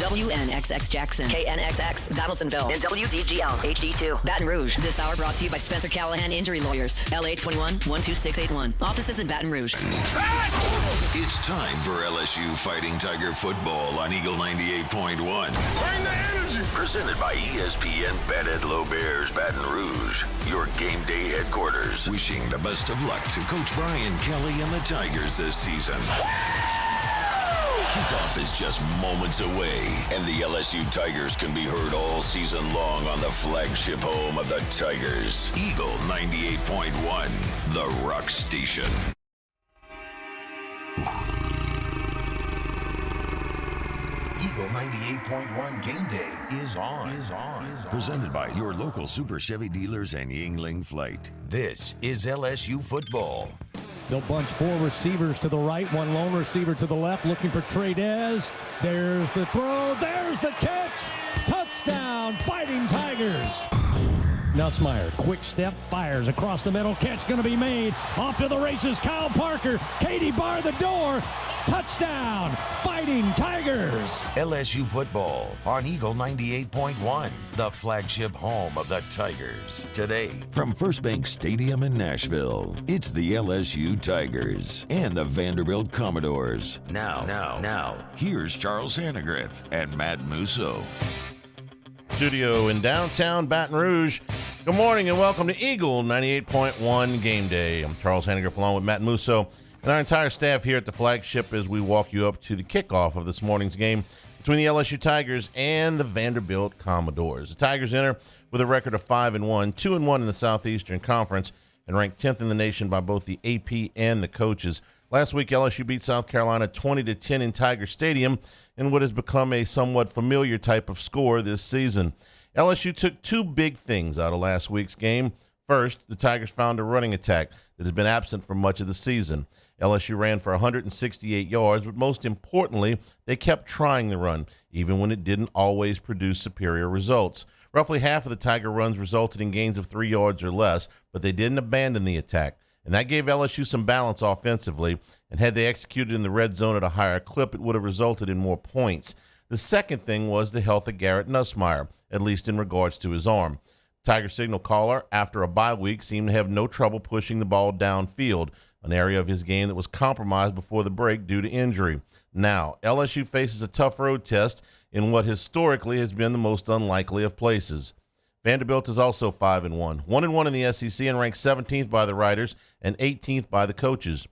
WNXX Jackson, KNXX Donaldsonville, and WDGL HD2 Baton Rouge. This hour brought to you by Spencer Callahan Injury Lawyers, LA 21-12681. Offices in Baton Rouge. It's time for LSU Fighting Tiger football on Eagle 98.1. Bring the energy. Presented by ESPN Bad Low Bears, Baton Rouge, your game day headquarters. Wishing the best of luck to Coach Brian Kelly and the Tigers this season. Kickoff is just moments away, and the LSU Tigers can be heard all season long on the flagship home of the Tigers, Eagle 98.1, the Rock Station. Eagle 98.1 Game Day is on. Presented by your local Super Chevy dealers and Yingling Flight. This is LSU football. They'll bunch four receivers to the right, one lone receiver to the left, looking for Trey-Dez. There's the throw, there's the catch. Touchdown, Fighting Tigers. Nussmeier, quick step, fires across the middle. Catch going to be made. Off to the races, Kyle Parker. Katie bar the door. Touchdown, Fighting Tigers. LSU football on Eagle 98.1, the flagship home of the Tigers. Today, from First Bank Stadium in Nashville, it's the LSU Tigers and the Vanderbilt Commodores. Now, here's Charles Hannegriff and Matt Musso. Studio in downtown Baton Rouge. Good morning and welcome to Eagle 98.1 Game Day. I'm Charles Hannegriff along with Matt Musso and our entire staff here at the flagship as we walk you up to the kickoff of this morning's game between the LSU Tigers and the Vanderbilt Commodores. The Tigers enter with a record of 5-1, 2-1 in the Southeastern Conference, and ranked 10th in the nation by both the AP and the coaches. Last week, LSU beat South Carolina 20-10 in Tiger Stadium in what has become a somewhat familiar type of score this season. LSU took two big things out of last week's game. First, the Tigers found a running attack that has been absent for much of the season. LSU ran for 168 yards, but most importantly, they kept trying the run, even when it didn't always produce superior results. Roughly half of the Tiger runs resulted in gains of 3 yards or less, but they didn't abandon the attack. And that gave LSU some balance offensively, and had they executed in the red zone at a higher clip, it would have resulted in more points. The second thing was the health of Garrett Nussmeier, at least in regards to his arm. Tiger signal caller, after a bye week, seemed to have no trouble pushing the ball downfield, an area of his game that was compromised before the break due to injury. Now, LSU faces a tough road test in what historically has been the most unlikely of places. Vanderbilt is also 5-1, 1-1 in the SEC and ranked 17th by the writers and 18th by the coaches.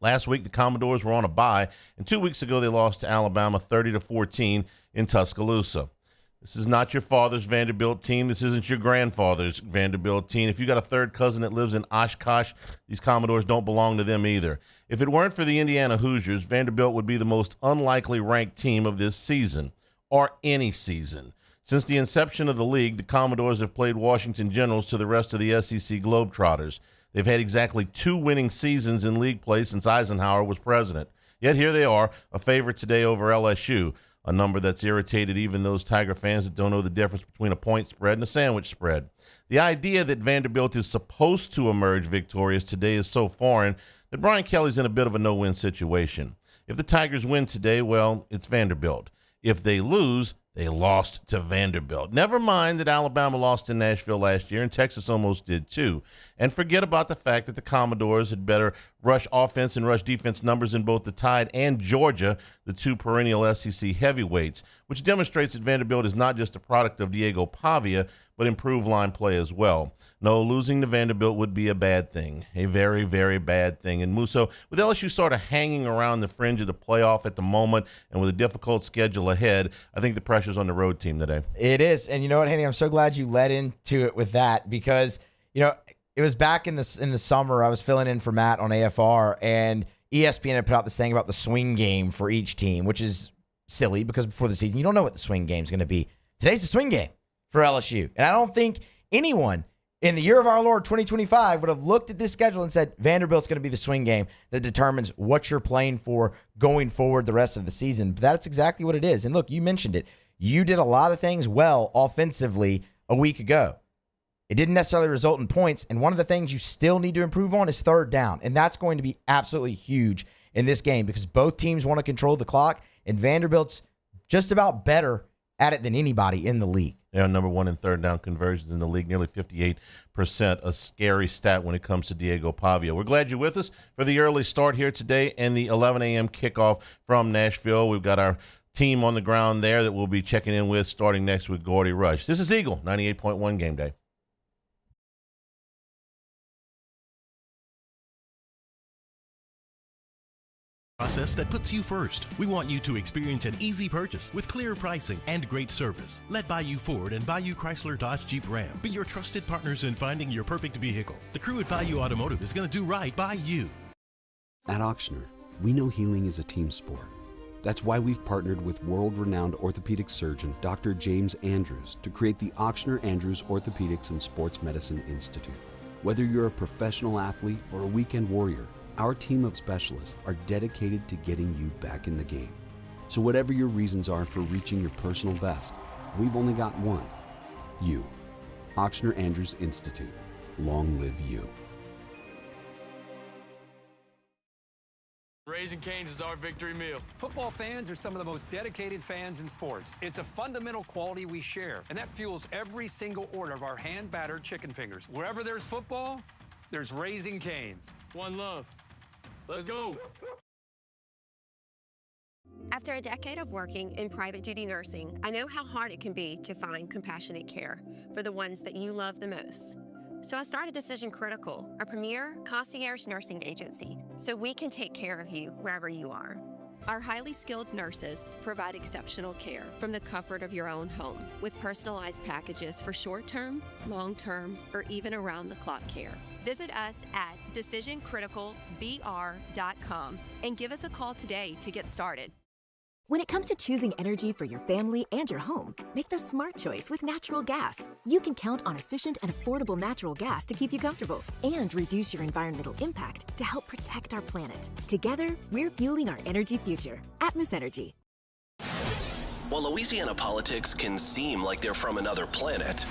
Last week, the Commodores were on a bye, and 2 weeks ago they lost to Alabama 30-14 in Tuscaloosa. This is not your father's Vanderbilt team. This isn't your grandfather's Vanderbilt team. If you got a third cousin that lives in Oshkosh, these Commodores don't belong to them either. If it weren't for the Indiana Hoosiers, Vanderbilt would be the most unlikely ranked team of this season, or any season. Since the inception of the league, the Commodores have played Washington Generals to the rest of the SEC Globetrotters. They've had exactly 2 winning seasons in league play since Eisenhower was president. Yet here they are, a favorite today over LSU, a number that's irritated even those Tiger fans that don't know the difference between a point spread and a sandwich spread. The idea that Vanderbilt is supposed to emerge victorious today is so foreign that Brian Kelly's in a bit of a no-win situation. If the Tigers win today, well, it's Vanderbilt. If they lose, they lost to Vanderbilt. Never mind that Alabama lost in Nashville last year, and Texas almost did too. And forget about the fact that the Commodores had better rush offense and rush defense numbers in both the Tide and Georgia, the 2 perennial SEC heavyweights, which demonstrates that Vanderbilt is not just a product of Diego Pavia, but improved line play as well. No, losing to Vanderbilt would be a bad thing, a very, very bad thing. And Musso, with LSU sort of hanging around the fringe of the playoff at the moment and with a difficult schedule ahead, I think the pressure's on the road team today. It is. And you know what, Haney, I'm so glad you led into it with that because, you know, it was back in the summer. I was filling in for Matt on AFR, and ESPN had put out this thing about the swing game for each team, which is silly because before the season, you don't know what the swing game is going to be. Today's the swing game for LSU. And I don't think anyone in the year of our Lord 2025 would have looked at this schedule and said Vanderbilt's going to be the swing game that determines what you're playing for going forward the rest of the season. But that's exactly what it is. And look, you mentioned it. You did a lot of things well offensively a week ago. It didn't necessarily result in points, and one of the things you still need to improve on is third down, and that's going to be absolutely huge in this game because both teams want to control the clock, and Vanderbilt's just about better at it than anybody in the league. They're number one in third down conversions in the league, nearly 58%. A scary stat when it comes to Diego Pavia. We're glad you're with us for the early start here today and the 11 a.m. kickoff from Nashville. We've got our team on the ground there that we'll be checking in with starting next with Gordy Rush. This is Eagle 98.1 Game Day. Process that puts you first. We want you to experience an easy purchase with clear pricing and great service. Let Bayou Ford and Bayou Chrysler Dodge Jeep Ram be your trusted partners in finding your perfect vehicle. The crew at Bayou Automotive is going to do right by you. At Ochsner, we know healing is a team sport. That's why we've partnered with world-renowned orthopedic surgeon Dr. James Andrews to create the Ochsner Andrews Orthopedics and Sports Medicine Institute. Whether you're a professional athlete or a weekend warrior, our team of specialists are dedicated to getting you back in the game. So whatever your reasons are for reaching your personal best, we've only got one. You. Ochsner Andrews Institute. Long live you. Raising Cane's is our victory meal. Football fans are some of the most dedicated fans in sports. It's a fundamental quality we share, and that fuels every single order of our hand-battered chicken fingers. Wherever there's football, there's Raising Cane's. One love. Let's go. After a decade of working in private duty nursing, I know how hard it can be to find compassionate care for the ones that you love the most. So I started Decision Critical, a premier concierge nursing agency, so we can take care of you wherever you are. Our highly skilled nurses provide exceptional care from the comfort of your own home with personalized packages for short-term, long-term, or even around-the-clock care. Visit us at decisioncriticalbr.com and give us a call today to get started. When it comes to choosing energy for your family and your home, make the smart choice with natural gas. You can count on efficient and affordable natural gas to keep you comfortable and reduce your environmental impact to help protect our planet. Together, we're fueling our energy future. Atmos Energy. While Louisiana politics can seem like they're from another planet,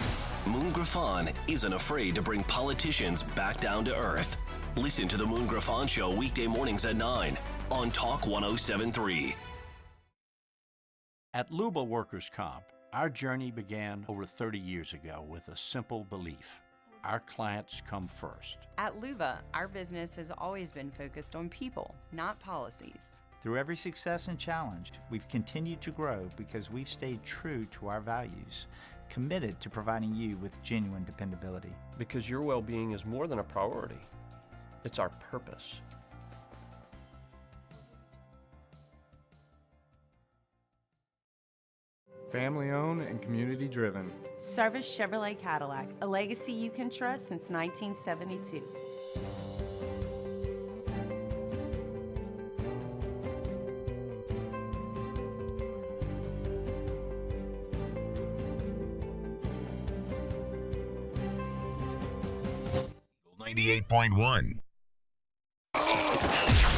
Moon Griffon isn't afraid to bring politicians back down to earth. Listen to the Moon Griffon Show weekday mornings at 9 on Talk 107.3. At Luba Workers' Comp, our journey began over 30 years ago with a simple belief: our clients come first. At Luba, our business has always been focused on people, not policies. Through every success and challenge, we've continued to grow because we've stayed true to our values, committed to providing you with genuine dependability. Because your well-being is more than a priority. It's our purpose. Family owned and community driven. Service Chevrolet Cadillac, a legacy you can trust since 1972.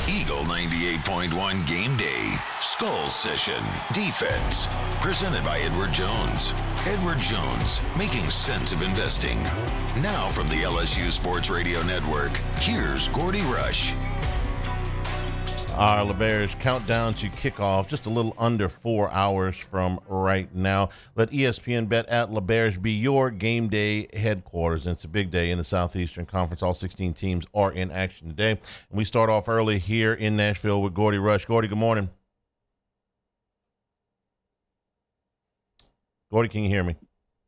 Eagle 98.1 Game Day. Skull Session. Defense. Presented by Edward Jones. Edward Jones, making sense of investing. Now from the LSU Sports Radio Network, here's Gordy Rush. Our LeBears countdown to kickoff just a little under 4 hours from right now. Let ESPN Bet at LeBears be your game day headquarters. And it's a big day in the Southeastern Conference. All 16 teams are in action today. And we start off early here in Nashville with Gordy Rush. Gordy, good morning. Gordy, can you hear me?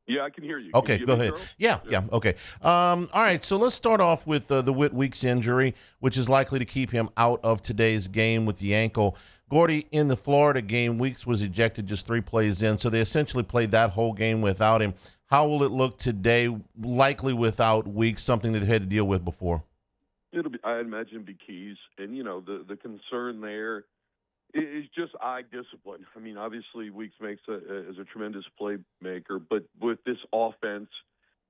Yeah, I can hear you. Okay, go ahead. Yeah, okay. All right, so let's start off with the Whit Weeks injury, which is likely to keep him out of today's game with the ankle. Gordy, in the Florida game, Weeks was ejected just 3 plays in, so they essentially played that whole game without him. How will it look today, likely without Weeks, something that they had to deal with before? It'll be, I imagine, be keys. And, you know, the concern there is just eye discipline. I mean, obviously, Weeks is a tremendous playmaker, but with this offense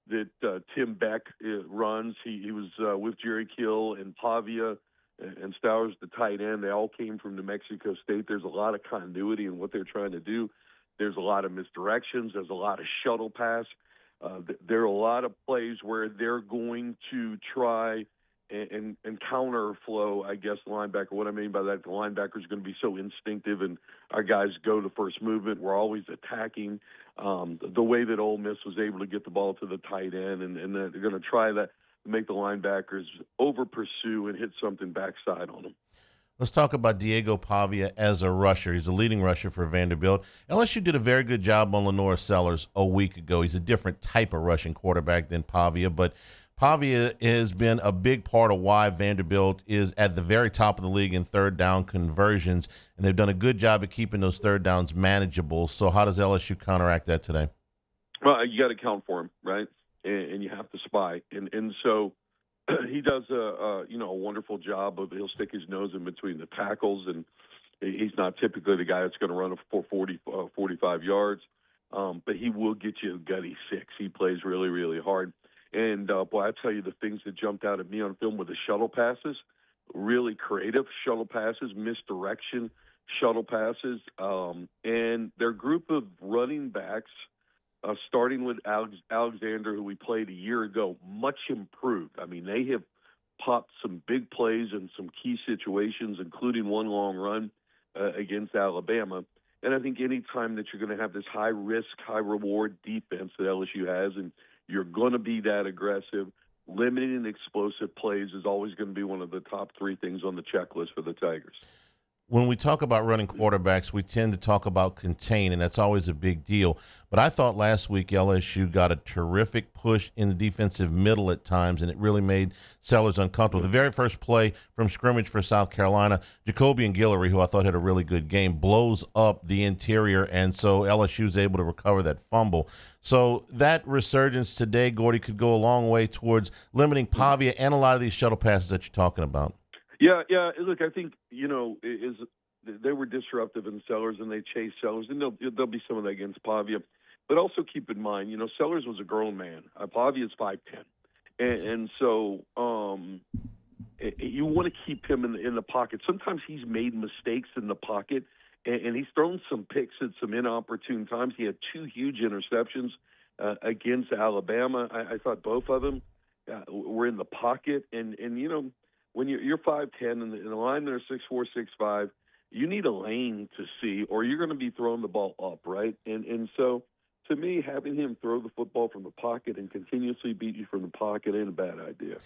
that Tim Beck runs, he was with Jerry Kill and Pavia and Stowers, the tight end. They all came from New Mexico State. There's a lot of continuity in what they're trying to do. There's a lot of misdirections. There's a lot of shuttle pass. There are a lot of plays where they're going to try and counter flow, I guess, the linebacker. What I mean by that, the linebacker is going to be so instinctive, and our guys go to first movement. We're always attacking. The way that Ole Miss was able to get the ball to the tight end, and they're going to try that, make the linebackers over pursue and hit something backside on them. Let's talk about Diego Pavia as a rusher. He's a leading rusher for Vanderbilt. LSU did a very good job on Lenore Sellers a week ago. He's a different type of rushing quarterback than Pavia, but Pavia has been a big part of why Vanderbilt is at the very top of the league in third down conversions, and they've done a good job of keeping those third downs manageable. So how does LSU counteract that today? Well, you got to count for him, right? And you have to spy. And so he does a wonderful job of, he'll stick his nose in between the tackles, and he's not typically the guy that's going to run for 45 yards, but he will get you a gutty 6. He plays really, really hard. And, boy, I tell you, the things that jumped out at me on film with the shuttle passes, really creative shuttle passes, misdirection shuttle passes, and their group of running backs, starting with Alexander, who we played a year ago, much improved. I mean, they have popped some big plays in some key situations, including one long run against Alabama. And I think any time that you're going to have this high-risk, high-reward defense that LSU has, and you're going to be that aggressive, limiting explosive plays is always going to be one of the top 3 things on the checklist for the Tigers. When we talk about running quarterbacks, we tend to talk about contain, and that's always a big deal. But I thought last week LSU got a terrific push in the defensive middle at times, and it really made Sellers uncomfortable. The very first play from scrimmage for South Carolina, Jacoby and Guillory, who I thought had a really good game, blows up the interior, and so LSU is able to recover that fumble. So that resurgence today, Gordy, could go a long way towards limiting Pavia and a lot of these shuttle passes that you're talking about. Yeah. Look, I think, they were disruptive in Sellers, and they chased Sellers, and there'll be some of that against Pavia. But also keep in mind, Sellers was a grown man. Pavia is 5'10", and so you want to keep him in the pocket. Sometimes he's made mistakes in the pocket, and he's thrown some picks at some inopportune times. He had 2 huge interceptions against Alabama. I thought both of them were in the pocket, and when you're 5'10", and the linemen are 6'4", 6'5", you need a lane to see, or you're going to be throwing the ball up, right? And so, to me, having him throw the football from the pocket and continuously beat you from the pocket ain't a bad idea.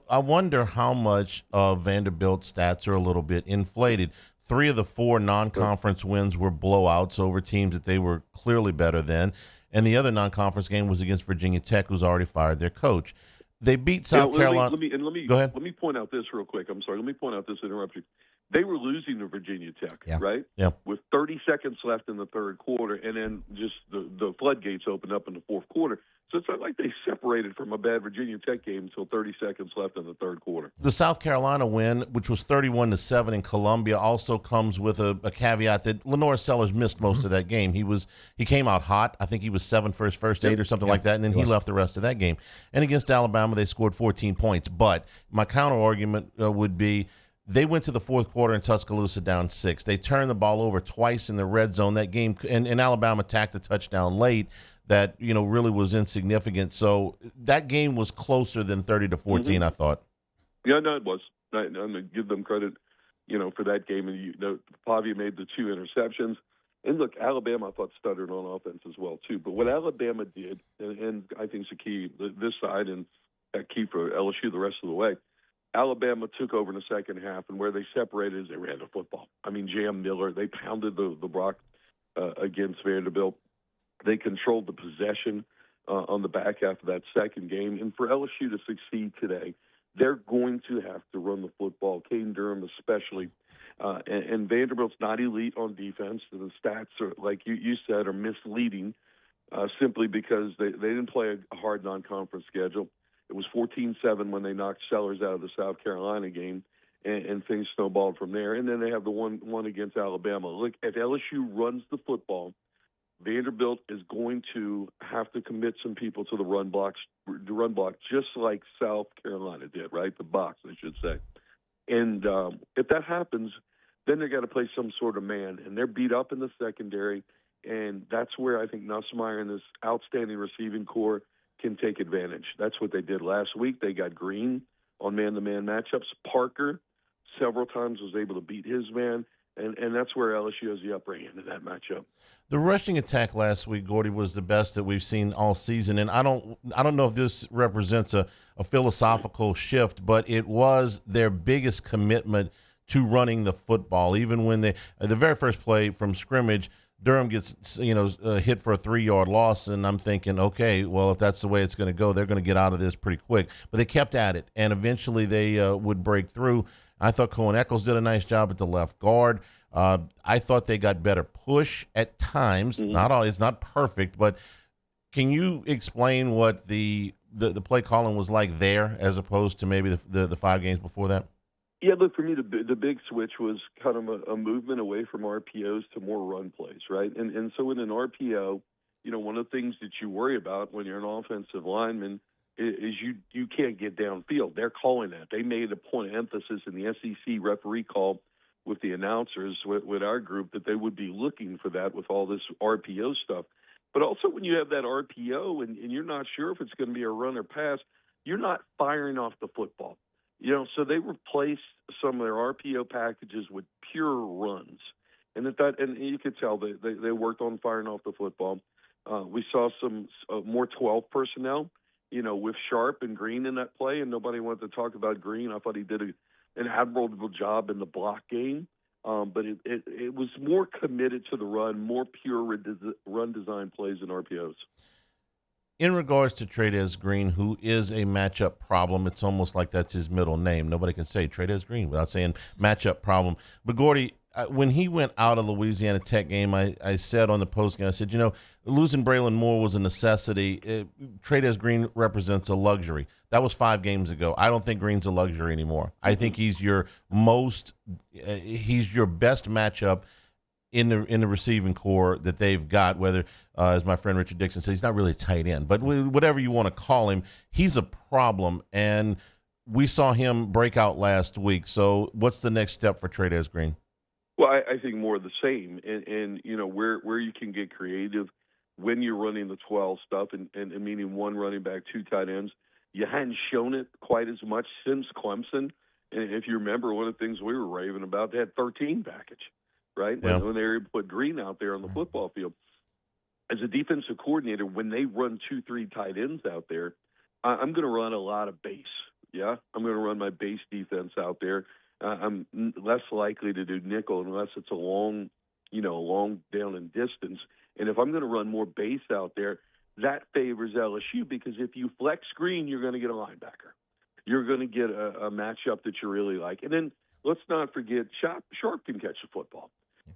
I wonder how much of Vanderbilt's stats are a little bit inflated. 3 of the 4 non-conference wins were blowouts over teams that they were clearly better than, and the other non-conference game was against Virginia Tech, who's already fired their coach. They beat South Carolina. Go ahead. Let me point out this real quick. I'm sorry. Let me point out this interruption. They were losing to Virginia Tech, right? Yeah. With 30 seconds left in the third quarter, and then just the floodgates opened up in the fourth quarter. So it's not like they separated from a bad Virginia Tech game until 30 seconds left in the third quarter. The South Carolina win, which was 31-7 in Columbia, also comes with a caveat that Lenore Sellers missed most of that game. He came out hot. I think he was 7 for his first 8 or something like that, and then he left the rest of that game. And against Alabama, they scored 14 points. But my counter argument would be they went to the fourth quarter in Tuscaloosa down 6. They turned the ball over twice in the red zone. That game, and Alabama tacked a touchdown late that really was insignificant. So that game was closer than 30-14. I thought. Yeah, no, it was. I'm going to give them credit, for that game. And Pavia made the 2 interceptions. And look, Alabama I thought stuttered on offense as well too. But what Alabama did, and I think is the key this side and a key for LSU the rest of the way. Alabama took over in the second half, and where they separated is they ran the football. I mean, Jam Miller, they pounded the rock against Vanderbilt. They controlled the possession on the back half of that second game. And for LSU to succeed today, they're going to have to run the football, Caden Durham especially. And Vanderbilt's not elite on defense. The stats, are, like you said, are misleading simply because they didn't play a hard non-conference schedule. It was 14-7 when they knocked Sellers out of the South Carolina game, and things snowballed from there. And then they have the one against Alabama. Look, if LSU runs the football, Vanderbilt is going to have to commit some people to the run block, just like South Carolina did, right? The box, I should say. And if that happens, then they got to play some sort of man, and they're beat up in the secondary, and that's where I think Nussmeier and this outstanding receiving core can take advantage. That's what they did last week. They got Green on man-to-man matchups. Parker several times was able to beat his man, and that's where LSU has the upper hand in that matchup. The rushing attack last week, Gordy, was the best that we've seen all season, and I don't know if this represents a philosophical shift, but it was their biggest commitment to running the football. Even when the very first play from scrimmage, Durham gets hit for a 3-yard loss, and I'm thinking, okay, well, if that's the way it's going to go, they're going to get out of this pretty quick. But they kept at it, and eventually they would break through. I thought Cohen Eccles did a nice job at the left guard. I thought they got better push at times. Not all, it's not perfect, but can you explain what the play calling was like there as opposed to maybe the 5 games before that? Yeah, look, for me, the big switch was kind of a movement away from RPOs to more run plays, right? And so in an RPO, one of the things that you worry about when you're an offensive lineman is you can't get downfield. They're calling that. They made a point of emphasis in the SEC referee call with the announcers, with our group, that they would be looking for that with all this RPO stuff. But also when you have that RPO and you're not sure if it's going to be a run or pass, you're not firing off the football. So they replaced some of their RPO packages with pure runs. And you could tell they worked on firing off the football. We saw some more 12 personnel, with Sharp and Green in that play, and nobody wanted to talk about Green. I thought he did an admirable job in the block game. But it was more committed to the run, more pure run design plays and RPOs. In regards to Trey'Dez Green, who is a matchup problem, it's almost like that's his middle name. Nobody can say Trey'Dez Green without saying matchup problem. But, Gordy, when he went out of the Louisiana Tech game, I said on the postgame, I said, losing Braylon Moore was a necessity. Trey'Dez Green represents a luxury. That was 5 games ago. I don't think Green's a luxury anymore. I think he's your best matchup in the receiving core that they've got, whether, as my friend Richard Dixon says, he's not really a tight end, but whatever you want to call him, he's a problem, and we saw him break out last week. So what's the next step for Trey'Dez Green? Well, I think more of the same, and where you can get creative when you're running the 12 stuff, and meaning one running back, 2 tight ends. You hadn't shown it quite as much since Clemson, and if you remember, one of the things we were raving about, they had 13 package, right? Yeah. When they were able to put Green out there on the football field. As a defensive coordinator, when they run 2-3 tight ends out there, I'm going to run a lot of base. Yeah, I'm going to run my base defense out there. I'm less likely to do nickel unless it's a long down and distance. And if I'm going to run more base out there, that favors LSU, because if you flex Green, you're going to get a linebacker. You're going to get a matchup that you really like. And then let's not forget Sharp can catch the football.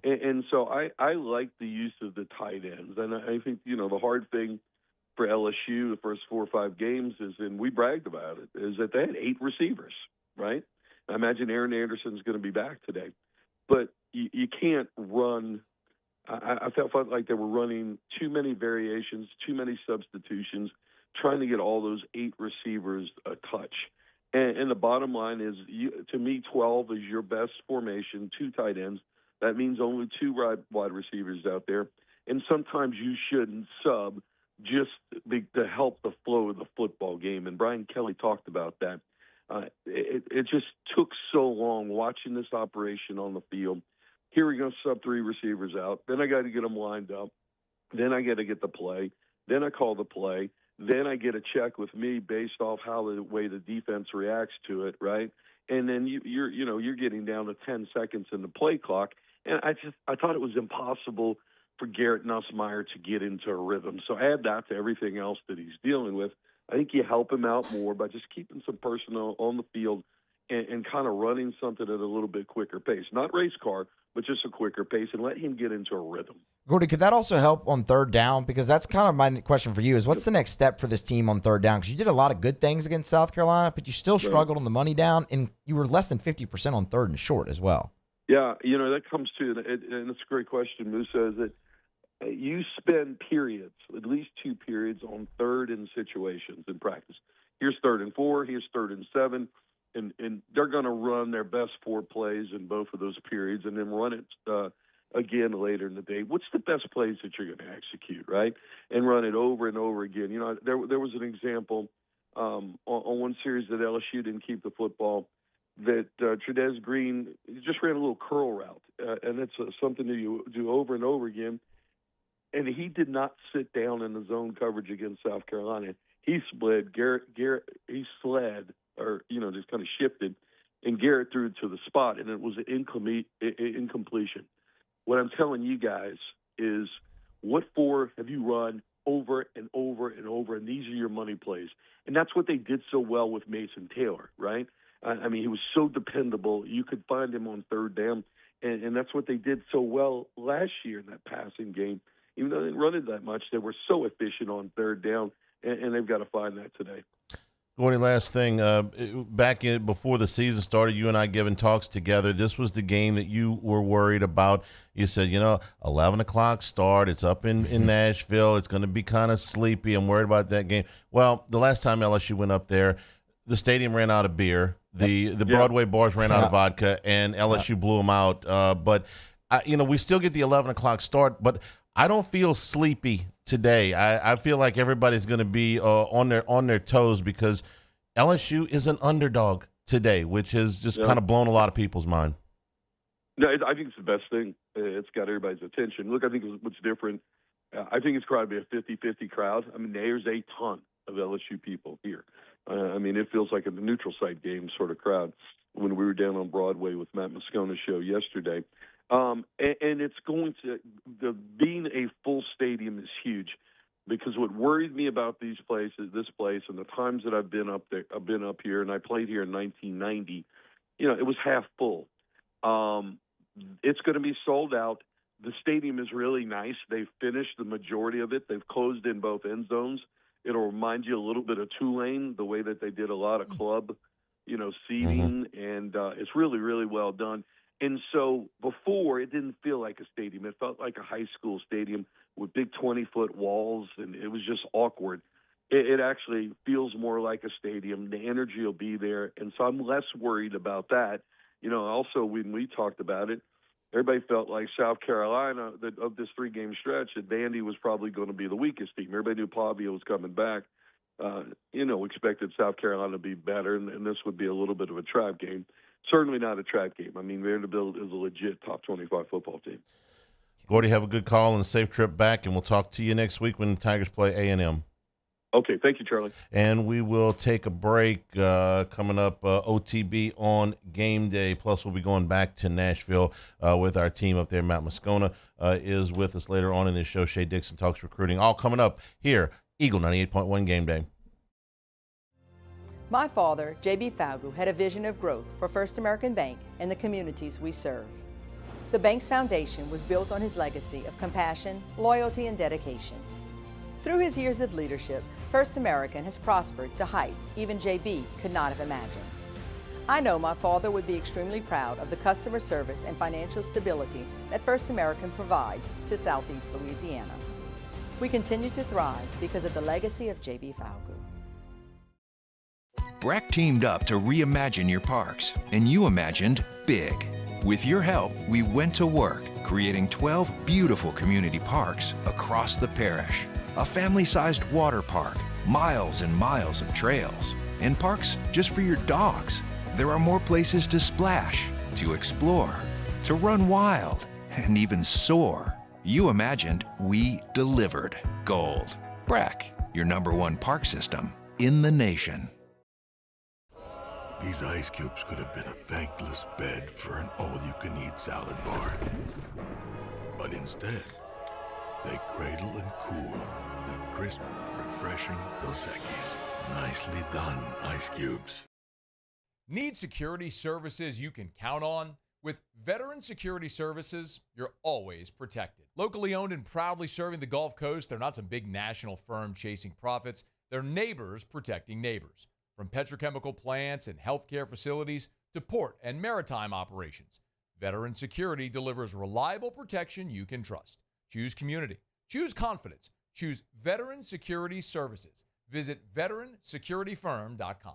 And so I like the use of the tight ends. And I think, the hard thing for LSU the first 4 or 5 games is, and we bragged about it, is that they had 8 receivers, right? I imagine Aaron Anderson's going to be back today. But you can't run. I felt like they were running too many variations, too many substitutions, trying to get all those 8 receivers a touch. And the bottom line is, to me, 12 is your best formation, 2 tight ends. That means only 2 wide receivers out there. And sometimes you shouldn't sub just to help the flow of the football game. And Brian Kelly talked about that. It just took so long watching this operation on the field. Here we go, sub 3 receivers out. Then I got to get them lined up. Then I got to get the play. Then I call the play. Then I get a check with me based off how the way the defense reacts to it, right? And then you're getting down to 10 seconds in the play clock. And I thought it was impossible for Garrett Nussmeier to get into a rhythm. So add that to everything else that he's dealing with. I think you help him out more by just keeping some personnel on the field and kind of running something at a little bit quicker pace. Not race car, but just a quicker pace, and let him get into a rhythm. Gordy, could that also help on 3rd down? Because that's kind of my question for you is, what's the next step for this team on 3rd down? Because you did a lot of good things against South Carolina, but you still struggled on the money down, and you were less than 50% on 3rd and short as well. Yeah, that comes to, and it's a great question, Musa, is that you spend periods, at least 2 periods, on 3rd and situations in practice. Here's 3rd and 4, here's 3rd and 7, and they're going to run their best 4 plays in both of those periods and then run it again later in the day. What's the best plays that you're going to execute, right? And run it over and over again. There was an example on one series that LSU didn't keep the football, that Trudez Green just ran a little curl route, and it's something that you do over and over again. And he did not sit down in the zone coverage against South Carolina. He slid he slid, or just kind of shifted, and Garrett threw it to the spot, and it was an incompletion. What I'm telling you guys is, what for have you run over and over and over, and these are your money plays? And that's what they did so well with Mason Taylor, right? I mean, he was so dependable. You could find him on third down, and that's what they did so well last year in that passing game. Even though they didn't run it that much, they were so efficient on third down, and they've got to find that today. Gordy, last thing. Before the season started, you and I giving talks together. This was the game that you were worried about. You said, 11 o'clock start. It's up in Nashville. It's going to be kind of sleepy. I'm worried about that game. Well, the last time LSU went up there, the stadium ran out of beer. The Broadway bars ran out of vodka, and LSU blew them out. But we still get the 11 o'clock start, but I don't feel sleepy today. I feel like everybody's going to be on their toes because LSU is an underdog today, which has just kind of blown a lot of people's mind. No, I think it's the best thing. It's got everybody's attention. Look, I think what's different, I think it's probably a 50-50 crowd. I mean, there's a ton of LSU people here. I mean, it feels like a neutral site game sort of crowd when we were down on Broadway with Matt Moscona's show yesterday. And it's going to being a full stadium is huge, because what worried me about this place, and the times that I've been up here, and I played here in 1990, it was half full. It's going to be sold out. The stadium is really nice. They've finished the majority of it. They've closed in both end zones. It'll remind you a little bit of Tulane, the way that they did a lot of club, seating, and it's really, really well done. And so before, it didn't feel like a stadium. It felt like a high school stadium with big 20-foot walls, and it was just awkward. It actually feels more like a stadium. The energy will be there, and so I'm less worried about that. Also, when we talked about it, everybody felt like South Carolina, of this three-game stretch, that Vandy was probably going to be the weakest team. Everybody knew Pavia was coming back. Expected South Carolina to be better, and this would be a little bit of a trap game. Certainly not a trap game. I mean, Vanderbilt is a legit top 25 football team. Gordy, have a good call and a safe trip back, and we'll talk to you next week when the Tigers play A&M. Okay, thank you, Charlie. And we will take a break coming up, OTB on game day. Plus, we'll be going back to Nashville with our team up there. Matt Moscona is with us later on in this show. Shay Dixon talks recruiting. All coming up here, Eagle 98.1 Game Day. My father, J.B. Falgu, had a vision of growth for First American Bank and the communities we serve. The bank's foundation was built on his legacy of compassion, loyalty, and dedication. Through his years of leadership, First American has prospered to heights even J.B. could not have imagined. I know my father would be extremely proud of the customer service and financial stability that First American provides to Southeast Louisiana. We continue to thrive because of the legacy of J.B. Falgu. BRAC teamed up to reimagine your parks, and you imagined big. With your help, we went to work, creating 12 beautiful community parks across the parish. A family-sized water park, miles and miles of trails, and parks just for your dogs. There are more places to splash, to explore, to run wild, and even soar. You imagined, we delivered. Gold. BRAC, your #1 park system in the nation. These ice cubes could have been a thankless bed for an all-you-can-eat salad bar. But instead, they cradle and cool the crisp, refreshing Dos Equis. Nicely done, ice cubes. Need security services you can count on? With Veteran Security Services, you're always protected. Locally owned and proudly serving the Gulf Coast, they're not some big national firm chasing profits. They're neighbors protecting neighbors. From petrochemical plants and healthcare facilities to port and maritime operations, Veteran Security delivers reliable protection you can trust. Choose community. Choose confidence. Choose Veteran Security Services. Visit veteransecurityfirm.com.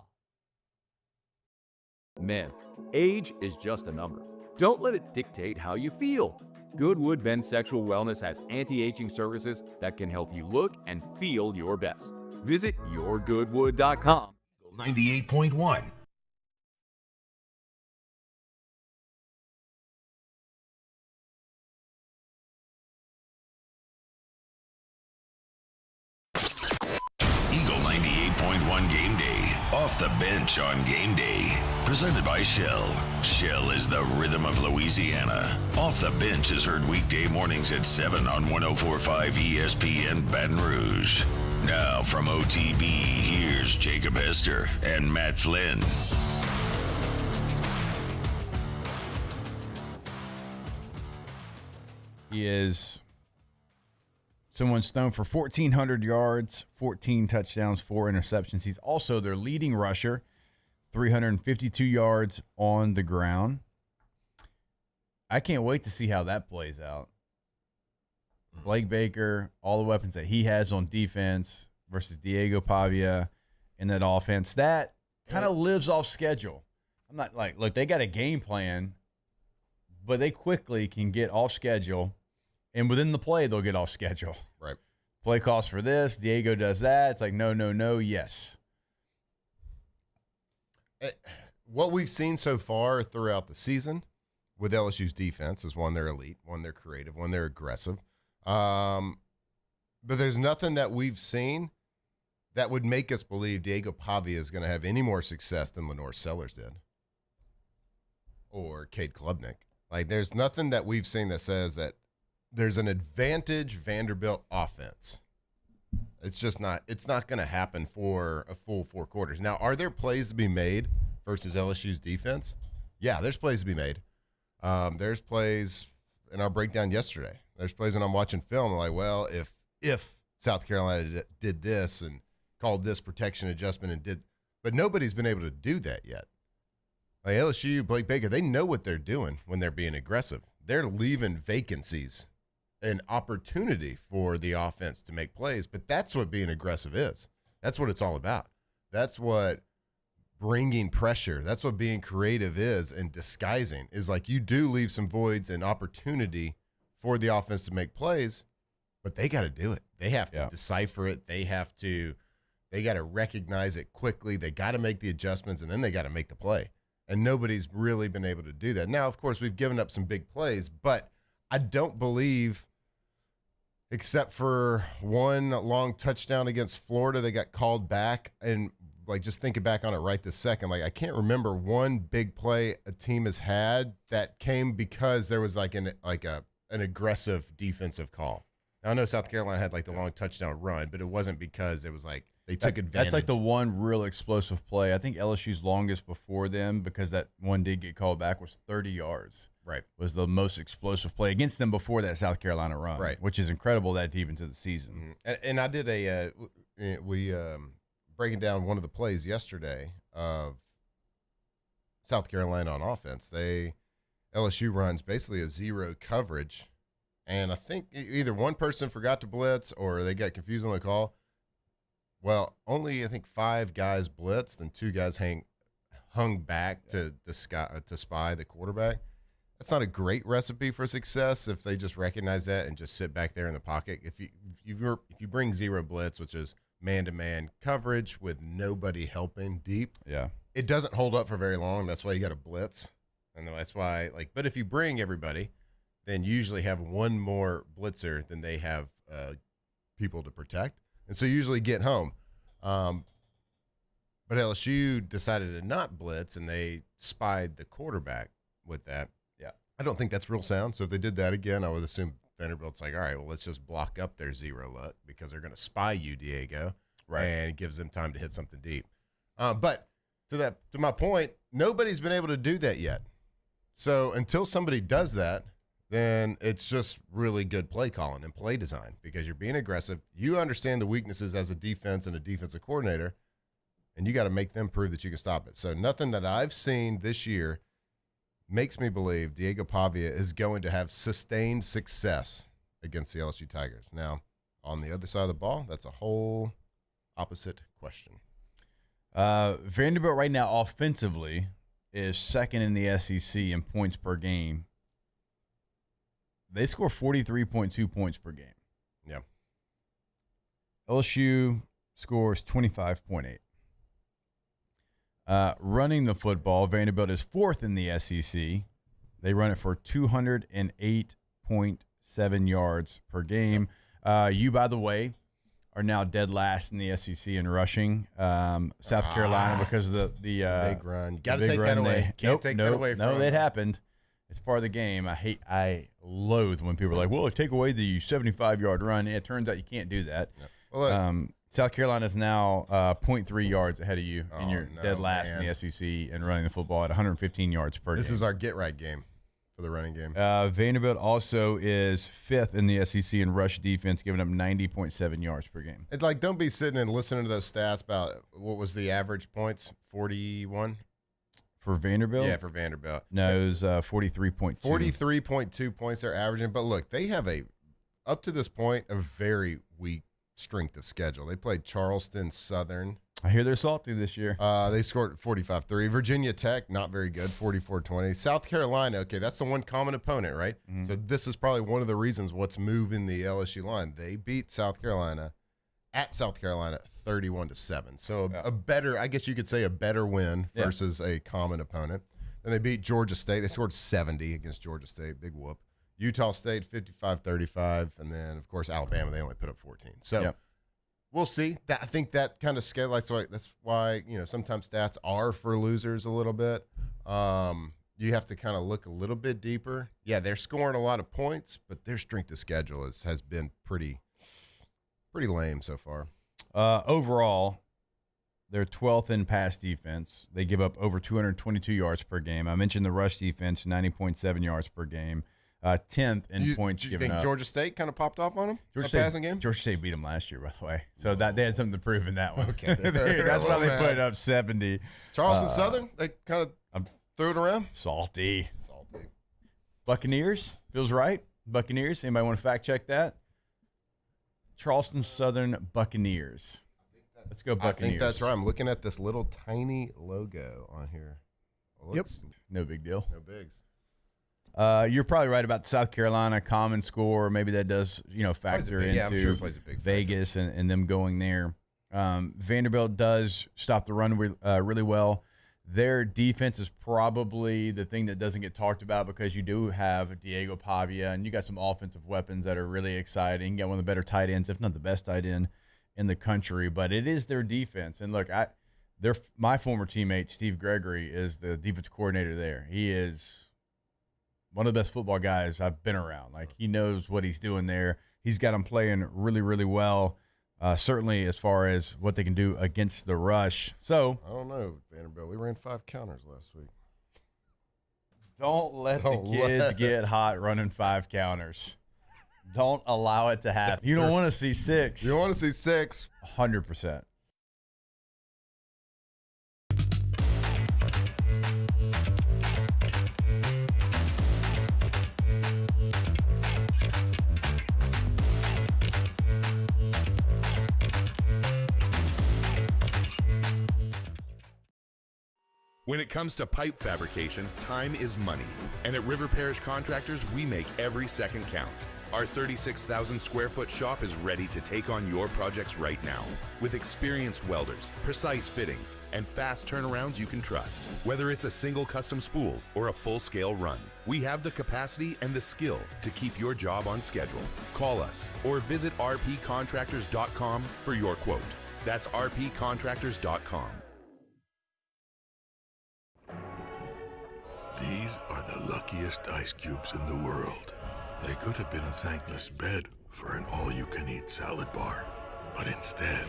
Men, age is just a number. Don't let it dictate how you feel. Goodwood Men's Sexual Wellness has anti-aging services that can help you look and feel your best. Visit yourgoodwood.com. 98.1. Eagle 98.1 Game Day. Off the bench on Game Day. Presented by Shell. Shell is the rhythm of Louisiana. Off the bench is heard weekday mornings at 7 on 104.5 ESPN Baton Rouge. Now from OTB, here's Jacob Hester and Matt Flynn. He is someone's thrown for 1,400 yards, 14 touchdowns, 4 interceptions. He's also their leading rusher, 352 yards on the ground. I can't wait to see how that plays out. Blake Baker, all the weapons that he has on defense versus Diego Pavia in that offense. That kind of lives off schedule. I'm not like, look, they got a game plan, but they quickly can get off schedule. And within the play, they'll get off schedule. Right. Play calls for this. Diego does that. It's like, no, yes. What we've seen so far throughout the season with LSU's defense is, one, they're elite, one, they're creative, one, they're aggressive. But there's nothing that we've seen that would make us believe Diego Pavia is going to have any more success than Lenore Sellers did or Cade Klubnik. Like, there's nothing that we've seen that says that there's an advantage Vanderbilt offense. It's just not. It's not going to happen for a full 4 quarters. Now, are there plays to be made versus LSU's defense? Yeah, there's plays to be made. There's plays, and I'll break down yesterday. There's plays when I'm watching film, I'm like, well, if South Carolina did this and called this protection adjustment and did, but nobody's been able to do that yet. Like LSU, Blake Baker, they know what they're doing when they're being aggressive. They're leaving vacancies, an opportunity for the offense to make plays, but that's what being aggressive is. That's what it's all about. That's what bringing pressure, that's what being creative is, and disguising is. Like, you do leave some voids and opportunity for the offense to make plays, but they got to do it. They have to decipher it. They got to recognize it quickly. They got to make the adjustments, and then they got to make the play. And nobody's really been able to do that. Now, of course, we've given up some big plays, but I don't believe, except for one long touchdown against Florida that got called back, and like, just thinking back on it right this second, like, I can't remember one big play a team has had that came because there was like an aggressive defensive call. Now, I know South Carolina had like the long touchdown run, but it wasn't because it was like they took advantage. That's like the one real explosive play. I think LSU's longest before them, because that one did get called back, was 30 yards. Right. Was the most explosive play against them before that South Carolina run. Right. Which is incredible that deep into the season. Mm-hmm. And I did breaking down one of the plays yesterday of South Carolina on offense. LSU runs basically a zero coverage, and I think either one person forgot to blitz or they got confused on the call. Well, only I think 5 guys blitzed and 2 guys hung back to spy the quarterback. That's not a great recipe for success if they just recognize that and just sit back there in the pocket. If you bring zero blitz, which is man-to-man coverage with nobody helping deep, it doesn't hold up for very long. That's why you got to blitz, and that's why But if you bring everybody, then you usually have one more blitzer than they have people to protect. And so you usually get home. But LSU decided to not blitz, and they spied the quarterback with that. Yeah. I don't think that's real sound. So if they did that again, I would assume Vanderbilt's like, all right, well, let's just block up their zero look because they're going to spy you, Diego. Right. And it gives them time to hit something deep. But to my point, nobody's been able to do that yet. So until somebody does that, then it's just really good play calling and play design because you're being aggressive. You understand the weaknesses as a defense and a defensive coordinator, and you got to make them prove that you can stop it. So nothing that I've seen this year makes me believe Diego Pavia is going to have sustained success against the LSU Tigers. Now, on the other side of the ball, that's a whole opposite question. Vanderbilt right now offensively is second in the SEC in points per game. They score 43.2 points per game. Yeah. LSU scores 25.8. Running the football, Vanderbilt is 4th in the SEC. They run it for 208.7 yards per game. You, by the way, are now dead last in the SEC in rushing. South Carolina, because of the big run. Got to take that away. Can't take that away from them. No, it happened. It's part of the game. I loathe when people are like, well, take away the 75-yard run. It turns out you can't do that. Yeah. Well, South Carolina is now 0.3 yards ahead of you, and you're dead last in the SEC and running the football at 115 yards per game. This is our get-right game for the running game. Vanderbilt also is 5th in the SEC in rush defense, giving up 90.7 yards per game. It's like, don't be sitting and listening to those stats about what was the average points, 41? For Vanderbilt? Yeah, for Vanderbilt. No, it was 43.2. 43.2 points they're averaging. But look, they have up to this point, a very weak strength of schedule. They played Charleston Southern. I hear they're salty this year. They scored 45-3. Virginia Tech, not very good, 44-20. South Carolina, okay, that's the one common opponent, right? Mm-hmm. So this is probably one of the reasons what's moving the LSU line. They beat South Carolina at South Carolina 31-7. So a better, I guess you could say a better win versus a common opponent. Then they beat Georgia State. They scored 70 against Georgia State. Big whoop. Utah State 55-35. And then, of course, Alabama, they only put up 14. So we'll see. I think that kind of scale, that's why sometimes stats are for losers a little bit. You have to kind of look a little bit deeper. Yeah, they're scoring a lot of points, but their strength of schedule has been pretty lame so far. Overall, they're 12th in pass defense. They give up over 222 yards per game. I mentioned the rush defense, 90.7 yards per game. 10th in points given up. You think Georgia State kind of popped off on them? Passing game? Georgia State beat them last year, by the way. So that they had something to prove in that one. Okay. That's why they put up 70. Charleston Southern, they kind of threw it around? Salty. Buccaneers, feels right. Buccaneers, anybody want to fact check that? Charleston Southern Buccaneers. Let's go Buccaneers. I think that's right. I'm looking at this little tiny logo on here. Well, no big deal. No bigs. You're probably right about South Carolina common score. Maybe that does factor into I'm sure it plays a big Vegas and them going there. Vanderbilt does stop the run really well. Their defense is probably the thing that doesn't get talked about because you do have Diego Pavia and you got some offensive weapons that are really exciting. You got one of the better tight ends, if not the best tight end in the country. But it is their defense. And look, my former teammate Steve Gregory is the defense coordinator there. He is one of the best football guys I've been around. Like, he knows what he's doing there. He's got them playing really, really well. Certainly as far as what they can do against the rush. So I don't know, Vanderbilt. We ran 5 counters last week. Don't let the kids get hot running 5 counters. Don't allow it to happen. You don't want to see 6. You don't want to see 6. 100%. When it comes to pipe fabrication, time is money. And at River Parish Contractors, we make every second count. Our 36,000 square foot shop is ready to take on your projects right now. With experienced welders, precise fittings, and fast turnarounds you can trust. Whether it's a single custom spool or a full-scale run, we have the capacity and the skill to keep your job on schedule. Call us or visit rpcontractors.com for your quote. That's rpcontractors.com. These are the luckiest ice cubes in the world. They could have been a thankless bed for an all-you-can-eat salad bar. But instead,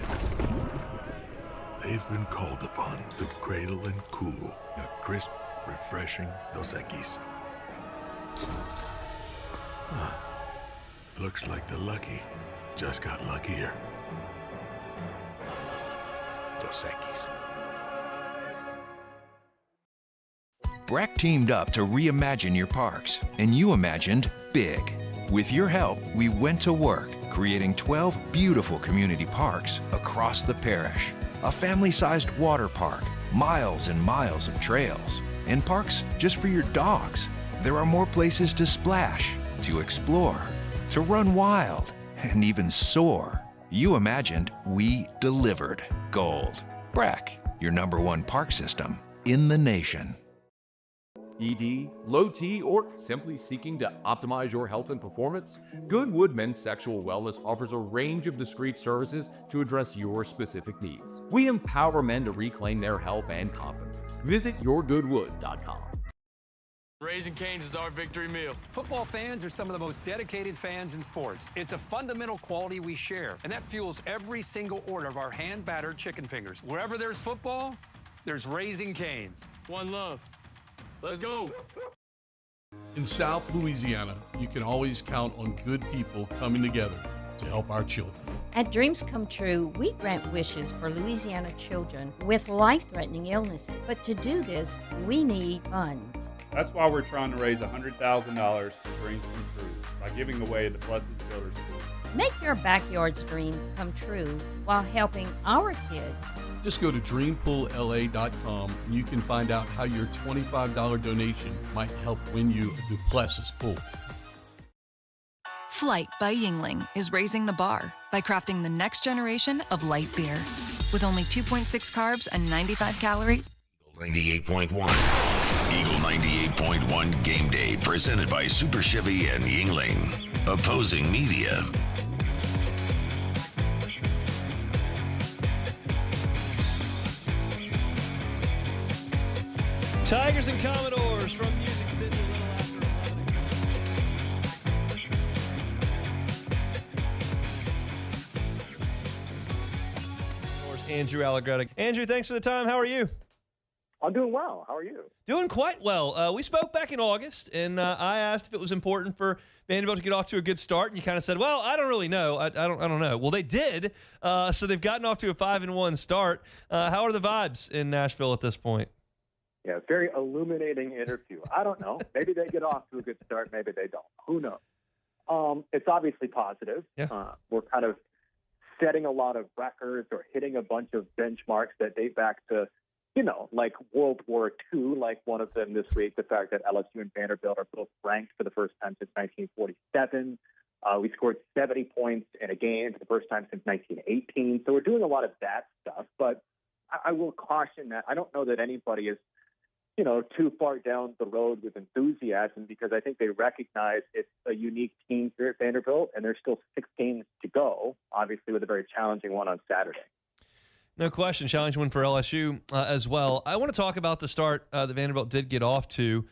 they've been called upon to cradle and cool a crisp, refreshing Dos Equis. Looks like the lucky just got luckier. Dos Equis. Breck teamed up to reimagine your parks, and you imagined big. With your help, we went to work, creating 12 beautiful community parks across the parish. A family-sized water park, miles and miles of trails, and parks just for your dogs. There are more places to splash, to explore, to run wild, and even soar. You imagined, we delivered. Gold. Brack, your #1 park system in the nation. ED, low T, or simply seeking to optimize your health and performance? Goodwood Men's Sexual Wellness offers a range of discreet services to address your specific needs. We empower men to reclaim their health and confidence. Visit yourgoodwood.com. Raising Cane's is our victory meal. Football fans are some of the most dedicated fans in sports. It's a fundamental quality we share, and that fuels every single order of our hand-battered chicken fingers. Wherever there's football, there's Raising Cane's. One love. Let's go. In South Louisiana, you can always count on good people coming together to help our children. At Dreams Come True, we grant wishes for Louisiana children with life-threatening illnesses. But to do this, we need funds. That's why we're trying to raise $100,000 for Dreams Come True by giving away the Blessed Children's School. Make your backyard's dream come true while helping our kids. Just go to dreampoolla.com and you can find out how your $25 donation might help win you a Duplessis pool. Flight by Yingling is raising the bar by crafting the next generation of light beer. With only 2.6 carbs and 95 calories. 98.1. Eagle 98.1 Game Day, presented by Super Chevy and Yingling. Opposing media. Tigers and Commodores from Music City a little after 11. Andrew Allegretti. Andrew, thanks for the time. How are you? I'm doing well. How are you? Doing quite well. We spoke back in August, and I asked if it was important for Vanderbilt to get off to a good start, and you kind of said, "Well, I don't really know. I don't know." Well, they did. So they've gotten off to a 5-1 start. How are the vibes in Nashville at this point? Yeah, very illuminating interview. I don't know. Maybe they get off to a good start. Maybe they don't. Who knows? It's obviously positive. Yeah. We're kind of setting a lot of records or hitting a bunch of benchmarks that date back to, like World War II, like one of them this week, the fact that LSU and Vanderbilt are both ranked for the first time since 1947. We scored 70 points in a game for the first time since 1918. So we're doing a lot of that stuff. But I will caution that I don't know that anybody is too far down the road with enthusiasm, because I think they recognize it's a unique team here at Vanderbilt, and there's still 6 games to go, obviously with a very challenging one on Saturday. No question. Challenge win for LSU as well. I want to talk about the start that Vanderbilt did get off to,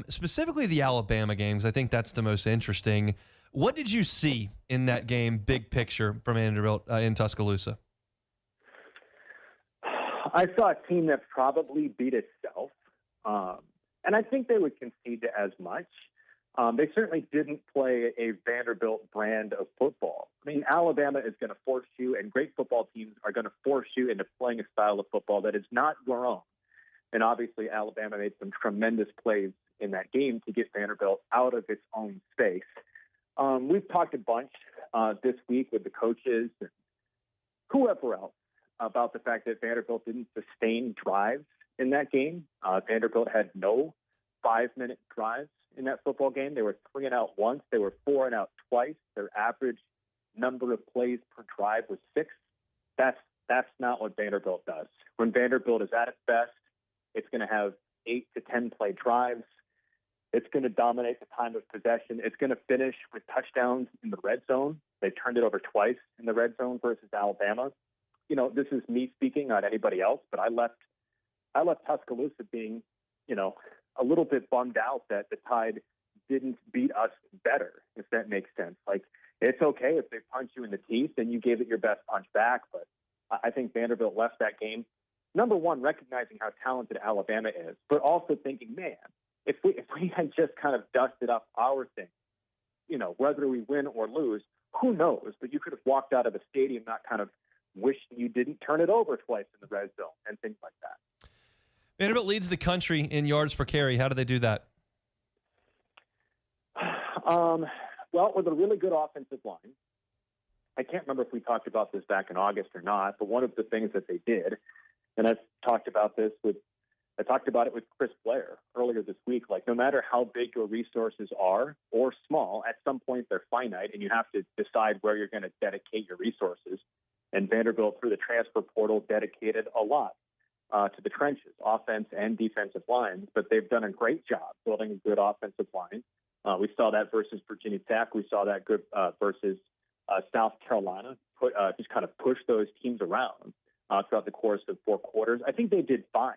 specifically the Alabama games. I think that's the most interesting. What did you see in that game, big picture, from Vanderbilt in Tuscaloosa? I saw a team that probably beat itself. And I think they would concede to as much. They certainly didn't play a Vanderbilt brand of football. I mean, Alabama is going to force you, and great football teams are going to force you into playing a style of football that is not your own. And obviously, Alabama made some tremendous plays in that game to get Vanderbilt out of its own space. We've talked a bunch this week with the coaches and whoever else about the fact that Vanderbilt didn't sustain drives in that game. Vanderbilt had no 5-minute drives in that football game. They were 3 and out once. They were 4 and out twice. Their average number of plays per drive was 6. That's not what Vanderbilt does. When Vanderbilt is at its best, it's going to have 8 to 10 play drives. It's going to dominate the time of possession. It's going to finish with touchdowns in the red zone. They turned it over twice in the red zone versus Alabama. This is me speaking, not anybody else, but I left Tuscaloosa being, a little bit bummed out that the Tide didn't beat us better, if that makes sense. Like, it's okay if they punch you in the teeth and you gave it your best punch back, but I think Vanderbilt left that game, number one, recognizing how talented Alabama is, but also thinking, man, if we had just kind of dusted up our thing, whether we win or lose, who knows? But you could have walked out of the stadium not kind of wishing you didn't turn it over twice in the red zone and things like that. Vanderbilt leads the country in yards per carry. How do they do that? Well, with a really good offensive line. I can't remember if we talked about this back in August or not, but one of the things that they did, and I've talked about this with I talked about it with Chris Blair earlier this week. Like, no matter how big your resources are or small, at some point they're finite, and you have to decide where you're going to dedicate your resources. And Vanderbilt, through the transfer portal, dedicated a lot to the trenches, offense and defensive lines. But they've done a great job building a good offensive line. We saw that versus Virginia Tech. We saw that good versus South Carolina. Just kind of push those teams around throughout the course of 4 quarters. I think they did fine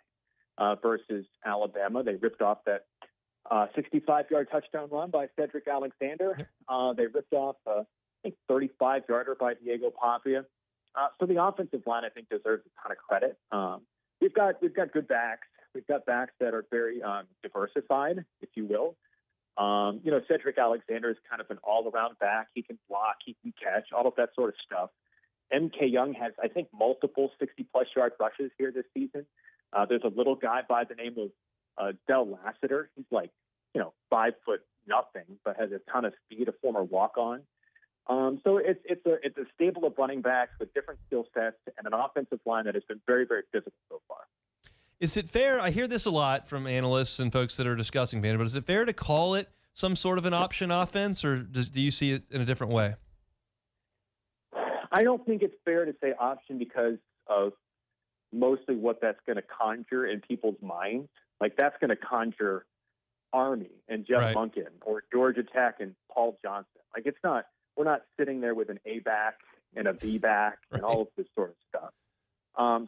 versus Alabama. They ripped off that 65-yard touchdown run by Cedric Alexander. They ripped off, I think, 35-yarder by Diego Papia. So the offensive line, I think, deserves a ton of credit. We've got good backs. We've got backs that are very diversified, if you will. Cedric Alexander is kind of an all-around back. He can block, he can catch, all of that sort of stuff. MK Young has, I think, multiple 60-plus yard rushes here this season. There's a little guy by the name of Del Lassiter. He's like, 5 foot nothing, but has a ton of speed, a former walk-on. So it's a stable of running backs with different skill sets and an offensive line that has been very, very physical so far. Is it fair? I hear this a lot from analysts and folks that are discussing Vanderbilt. Is it fair to call it some sort of an option offense, or do you see it in a different way? I don't think it's fair to say option because of mostly what that's going to conjure in people's minds. Like, that's going to conjure Army and Jeff Monken or Georgia Tech and Paul Johnson. Like, it's not. We're not sitting there with an A back and a B back and all of this sort of stuff.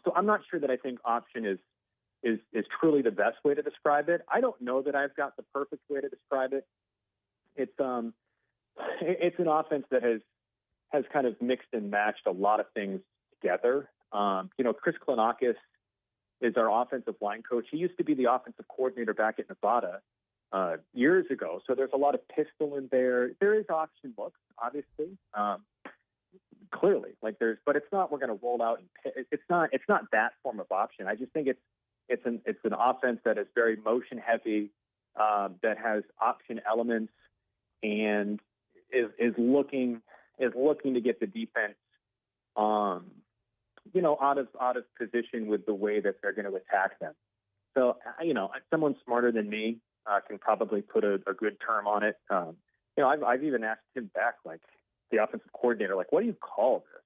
So I'm not sure that I think option is truly the best way to describe it. I don't know that I've got the perfect way to describe it. It's an offense that has kind of mixed and matched a lot of things together. Chris Klonakis is our offensive line coach. He used to be the offensive coordinator back at Nevada years ago. So there's a lot of pistol in there. There is option looks, obviously, clearly. But it's not. We're going to roll out. It's not that form of option. I just think it's an offense that is very motion heavy, that has option elements, and is looking to get the defense, out of position with the way that they're going to attack them. So, someone smarter than me can probably put a good term on it. I've even asked him back, like the offensive coordinator, like, what do you call this?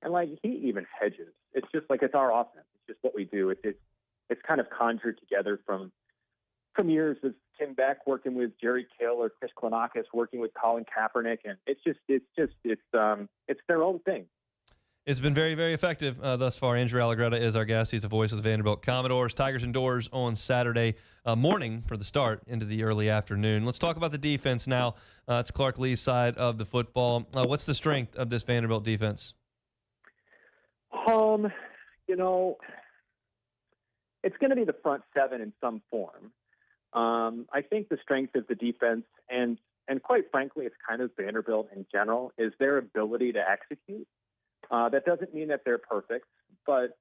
And like, he even hedges. It's just like, it's our offense. It's just what we do. It's kind of conjured together from years of Tim Beck working with Jerry Kill or Chris Klonakis working with Colin Kaepernick, and it's their own thing. It's been very, very effective thus far. Andrew Allegretta is our guest. He's the voice of the Vanderbilt Commodores. Tigers indoors on Saturday morning for the start into the early afternoon. Let's talk about the defense now. It's Clark Lee's side of the football. What's the strength of this Vanderbilt defense? It's going to be the front seven in some form. I think the strength of the defense, and quite frankly, it's kind of Vanderbilt in general, is their ability to execute. That doesn't mean that they're perfect, but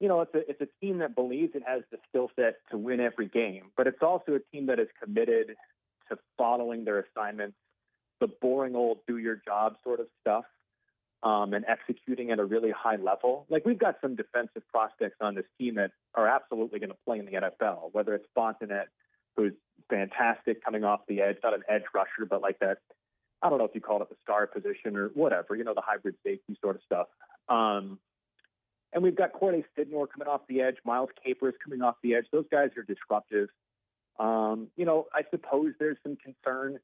it's a team that believes it has the skill set to win every game. But it's also a team that is committed to following their assignments, the boring old do your job sort of stuff, and executing at a really high level. Like, we've got some defensive prospects on this team that are absolutely going to play in the NFL, whether it's Fontenette, who's fantastic coming off the edge, not an edge rusher, but like that, I don't know if you call it the star position or whatever, the hybrid safety sort of stuff. And we've got Corday Sidnor coming off the edge, Miles Capers coming off the edge. Those guys are disruptive. I suppose there's some concern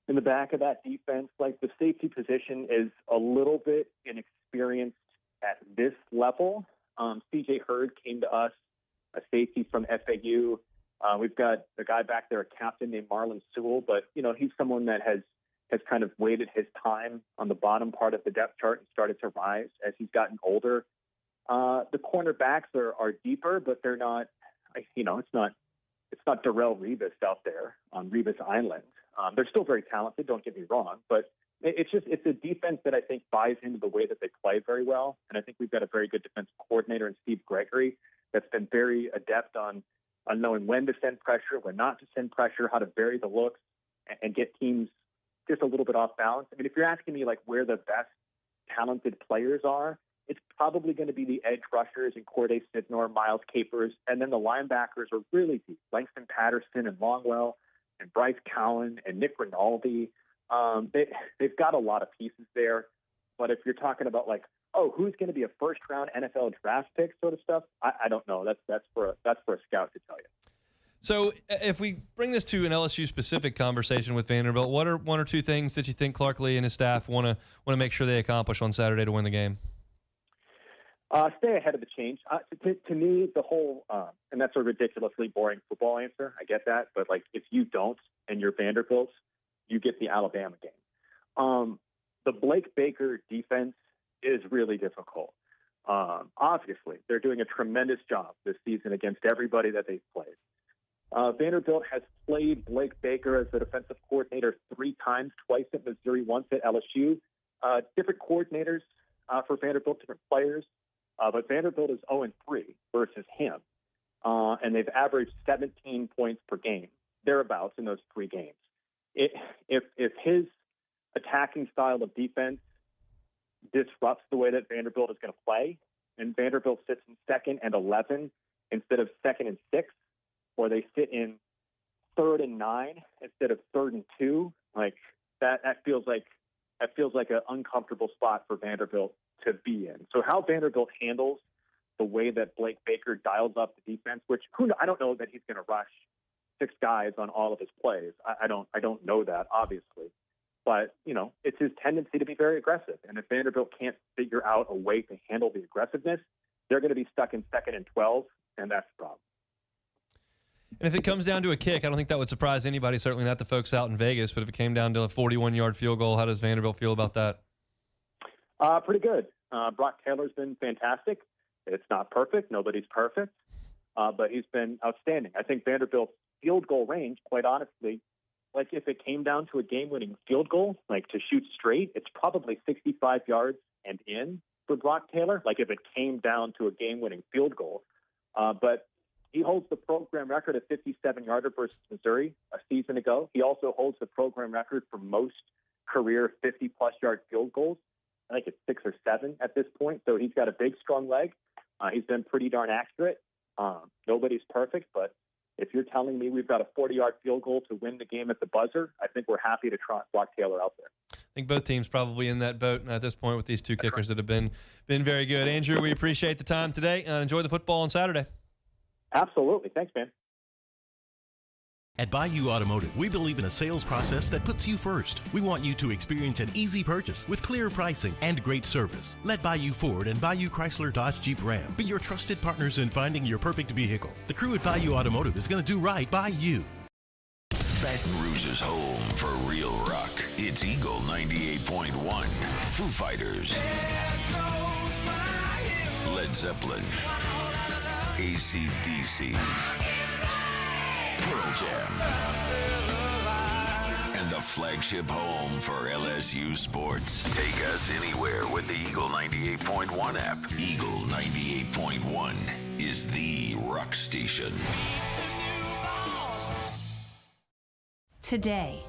in the back of that defense. Like, the safety position is a little bit inexperienced at this level. CJ Hurd came to us, a safety from FAU. We've got a guy back there, a captain named Marlon Sewell, but, he's someone that has kind of waited his time on the bottom part of the depth chart and started to rise as he's gotten older. The cornerbacks are deeper, but they're not, it's not Darrell Rebus out there on Rebus Island. They're still very talented, don't get me wrong, but it's a defense that I think buys into the way that they play very well. And I think we've got a very good defensive coordinator in Steve Gregory that's been very adept on knowing when to send pressure, when not to send pressure, how to vary the looks and get teams just a little bit off balance. I mean, if you're asking me like where the best talented players are, it's probably going to be the edge rushers and Corday Sidnor, Miles Capers, and then the linebackers are really deep. Langston Patterson and Longwell and Bryce Cowan and Nick Rinaldi. They've got a lot of pieces there. But if you're talking about like, oh, who's going to be a first-round NFL draft pick sort of stuff, I don't know. That's for a scout to tell you. So if we bring this to an LSU-specific conversation with Vanderbilt, what are one or two things that you think Clark Lee and his staff want to make sure they accomplish on Saturday to win the game? Stay ahead of the change. To me, the whole, and that's a ridiculously boring football answer. I get that. But, like, if you don't and you're Vanderbilt, you get the Alabama game. The Blake Baker defense is really difficult. Obviously, they're doing a tremendous job this season against everybody that they've played. Vanderbilt has played Blake Baker as the defensive coordinator 3 times, twice at Missouri, once at LSU. Different coordinators for Vanderbilt, different players. But Vanderbilt is 0-3 versus him. And they've averaged 17 points per game, thereabouts, in those 3 games. If his attacking style of defense disrupts the way that Vanderbilt is going to play, and Vanderbilt sits in 2nd and 11 instead of 2nd and 6, or they sit in 3rd and 9 instead of 3rd and 2, like that feels like an uncomfortable spot for Vanderbilt to be in. So how Vanderbilt handles the way that Blake Baker dials up the defense, which I don't know that he's going to rush 6 guys on all of his plays. I don't know that, obviously. But, it's his tendency to be very aggressive. And if Vanderbilt can't figure out a way to handle the aggressiveness, they're going to be stuck in 2nd and 12, and that's the problem. And if it comes down to a kick, I don't think that would surprise anybody, certainly not the folks out in Vegas. But if it came down to a 41-yard field goal, how does Vanderbilt feel about that? Pretty good. Brock Taylor's been fantastic. It's not perfect. Nobody's perfect. But he's been outstanding. I think Vanderbilt's field goal range, quite honestly, like if it came down to a game-winning field goal, like to shoot straight, it's probably 65 yards and in for Brock Taylor, like if it came down to a game-winning field goal. But he holds the program record at 57-yarder versus Missouri a season ago. He also holds the program record for most career 50-plus yard field goals. I think it's 6 or 7 at this point. So he's got a big, strong leg. He's been pretty darn accurate. Nobody's perfect, but if you're telling me we've got a 40-yard field goal to win the game at the buzzer, I think we're happy to trot Brock Taylor out there. I think both teams probably in that boat at this point with these 2 kickers that have been very good. Andrew, we appreciate the time today. Enjoy the football on Saturday. Absolutely. Thanks, man. At Bayou Automotive, we believe in a sales process that puts you first. We want you to experience an easy purchase with clear pricing and great service. Let Bayou Ford and Bayou Chrysler Dodge Jeep Ram be your trusted partners in finding your perfect vehicle. The crew at Bayou Automotive is going to do right by you. Baton Rouge's home for real rock. It's Eagle 98.1. Foo Fighters. Led Zeppelin. AC/DC. Pearl Jam. And the flagship home for LSU sports. Take us anywhere with the Eagle 98.1 app. Eagle 98.1 is the rock station. Today,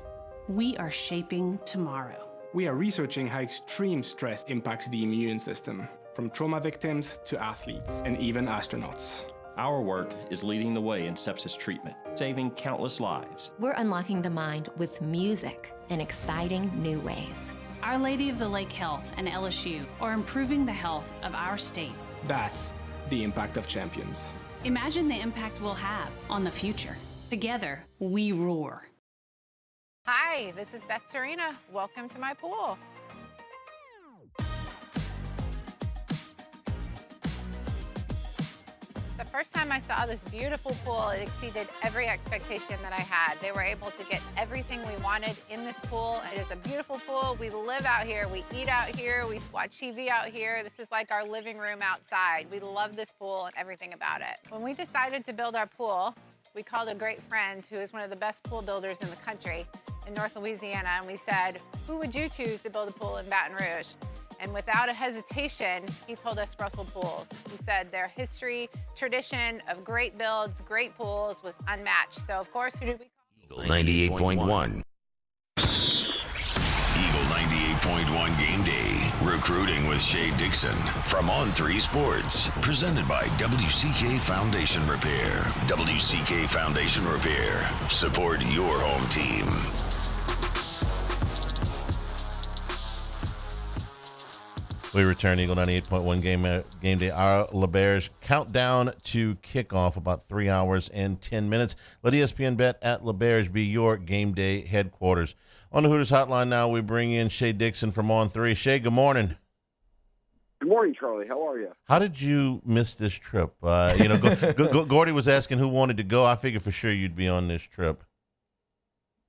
we are shaping tomorrow. We are researching how extreme stress impacts the immune system, from trauma victims to athletes and even astronauts. Our work is leading the way in sepsis treatment, saving countless lives. We're unlocking the mind with music in exciting new ways. Our Lady of the Lake Health and LSU are improving the health of our state. That's the impact of champions. Imagine the impact we'll have on the future. Together, we roar. Hi, this is Beth Serena. Welcome to my pool. The first time I saw this beautiful pool, it exceeded every expectation that I had. They were able to get everything we wanted in this pool. It is a beautiful pool. We live out here, we eat out here, we watch TV out here. This is like our living room outside. We love this pool and everything about it. When we decided to build our pool, we called a great friend who is one of the best pool builders in the country in North Louisiana, and we said, who would you choose to build a pool in Baton Rouge? And without a hesitation, he told us Russell Pools. He said their history, tradition of great builds, great pools was unmatched. So, of course, who did we call? Eagle 98.1. Eagle 98.1 Game Day. Recruiting with Shay Dixon from On3 Sports. Presented by WCK Foundation Repair. WCK Foundation Repair. Support your home team. We return Eagle 98.1 game day. Our LeBears countdown to kickoff, about 3 hours and 10 minutes. Let ESPN Bet at LeBears be your game day headquarters. On the Hooters Hotline now, we bring in Shay Dixon from On3. Shay, good morning. Good morning, Charlie. How are you? How did you miss this trip? Gordy was asking who wanted to go. I figured for sure you'd be on this trip.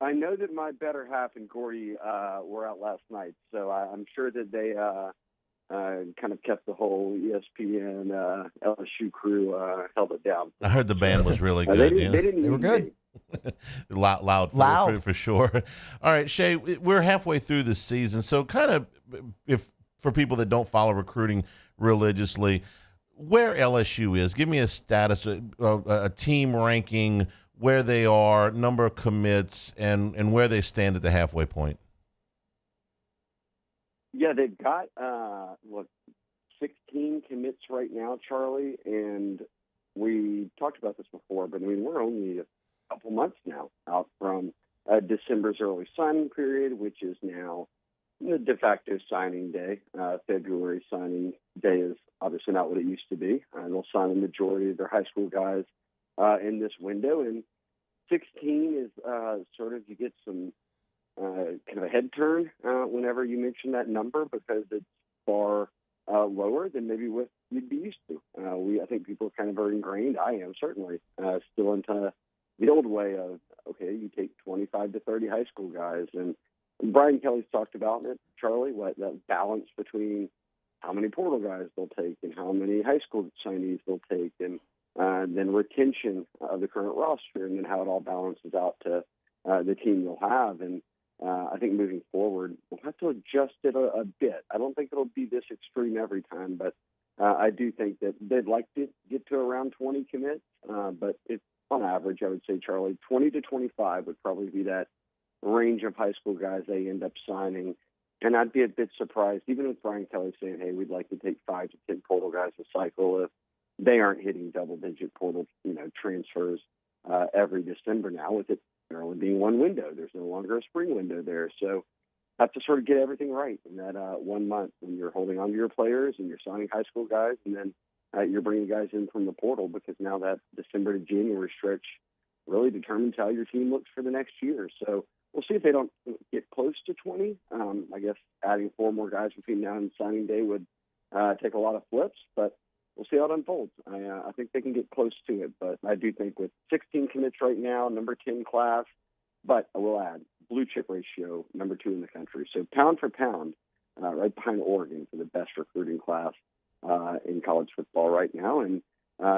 I know that my better half and Gordy were out last night, so I'm sure that they kind of kept the whole ESPN LSU crew held it down. I heard the band was really good. They were good. loud for sure. All right, Shay, we're halfway through the season, so kind of if for people that don't follow recruiting religiously, where LSU is, give me a status, a team ranking, where they are, number of commits, and where they stand at the halfway point. Yeah, they've got 16 commits right now, Charlie, and we talked about this before, but I mean, we're only a couple months now out from December's early signing period, which is now the de facto signing day. February signing day is obviously not what it used to be. They'll sign the majority of their high school guys in this window, and 16 is sort of, you get some kind of a head turn whenever you mention that number, because it's far lower than maybe what you'd be used to. I think people are kind of very ingrained. I am certainly still into the old way of, okay, you take 25 to 30 high school guys, and Brian Kelly's talked about it, Charlie, what that balance between how many portal guys they'll take and how many high school signees they'll take, and then retention of the current roster, and then how it all balances out to the team you'll have. And I think moving forward, we'll have to adjust it a bit. I don't think it'll be this extreme every time, but I do think that they'd like to get to around 20 commits. But it's on average, I would say, Charlie, 20 to 25 would probably be that range of high school guys they end up signing. And I'd be a bit surprised, even with Brian Kelly saying, hey, we'd like to take 5 to 10 portal guys a cycle, if they aren't hitting double-digit portal transfers every December now, with it only being one window. There's no longer a spring window there. So have to sort of get everything right in that 1 month when you're holding on to your players and you're signing high school guys, and then you're bringing guys in from the portal, because now that December to January stretch really determines how your team looks for the next year. So we'll see if they don't get close to 20. I guess adding 4 more guys between now and signing day would take a lot of flips, but we'll see how it unfolds. I think they can get close to it, but I do think with 16 commits right now, number 10 class, but I will add blue chip ratio, number 2 in the country. So pound for pound, right behind Oregon for the best recruiting class in college football right now. And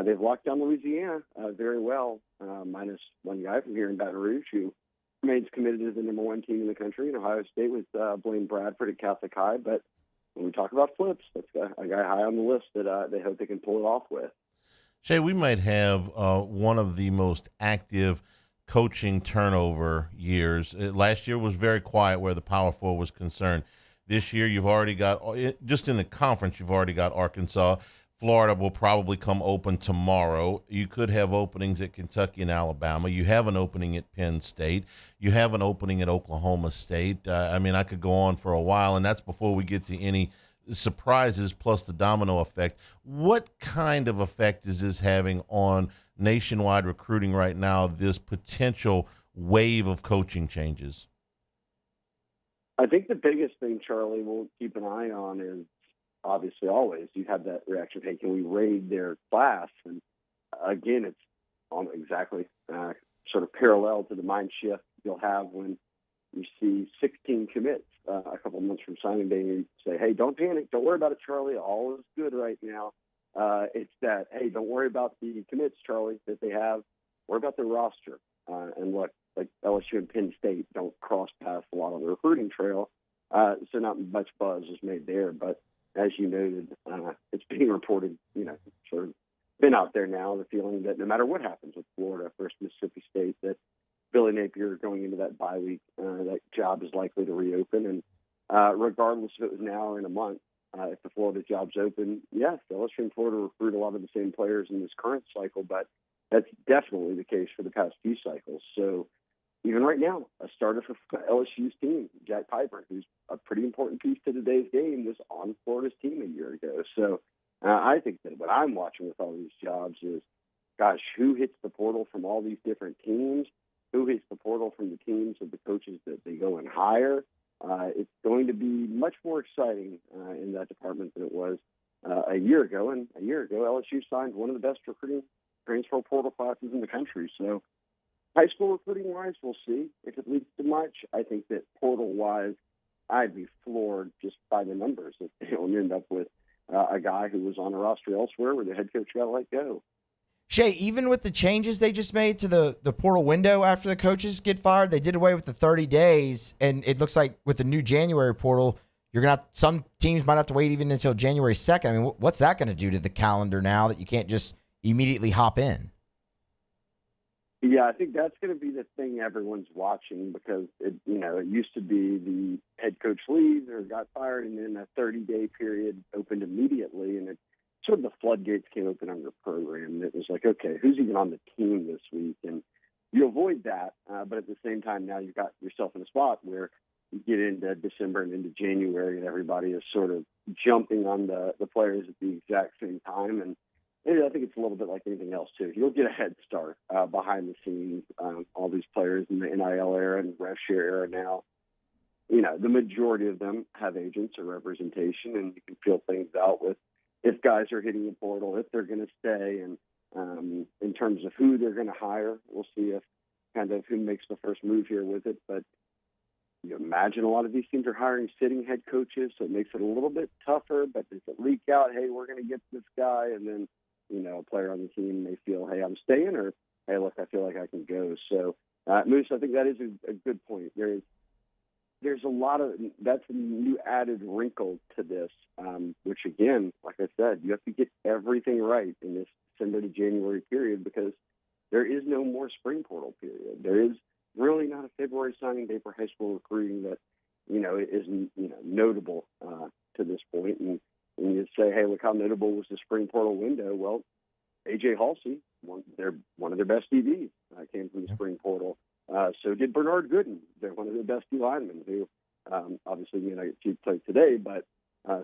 they've locked down Louisiana very well, minus one guy from here in Baton Rouge who remains committed to the number 1 team in the country, in Ohio State, with Blaine Bradford at Catholic High. But when we talk about flips, that's a guy high on the list that they hope they can pull it off with. Shay, we might have one of the most active coaching turnover years. Last year was very quiet where the Power Four was concerned. This year, you've already got, just in the conference, you've already got Arkansas. Florida will probably come open tomorrow. You could have openings at Kentucky and Alabama. You have an opening at Penn State. You have an opening at Oklahoma State. I could go on for a while, and that's before we get to any surprises plus the domino effect. What kind of effect is this having on nationwide recruiting right now, this potential wave of coaching changes? I think the biggest thing, Charlie, we'll keep an eye on is, obviously, always you have that reaction, hey, can we raid their class? And again, it's exactly sort of parallel to the mind shift you'll have when you see 16 commits a couple of months from signing day, and you say, hey, don't panic, don't worry about it, Charlie, all is good right now. It's that, hey, don't worry about the commits, Charlie, that they have, worry about their roster. And look, like LSU and Penn State don't cross paths a lot on the recruiting trail, so not much buzz is made there. But as you noted, it's being reported, sort of been out there now, the feeling that no matter what happens with Florida versus Mississippi State, that Billy Napier going into that bye week, that job is likely to reopen. And regardless if it was now or in a month. If the Florida job's open, yes, LSU and Florida recruit a lot of the same players in this current cycle, but that's definitely the case for the past few cycles. So even right now, a starter for LSU's team, Jack Piper, who's a pretty important piece to today's game, was on Florida's team a year ago. So I think that what I'm watching with all these jobs is, gosh, who hits the portal from all these different teams? Who hits the portal from the teams of the coaches that they go and hire? It's going to be much more exciting in that department than it was a year ago. And a year ago, LSU signed one of the best recruiting transfer portal classes in the country. So high school recruiting-wise, we'll see if it leads to much. I think that portal-wise, I'd be floored just by the numbers if they don't end up with a guy who was on a roster elsewhere where the head coach got let go. Shay, even with the changes they just made to the portal window after the coaches get fired, they did away with the 30 days, and it looks like with the new January portal, some teams might have to wait even until January 2nd. I mean, what's that going to do to the calendar now that you can't just immediately hop in? Yeah, I think that's going to be the thing everyone's watching because it used to be the head coach leaves or got fired, and then a 30-day period opened immediately, and it sort of the floodgates came open on your program. And it was like, okay, who's even on the team this week? And you avoid that, but at the same time, now you've got yourself in a spot where you get into December and into January, and everybody is sort of jumping on the players at the exact same time. And I think it's a little bit like anything else, too. You'll get a head start behind the scenes. All these players in the NIL era and rev share era now, the majority of them have agents or representation, and you can feel things out with if guys are hitting the portal, if they're going to stay, and in terms of who they're going to hire. We'll see if kind of who makes the first move here with it. But you imagine a lot of these teams are hiring sitting head coaches, so it makes it a little bit tougher. But does it leak out, hey, we're going to get this guy, and then a player on the team may feel, hey, I'm staying, or hey, look, I feel like I can go. So, Moose, I think that is a good point. There's a lot of that's a new added wrinkle to this, which again, like I said, you have to get everything right in this December to January period because there is no more spring portal period. There is really not a February signing day for high school recruiting that is notable to this point. And you say, hey, look how notable was the spring portal window. Well, AJ Halsey, one of their best DBs, came from the spring portal. So did Bernard Gooden. They're one of their best D linemen who obviously may not get played today, but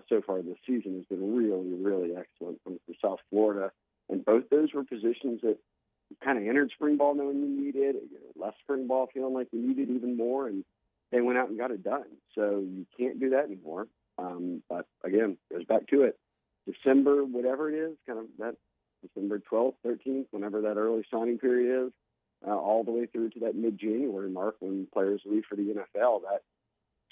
so far this season has been really, really excellent from South Florida. And both those were positions that you kind of entered spring ball knowing you needed, left spring ball feeling like you needed even more, and they went out and got it done. So you can't do that anymore. But again, goes back to it. December, whatever it is, kind of that December 12th, 13th, whenever that early signing period is, all the way through to that mid-January mark when players leave for the NFL. That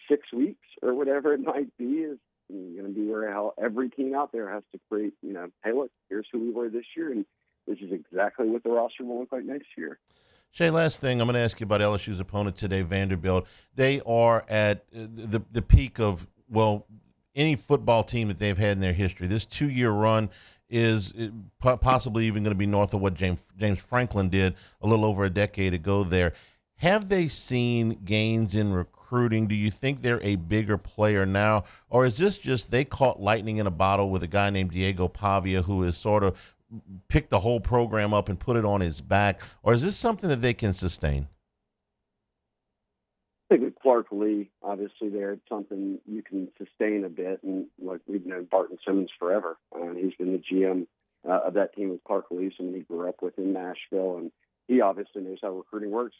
6 weeks or whatever it might be is going to be where every team out there has to create, hey, look, here's who we were this year, and this is exactly what the roster will look like next year. Shay, last thing, I'm going to ask you about LSU's opponent today, Vanderbilt. They are at the peak of, any football team that they've had in their history. This 2-year run is possibly even going to be north of what James Franklin did a little over a decade ago there. Have they seen gains in recruiting? Do you think they're a bigger player now? Or is this just they caught lightning in a bottle with a guy named Diego Pavia who has sort of picked the whole program up and put it on his back? Or is this something that they can sustain? I think with Clark Lee, obviously, it's something you can sustain a bit. And like we've known Barton Simmons forever. He's been the GM of that team with Clark Lee, someone he grew up with in Nashville. And he obviously knows how recruiting works.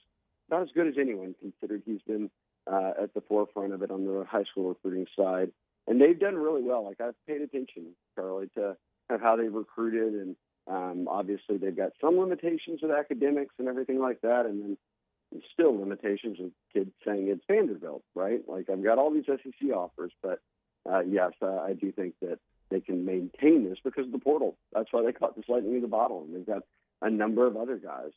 Not as good as anyone, considered he's been at the forefront of it on the high school recruiting side. And they've done really well. Like, I've paid attention, Charlie, to kind of how they've recruited. And obviously, they've got some limitations with academics and everything like that. And then still limitations of kids saying it's Vanderbilt, right? Like, I've got all these SEC offers, but yes, I do think that they can maintain this because of the portal. That's why they caught this lightning in the bottle. And they've got a number of other guys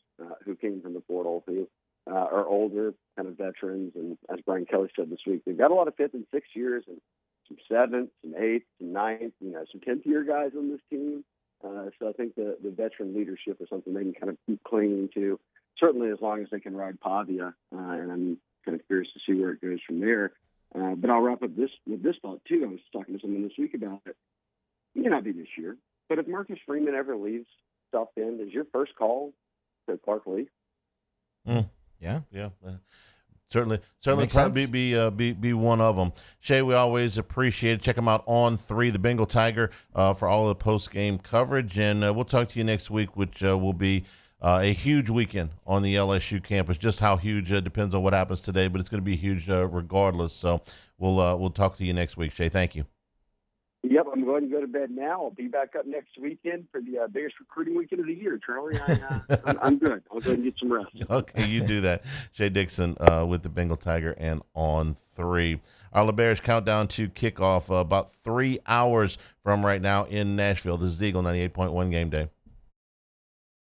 who came from the portal who are older, kind of veterans. And as Brian Kelly said this week, they've got a lot of 5th and 6th years and some 7th, some 8th, some 9th, some 10th year guys on this team. So I think the veteran leadership is something they can kind of keep clinging to, certainly as long as they can ride Pavia. And I'm kind of curious to see where it goes from there. But I'll wrap up with this thought, too. I was talking to someone this week about it. It may not be this year, but if Marcus Freeman ever leaves South Bend, is your first call to Clark Lee? Yeah. Certainly Makes probably sense. be one of them. Shay, we always appreciate it. Check them out on 3, the Bengal Tiger, for all of the post-game coverage. And we'll talk to you next week, which will be a huge weekend on the LSU campus. Just how huge depends on what happens today, but it's going to be huge regardless. So we'll talk to you next week, Shay. Thank you. Yep, I'm going to go to bed now. I'll be back up next weekend for the biggest recruiting weekend of the year, Charlie. I'm good. I'll go and get some rest. Okay, you do that. Shay Dixon with the Bengal Tiger and on 3. Our LeBears countdown to kickoff about 3 hours from right now in Nashville. This is Eagle 98.1 Game Day.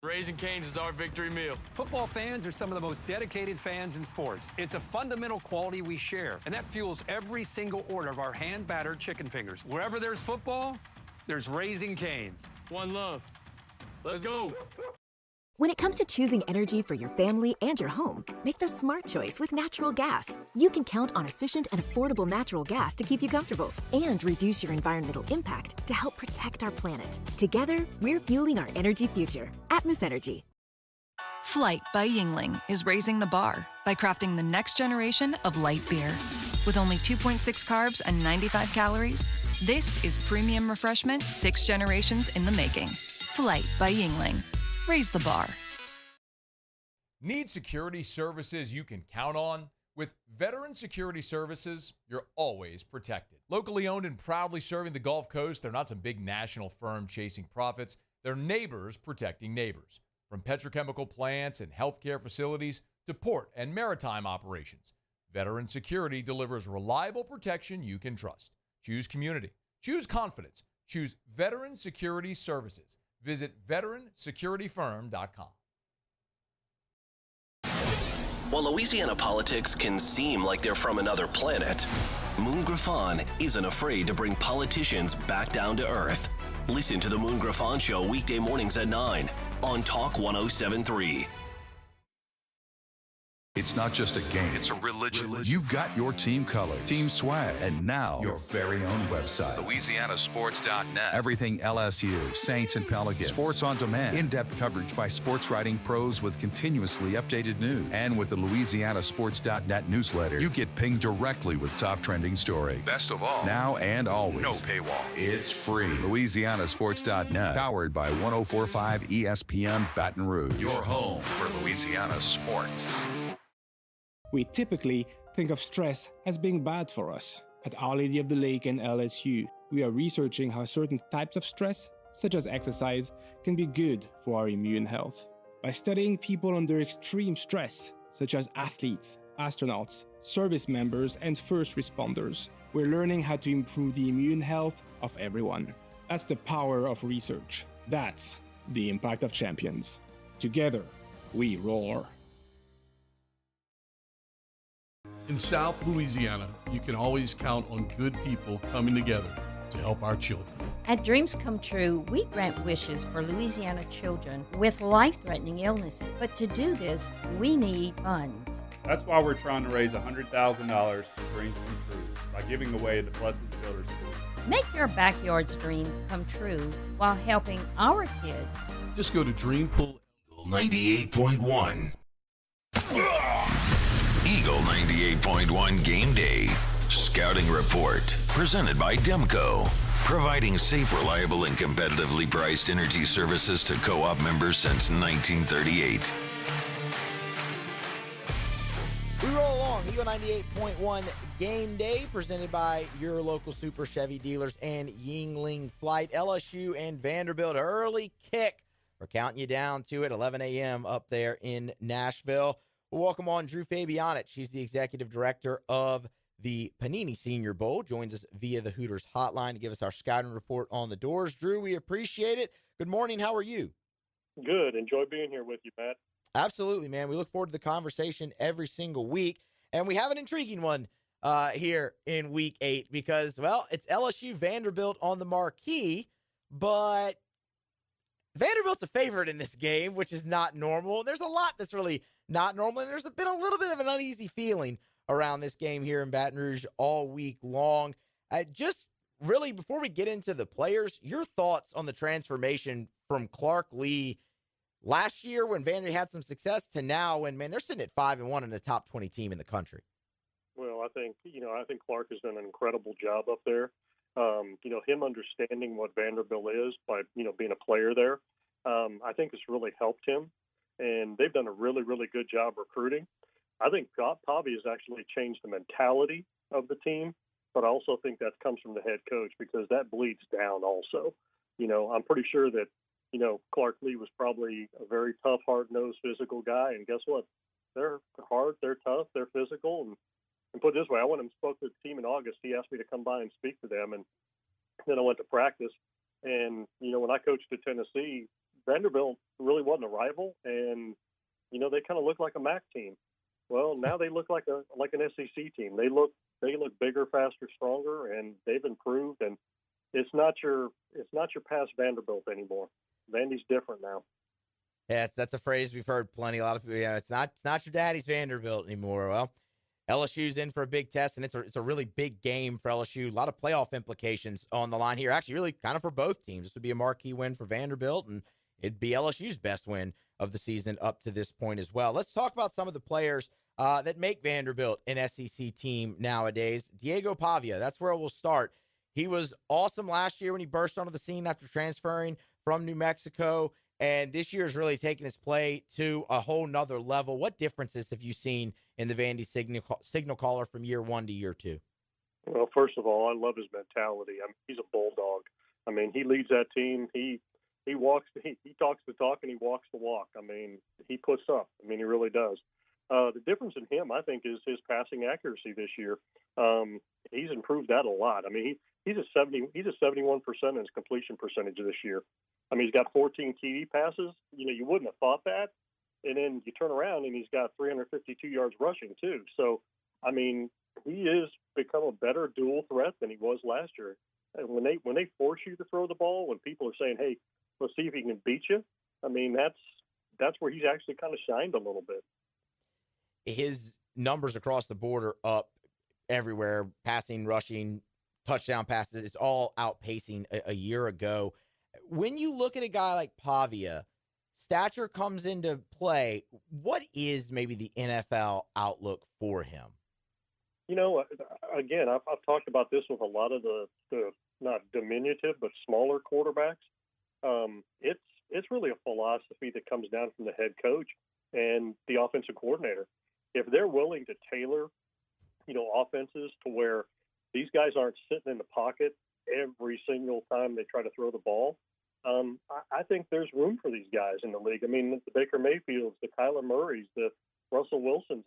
Raising Cane's is our victory meal. Football fans are some of the most dedicated fans in sports. It's a fundamental quality we share, and that fuels every single order of our hand-battered chicken fingers. Wherever there's football, there's Raising Cane's. One love. Let's go. When it comes to choosing energy for your family and your home, make the smart choice with natural gas. You can count on efficient and affordable natural gas to keep you comfortable and reduce your environmental impact to help protect our planet. Together, we're fueling our energy future. Atmos Energy. Flight by Yingling is raising the bar by crafting the next generation of light beer. With only 2.6 carbs and 95 calories, this is premium refreshment 6 generations in the making. Flight by Yingling. Raise the bar. Need security services you can count on? With Veteran Security Services, you're always protected. Locally owned and proudly serving the Gulf Coast, they're not some big national firm chasing profits. They're neighbors protecting neighbors. From petrochemical plants and healthcare facilities to port and maritime operations, Veteran Security delivers reliable protection you can trust. Choose community. Choose confidence. Choose Veteran Security Services. Visit veteransecurityfirm.com. While Louisiana politics can seem like they're from another planet, Moon Griffon isn't afraid to bring politicians back down to earth. Listen to the Moon Griffon Show weekday mornings at 9 on Talk 107.3. It's not just a game, it's a religion. You've got your team colors, team swag, and now your very own website. LouisianaSports.net. Everything LSU, Saints, and Pelicans. Sports on demand. In-depth coverage by sports writing pros with continuously updated news. And with the LouisianaSports.net newsletter, you get pinged directly with top trending stories. Best of all, now and always. No paywall. It's free. LouisianaSports.net. Powered by 104.5 ESPN Baton Rouge. Your home for Louisiana sports. We typically think of stress as being bad for us. At Our Lady of the Lake and LSU, we are researching how certain types of stress, such as exercise, can be good for our immune health. By studying people under extreme stress, such as athletes, astronauts, service members, and first responders, we're learning how to improve the immune health of everyone. That's the power of research. That's the impact of champions. Together, we roar. In South Louisiana, you can always count on good people coming together to help our children. At Dreams Come True, we grant wishes for Louisiana children with life-threatening illnesses. But to do this, we need funds. That's why we're trying to raise $100,000 for Dreams Come True by giving away the Blessed Builders School. Make your backyard's dream come true while helping our kids. Just go to Dreampool 98.1. Eagle 98.1 Game Day. Scouting Report. Presented by Demco. Providing safe, reliable, and competitively priced energy services to co-op members since 1938. We roll along. Eagle 98.1 Game Day, presented by your local Super Chevy dealers and Yingling Flight. LSU and Vanderbilt, early kick. We're counting you down to it, 11 a.m. up there in Nashville. We'll welcome on Drew Fabianich. She's the executive director of the Panini Senior Bowl. Joins us via the Hooters hotline to give us our scouting report on the doors. Drew, we appreciate it. Good morning. How are you? Good. Enjoy being here with you, Matt. Absolutely, man. We look forward to the conversation every single week. And we have an intriguing one here in Week 8 because, well, it's LSU Vanderbilt on the marquee, but Vanderbilt's a favorite in this game, which is not normal. There's a lot that's really not normal, and there's been a little bit of an uneasy feeling around this game here in Baton Rouge all week long. Just really, before we get into the players, your thoughts on the transformation from Clark Lee last year when Vanderbilt had some success to now when, man, they're sitting at 5-1 and the top 20 team in the country. Well, I think Clark has done an incredible job up there. Him understanding what Vanderbilt is by, being a player there, I think it's really helped him. And they've done a really, really good job recruiting. I think Pavi has actually changed the mentality of the team, but I also think that comes from the head coach because that bleeds down also. I'm pretty sure that, Clark Lee was probably a very tough, hard-nosed, physical guy. And guess what? They're hard, they're tough, they're physical. And put it this way, I went and spoke to the team in August. He asked me to come by and speak to them. And then I went to practice. And, when I coached at Tennessee, Vanderbilt really wasn't a rival. And, they kind of looked like a MAC team. Well, now they look like an SEC team. They look bigger, faster, stronger, and they've improved. And it's not your past Vanderbilt anymore. Vandy's different now. Yeah, that's a phrase we've heard plenty. A lot of people, it's not your daddy's Vanderbilt anymore. Well, LSU's in for a big test, and it's a really big game for LSU. A lot of playoff implications on the line here. Actually, really kind of for both teams. This would be a marquee win for Vanderbilt, and it'd be LSU's best win of the season up to this point as well. Let's talk about some of the players that make Vanderbilt an SEC team nowadays. Diego Pavia, that's where we'll start. He was awesome last year when he burst onto the scene after transferring from New Mexico, and this year is really taking his play to a whole nother level. What differences have you seen in the Vandy signal caller from year one to year two? Well, first of all, I love his mentality. He's a bulldog. He leads that team. He talks the talk and he walks the walk. He puts up. He really does. The difference in him, I think, is his passing accuracy this year. He's improved that a lot. He's a 71% in his completion percentage this year. He's got 14 TD passes. You wouldn't have thought that. And then you turn around and he's got 352 yards rushing too. So, he has become a better dual threat than he was last year. And when they force you to throw the ball, when people are saying, "Hey, let's see if he can beat you," that's where he's actually kind of shined a little bit. His numbers across the board are up everywhere. Passing, rushing, touchdown passes. It's all outpacing a year ago. When you look at a guy like Pavia, stature comes into play. What is maybe the NFL outlook for him? Again, I've talked about this with a lot of the not diminutive but smaller quarterbacks. It's really a philosophy that comes down from the head coach and the offensive coordinator. If they're willing to tailor, offenses to where these guys aren't sitting in the pocket every single time they try to throw the ball, I think there's room for these guys in the league. The Baker Mayfields, the Kyler Murrays, the Russell Wilsons.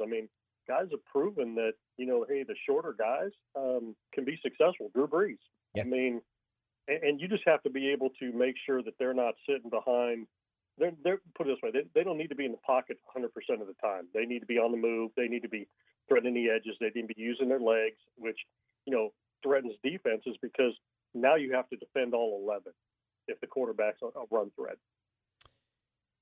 Guys have proven that, hey, the shorter guys can be successful. Drew Brees. Yeah. And you just have to be able to make sure that they're not sitting behind. They're put it this way, they don't need to be in the pocket 100% of the time. They need to be on the move. They need to be threading the edges. They need to be using their legs, which, threatens defenses because now you have to defend all 11 if the quarterback's a run threat.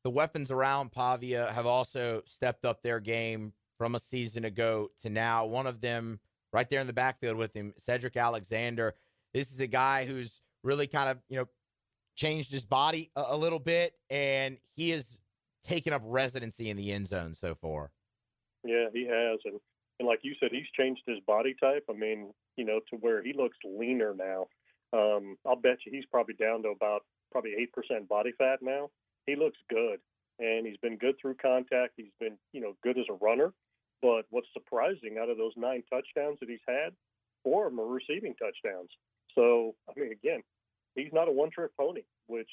The weapons around Pavia have also stepped up their game from a season ago to now. One of them right there in the backfield with him, Cedric Alexander. This is a guy who's really kind of, changed his body a little bit, and he has taken up residency in the end zone so far. Yeah, he has. And like you said, he's changed his body type. To where he looks leaner now. I'll bet you he's probably down to about 8% body fat now. He looks good, and he's been good through contact. He's been, good as a runner. But what's surprising, out of those 9 touchdowns that he's had, 4 of them are receiving touchdowns. So, again, he's not a one-trick pony, which,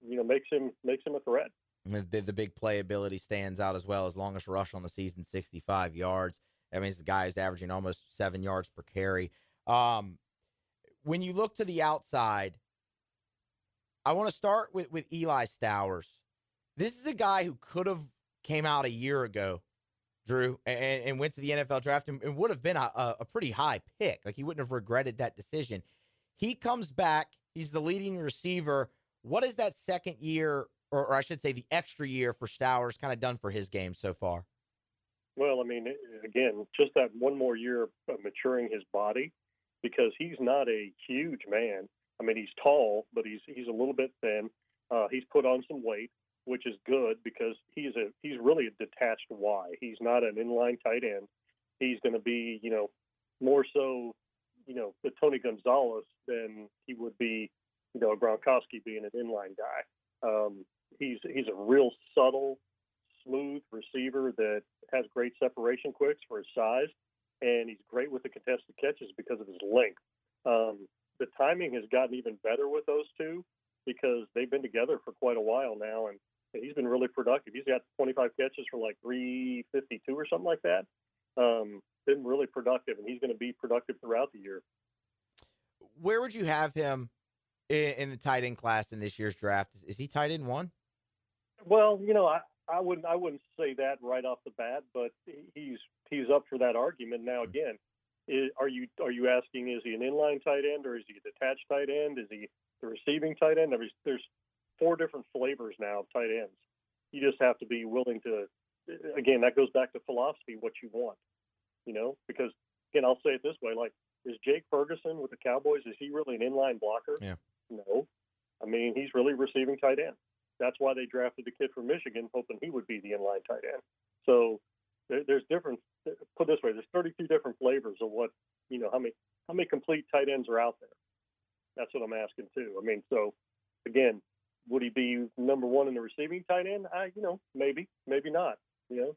makes him a threat. The big playability stands out as well. His longest rush on the season, 65 yards. This guy is averaging almost 7 yards per carry. When you look to the outside, I want to start with Eli Stowers. This is a guy who could have came out a year ago, Drew, and went to the NFL draft and would have been a pretty high pick. Like, he wouldn't have regretted that decision. He comes back. He's the leading receiver. What is that second year, or I should say the extra year for Stowers, kind of done for his game so far? Well, I mean, again, just that one more year of maturing his body, because he's not a huge man. I mean, he's tall, but he's a little bit thin. He's put on some weight, which is good because he's really a detached Y. He's not an inline tight end. He's going to be, more so, the Tony Gonzalez than he would be, a Gronkowski being an inline guy. He's a real subtle, smooth receiver that has great separation quicks for his size, and he's great with the contested catches because of his length. The timing has gotten even better with those two because they've been together for quite a while now, and he's been really productive. He's got 25 catches for like 352 or something like that. Been really productive, and he's going to be productive throughout the year. Where would you have him in the tight end class in this year's draft? Is he tight end one? Well, I wouldn't say that right off the bat, but he's up for that argument. Now, again, are you asking, is he an inline tight end or is he a detached tight end? Is he the receiving tight end? There's 4 different flavors now of tight ends. You just have to be willing to. Again, that goes back to philosophy, what you want, because again, I'll say it this way: like, is Jake Ferguson with the Cowboys? Is he really an inline blocker? Yeah. No, I mean he's really receiving tight end. That's why they drafted the kid from Michigan, hoping he would be the inline tight end. So there's different. Put it this way: there's 32 different flavors of what how many complete tight ends are out there. That's what I'm asking too. I mean, so again, would he be number one in the receiving tight end? Maybe not.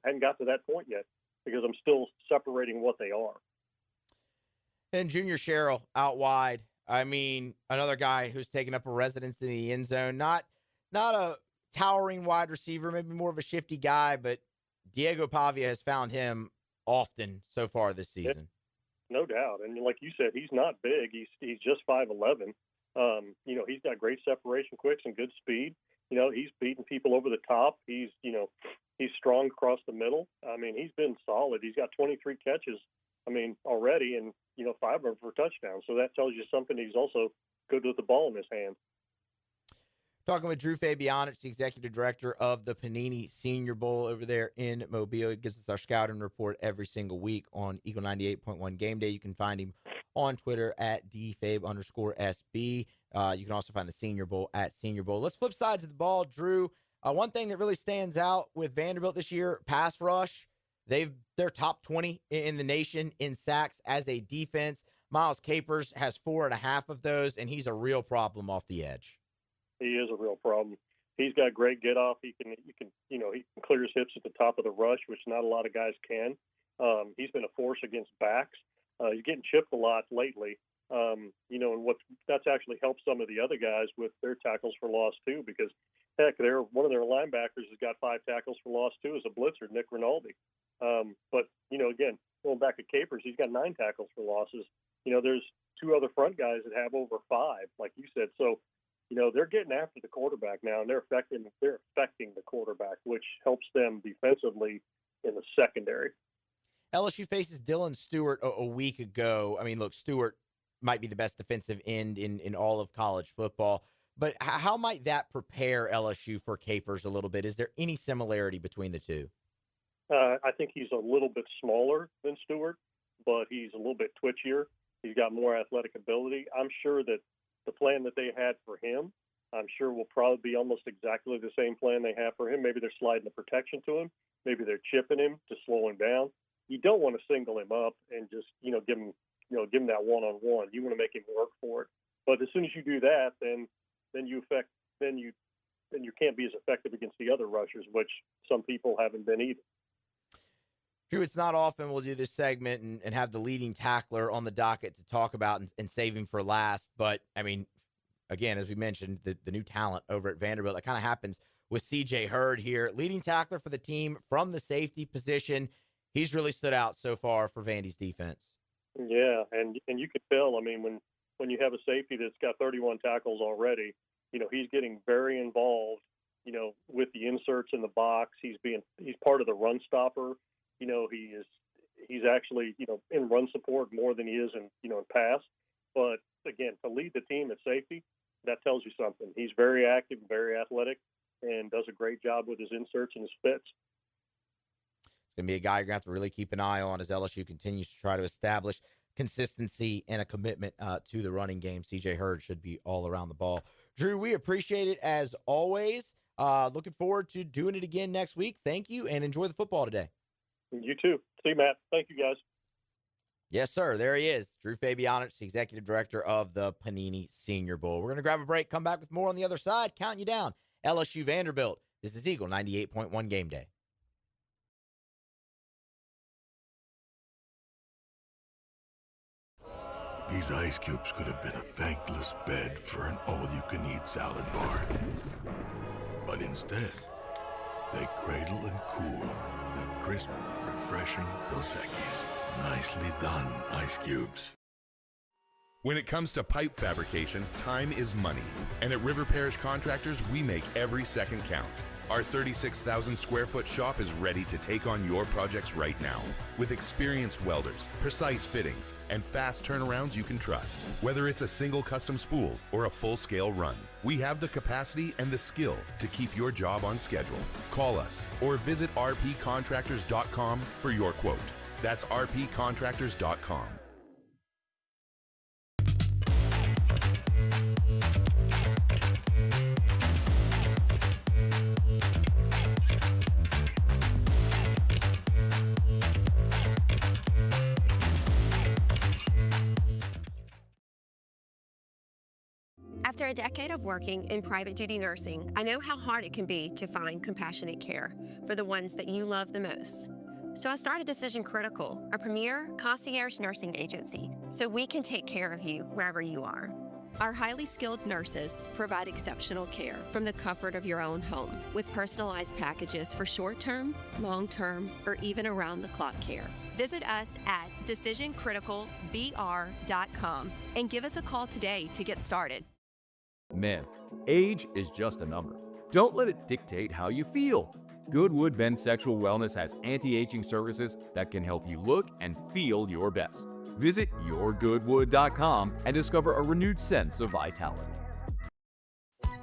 Hadn't got to that point yet because I'm still separating what they are. And Junior Sherrill out wide. I mean, another guy who's taken up a residence in the end zone. Not a towering wide receiver, maybe more of a shifty guy, but Diego Pavia has found him often so far this season. No doubt. And like you said, he's not big. He's just 5'11". He's got great separation quicks and good speed. He's beating people over the top. He's strong across the middle. I mean, he's been solid. He's got 23 catches, already, and 5 of them for touchdowns. So that tells you something. He's also good with the ball in his hand. Talking with Drew Fabianich, the executive director of the Panini Senior Bowl over there in Mobile. He gives us our scouting report every single week on Eagle 98.1 Game Day. You can find him on Twitter at @dfabe_SB. You can also find the Senior Bowl at Senior Bowl. Let's flip sides of the ball, Drew. One thing that really stands out with Vanderbilt this year, pass rush. They're top 20 in the nation in sacks as a defense. Miles Capers has 4.5 of those, and he's a real problem off the edge. He is a real problem. He's got great get off. He can clear his hips at the top of the rush, which not a lot of guys can. He's been a force against backs. He's getting chipped a lot lately. And that's actually helped some of the other guys with their tackles for loss too, because heck, one of their linebackers has got 5 tackles for loss too as a blitzer, Nick Rinaldi. But again, going back to Capers, he's got 9 tackles for losses. There's 2 other front guys that have over 5, like you said. So, they're getting after the quarterback now, and they're affecting the quarterback, which helps them defensively in the secondary. LSU faces Dylan Stewart a week ago. I mean, look, Stewart might be the best defensive end in all of college football, but how might that prepare LSU for Capers a little bit? Is there any similarity between the two? I think he's a little bit smaller than Stewart, but he's a little bit twitchier. He's got more athletic ability. I'm sure that the plan that they had for him, I'm sure will probably be almost exactly the same plan they have for him. Maybe they're sliding the protection to him. Maybe they're chipping him to slow him down. You don't want to single him up and just, give him that one-on-one. You want to make him work for it. But as soon as you do that, then you can't be as effective against the other rushers, which some people haven't been either. Drew, it's not often we'll do this segment and have the leading tackler on the docket to talk about and save him for last. But, I mean, again, as we mentioned, the new talent over at Vanderbilt, that kind of happens with C.J. Hurd here. Leading tackler for the team from the safety position. He's really stood out so far for Vandy's defense. Yeah, and you can tell, I mean, when you have a safety that's got 31 tackles already, he's getting very involved, with the inserts in the box. He's part of the run stopper. He's actually, in run support more than he is in pass. But again, to lead the team at safety, that tells you something. He's very active, very athletic, and does a great job with his inserts and his fits. going to be a guy you're going to have to really keep an eye on as LSU continues to try to establish consistency and a commitment to the running game. C.J. Hurd should be all around the ball. Drew, we appreciate it as always. Looking forward to doing it again next week. Thank you, and enjoy the football today. You too. See, Matt. Thank you, guys. Yes, sir. There he is. Drew Fabianich, the executive director of the Panini Senior Bowl. We're going to grab a break, come back with more on the other side, counting you down. LSU Vanderbilt. This is Eagle 98.1 Game Day. These ice cubes could have been a thankless bed for an all-you-can-eat salad bar. But instead, they cradle and cool the crisp, refreshing Dos Equis. Nicely done, ice cubes. When it comes to pipe fabrication, time is money. And at River Parish Contractors, we make every second count. Our 36,000 square foot shop is ready to take on your projects right now. With experienced welders, precise fittings, and fast turnarounds you can trust. Whether it's a single custom spool or a full-scale run, we have the capacity and the skill to keep your job on schedule. Call us or visit rpcontractors.com for your quote. That's rpcontractors.com. After a decade of working in private duty nursing, I know how hard it can be to find compassionate care for the ones that you love the most. So I started Decision Critical, a premier concierge nursing agency, so we can take care of you wherever you are. Our highly skilled nurses provide exceptional care from the comfort of your own home with personalized packages for short-term, long-term, or even around-the-clock care. Visit us at decisioncriticalbr.com and give us a call today to get started. Men, age is just a number. Don't let it dictate how you feel. Goodwood Men's Sexual Wellness has anti-aging services that can help you look and feel your best. Visit yourgoodwood.com and discover a renewed sense of vitality.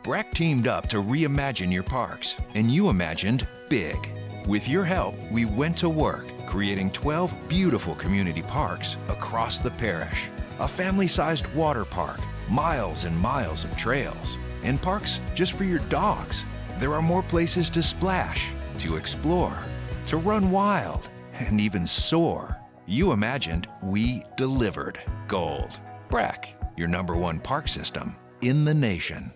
Breck teamed up to reimagine your parks, and you imagined big. With your help, we went to work creating 12 beautiful community parks across the parish. A family-sized water park, miles and miles of trails, and parks just for your dogs. There are more places to splash, to explore, to run wild, and even soar. You imagined, we delivered. Gold. Breck, your #1 park system in the nation.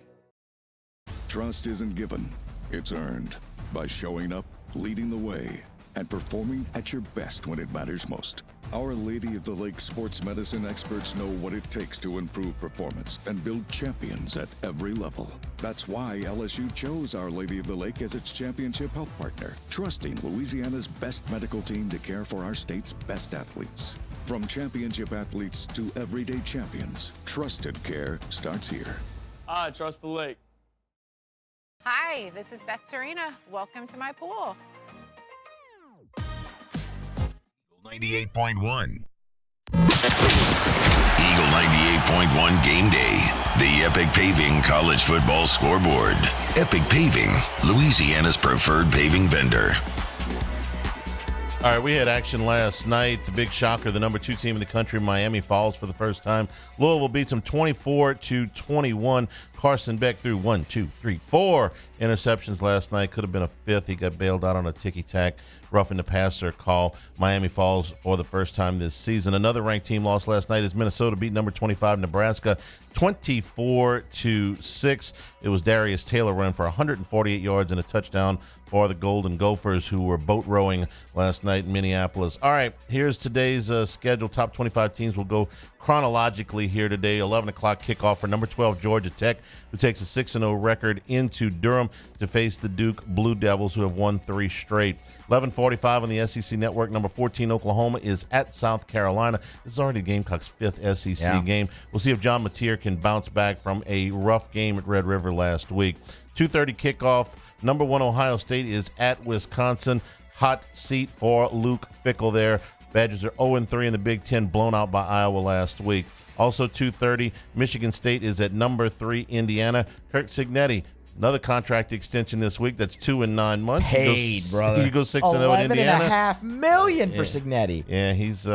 Trust isn't given, it's earned by showing up, leading the way, and performing at your best when it matters most. Our Lady of the Lake sports medicine experts know what it takes to improve performance and build champions at every level. That's why LSU chose Our Lady of the Lake as its championship health partner, trusting Louisiana's best medical team to care for our state's best athletes. From championship athletes to everyday champions, trusted care starts here. I trust the lake. Hi, this is Beth Serena. Welcome to my pool. 98.1. Eagle 98.1 Game Day. The Epic Paving College Football Scoreboard. Epic Paving, Louisiana's preferred paving vendor. All right, we had action last night. The big shocker, the #2 team in the country, Miami falls for the first time. Louisville beats them 24-21. Carson Beck threw 4 interceptions last night. Could have been a fifth. He got bailed out on a ticky-tack, roughing the passer call. Miami falls for the first time this season. Another ranked team lost last night as Minnesota beat #25 Nebraska 24-6. It was Darius Taylor running for 148 yards and a touchdown for the Golden Gophers, who were boat rowing last night in Minneapolis. All right, here's today's schedule. Top 25 teams will go chronologically here today. 11 o'clock kickoff for #12 Georgia Tech, who takes a 6-0 record into Durham to face the Duke Blue Devils, who have won 3 straight. 11:45 on the SEC Network. #14 Oklahoma is at South Carolina. This is already the Gamecocks' 5th SEC game. We'll see if John Mateer can bounce back from a rough game at Red River last week. 2:30 kickoff. #1 Ohio State is at Wisconsin. Hot seat for Luke Fickell there. Badgers are 0-3 in the Big Ten, blown out by Iowa last week. Also 2:30, Michigan State is at #3 Indiana. Kirk Cignetti Another contract extension this week. That's 2 and 9 months. Paid, brother. You go 6-0 at Indiana. $11.5 million for Cignetti. Yeah, he's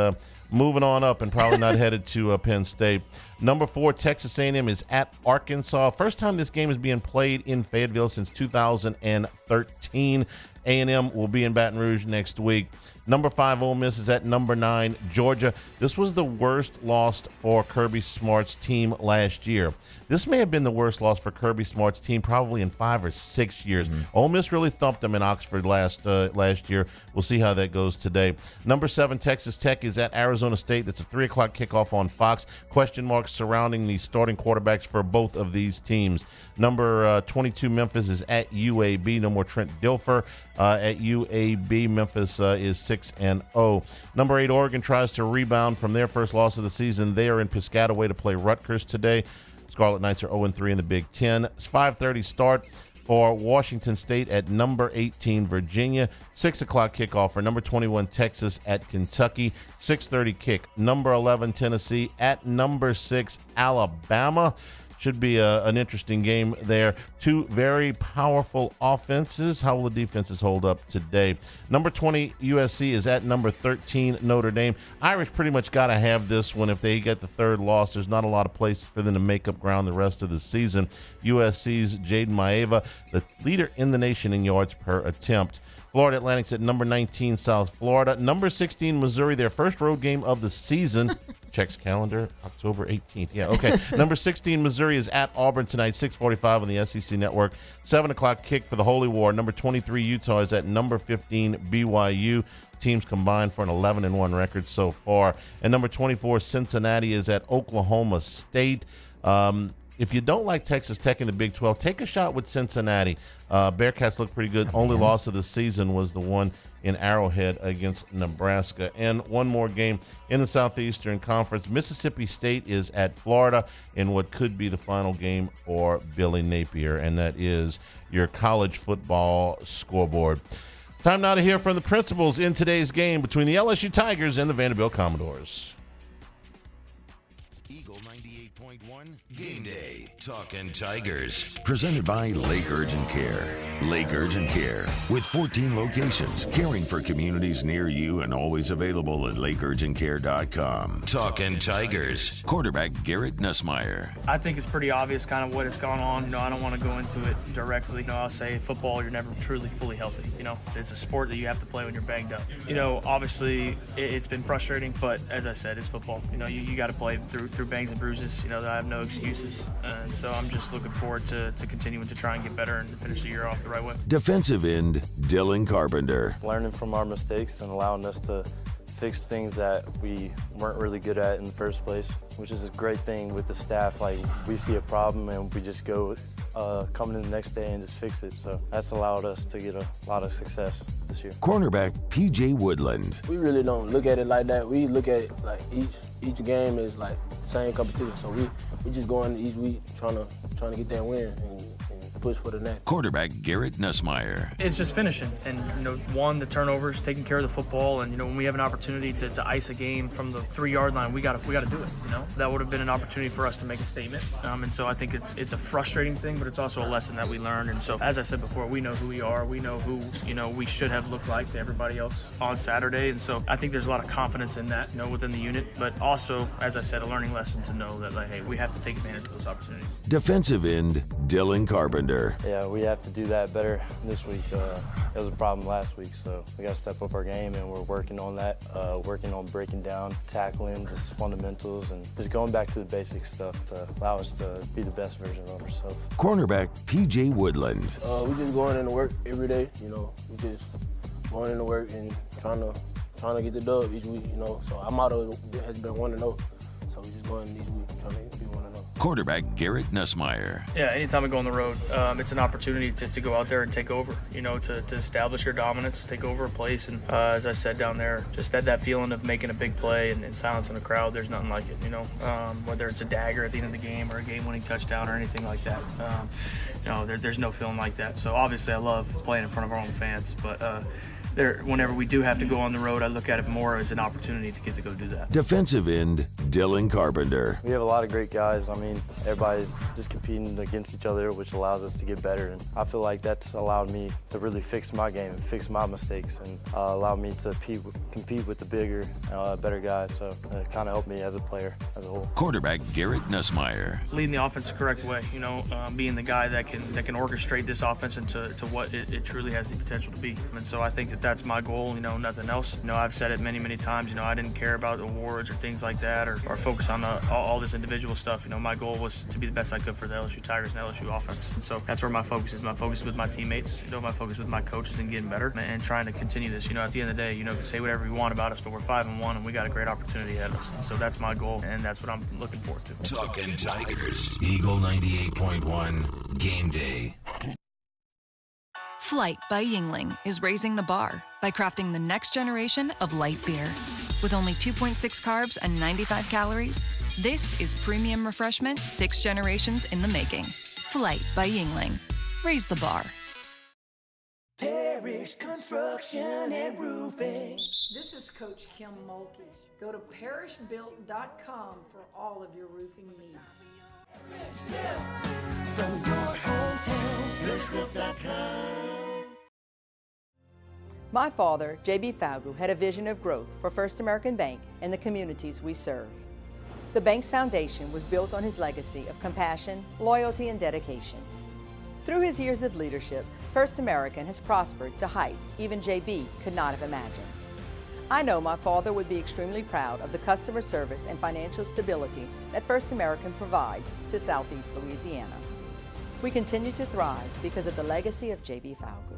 moving on up and probably not headed to Penn State. Number 4, Texas A&M is at Arkansas. First time this game is being played in Fayetteville since 2013. A&M will be in Baton Rouge next week. Number 5, Ole Miss is at number 9, Georgia. This was the worst loss for Kirby Smart's team last year. This may have been the worst loss for Kirby Smart's team probably in 5 or 6 years. Ole Miss really thumped them in Oxford last year. We'll see how that goes today. Number 7, Texas Tech is at Arizona State. That's a 3 o'clock kickoff on Fox. Question marks surrounding the starting quarterbacks for both of these teams. Number 22, Memphis is at UAB. No more Trent Dilfer at UAB. Memphis is 6-0. Number 8, Oregon tries to rebound from their first loss of the season. They are in Piscataway to play Rutgers today. Scarlet Knights are 0-3 in the Big Ten. It's 5:30 start for Washington State at number 18, Virginia. 6 o'clock kickoff for number 21, Texas at Kentucky. 6:30 kick. Number 11, Tennessee at number 6, Alabama. Should be an interesting game there. 2 very powerful offenses. How will the defenses hold up today? Number 20, USC is at number 13, Notre Dame. Irish pretty much got to have this one. If they get the 3rd loss, there's not a lot of place for them to make up ground the rest of the season. USC's Jaden Maeva, the leader in the nation in yards per attempt. Florida Atlantic's at number 19, South Florida. Number 16, Missouri, their first road game of the season. Checks calendar, October 18th. Yeah, okay. Number 16, Missouri is at Auburn tonight, 6:45 on the SEC Network. 7 o'clock kick for the Holy War. Number 23, Utah is at number 15, BYU. Teams combined for an 11-1 record so far. And number 24, Cincinnati is at Oklahoma State. If you don't like Texas Tech in the Big 12, take a shot with Cincinnati. Bearcats look pretty good. Only loss of the season was the one in Arrowhead against Nebraska. And one more game in the Southeastern Conference. Mississippi State is at Florida in what could be the final game for Billy Napier, and that is your college football scoreboard. Time now to hear from the principals in today's game between the LSU Tigers and the Vanderbilt Commodores. Game Day, Talkin' Tigers, presented by Lake Urgent Care. Lake Urgent Care, with 14 locations, caring for communities near you and always available at lakeurgentcare.com. Talkin' Tigers, quarterback Garrett Nussmeier. I think it's pretty obvious kind of what has gone on. I don't want to go into it directly. I'll say football, you're never truly fully healthy. It's a sport that you have to play when you're banged up. Obviously it's been frustrating, but as I said, it's football. You got to play through bangs and bruises. I have no excuses. And so I'm just looking forward to continuing to try and get better and finish the year off the right way. Defensive end, Dylan Carpenter. Learning from our mistakes and allowing us to fix things that we weren't really good at in the first place, which is a great thing with the staff. Like, we see a problem and we just go come in the next day and just fix it. So that's allowed us to get a lot of success this year. Cornerback PJ Woodland. We really don't look at it like that. We look at it like each game is like the same competition. So we just go into each week trying to get that win and push for the next. Quarterback Garrett Nussmeier. It's just finishing, and the turnovers, taking care of the football, and when we have an opportunity to ice a game from the 3-yard line, we got to do it. That would have been an opportunity for us to make a statement, and so I think it's a frustrating thing, but it's also a lesson that we learned. And so, as I said before, we know who we are, we know who we should have looked like to everybody else on Saturday, and so I think there's a lot of confidence in that, within the unit, but also, as I said, a learning lesson to know that hey, we have to take advantage of those opportunities. Defensive end Dylan Carpenter. Yeah, we have to do that better this week. It was a problem last week, so we got to step up our game, and we're working on that, working on breaking down, tackling, just fundamentals, and just going back to the basic stuff to allow us to be the best version of ourselves. Cornerback PJ Woodland. We just going into work every day, we just going into work and trying to get the dub each week, So our motto has been 1-0. So we just going each week trying to be 1-0. Quarterback Garrett Nussmeier. Yeah, anytime we go on the road, it's an opportunity to go out there and take over, to establish your dominance, take over a place. And as I said down there, just that feeling of making a big play and silencing the crowd, there's nothing like it, whether it's a dagger at the end of the game or a game-winning touchdown or anything like that. There's no feeling like that. So obviously I love playing in front of our own fans, but whenever we do have to go on the road, I look at it more as an opportunity to get to go do that. Defensive end Dylan Carpenter. We have a lot of great guys. I mean, everybody's just competing against each other, which allows us to get better. And I feel like that's allowed me to really fix my game and fix my mistakes and allow me to compete with the bigger, better guys. So it kind of helped me as a player as a whole. Quarterback Garrett Nussmeier. Leading the offense the correct way, being the guy that can orchestrate this offense into what it truly has the potential to be. And so I think that's my goal, nothing else. I've said it many times, I didn't care about awards or things like that or focus on all this individual stuff. My goal was to be the best I could for the LSU Tigers and LSU offense. And so that's where my focus is. My focus with my teammates, my focus with my coaches and getting better and trying to continue this. At the end of the day, you can say whatever you want about us, but we're 5-1 and we got a great opportunity ahead of us. And so that's my goal and that's what I'm looking forward to. Talking Tigers. Eagle 98.1 Game Day. Flight by Yingling is raising the bar by crafting the next generation of light beer. With only 2.6 carbs and 95 calories, this is premium refreshment 6 generations in the making. Flight by Yingling. Raise the bar. Parrish Construction and Roofing. This is Coach Kim Mulkey. Go to parrishbuilt.com for all of your roofing needs. From your hometown, parrishbuilt.com. My father, J.B. Falgu, had a vision of growth for First American Bank and the communities we serve. The bank's foundation was built on his legacy of compassion, loyalty, and dedication. Through his years of leadership, First American has prospered to heights even J.B. could not have imagined. I know my father would be extremely proud of the customer service and financial stability that First American provides to Southeast Louisiana. We continue to thrive because of the legacy of J.B. Falgu.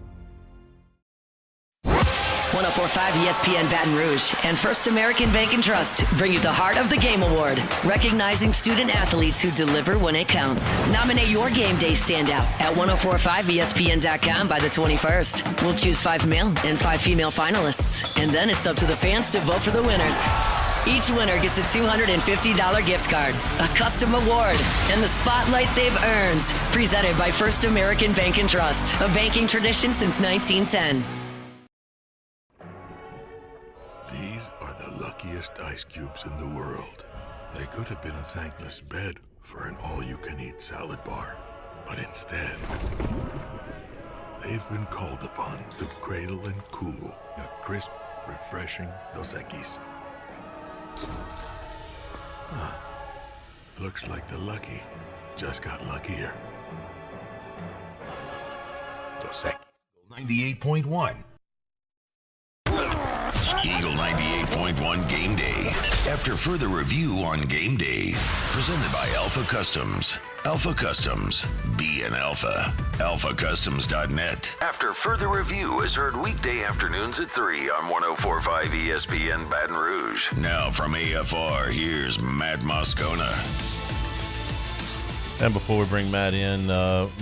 104.5 ESPN Baton Rouge and First American Bank and Trust bring you the Heart of the Game Award, recognizing student athletes who deliver when it counts. Nominate your game day standout at 1045ESPN.com by the 21st. We'll choose 5 male and 5 female finalists, and then it's up to the fans to vote for the winners. Each winner gets a $250 gift card, a custom award, and the spotlight they've earned. Presented by First American Bank and Trust, a banking tradition since 1910. These are the luckiest ice cubes in the world. They could have been a thankless bed for an all-you-can-eat salad bar. But instead, they've been called upon to cradle and cool a crisp, refreshing Dos Equis. Looks like the lucky just got luckier. Dos Equis. 98.1. Eagle 98.1 Game Day. After further review on Game Day, presented by Alpha Customs. Alpha Customs. Be an Alpha. AlphaCustoms.net. After further review is heard weekday afternoons at 3 on 104.5 ESPN Baton Rouge. Now from AFR, here's Matt Moscona. And before we bring Matt in,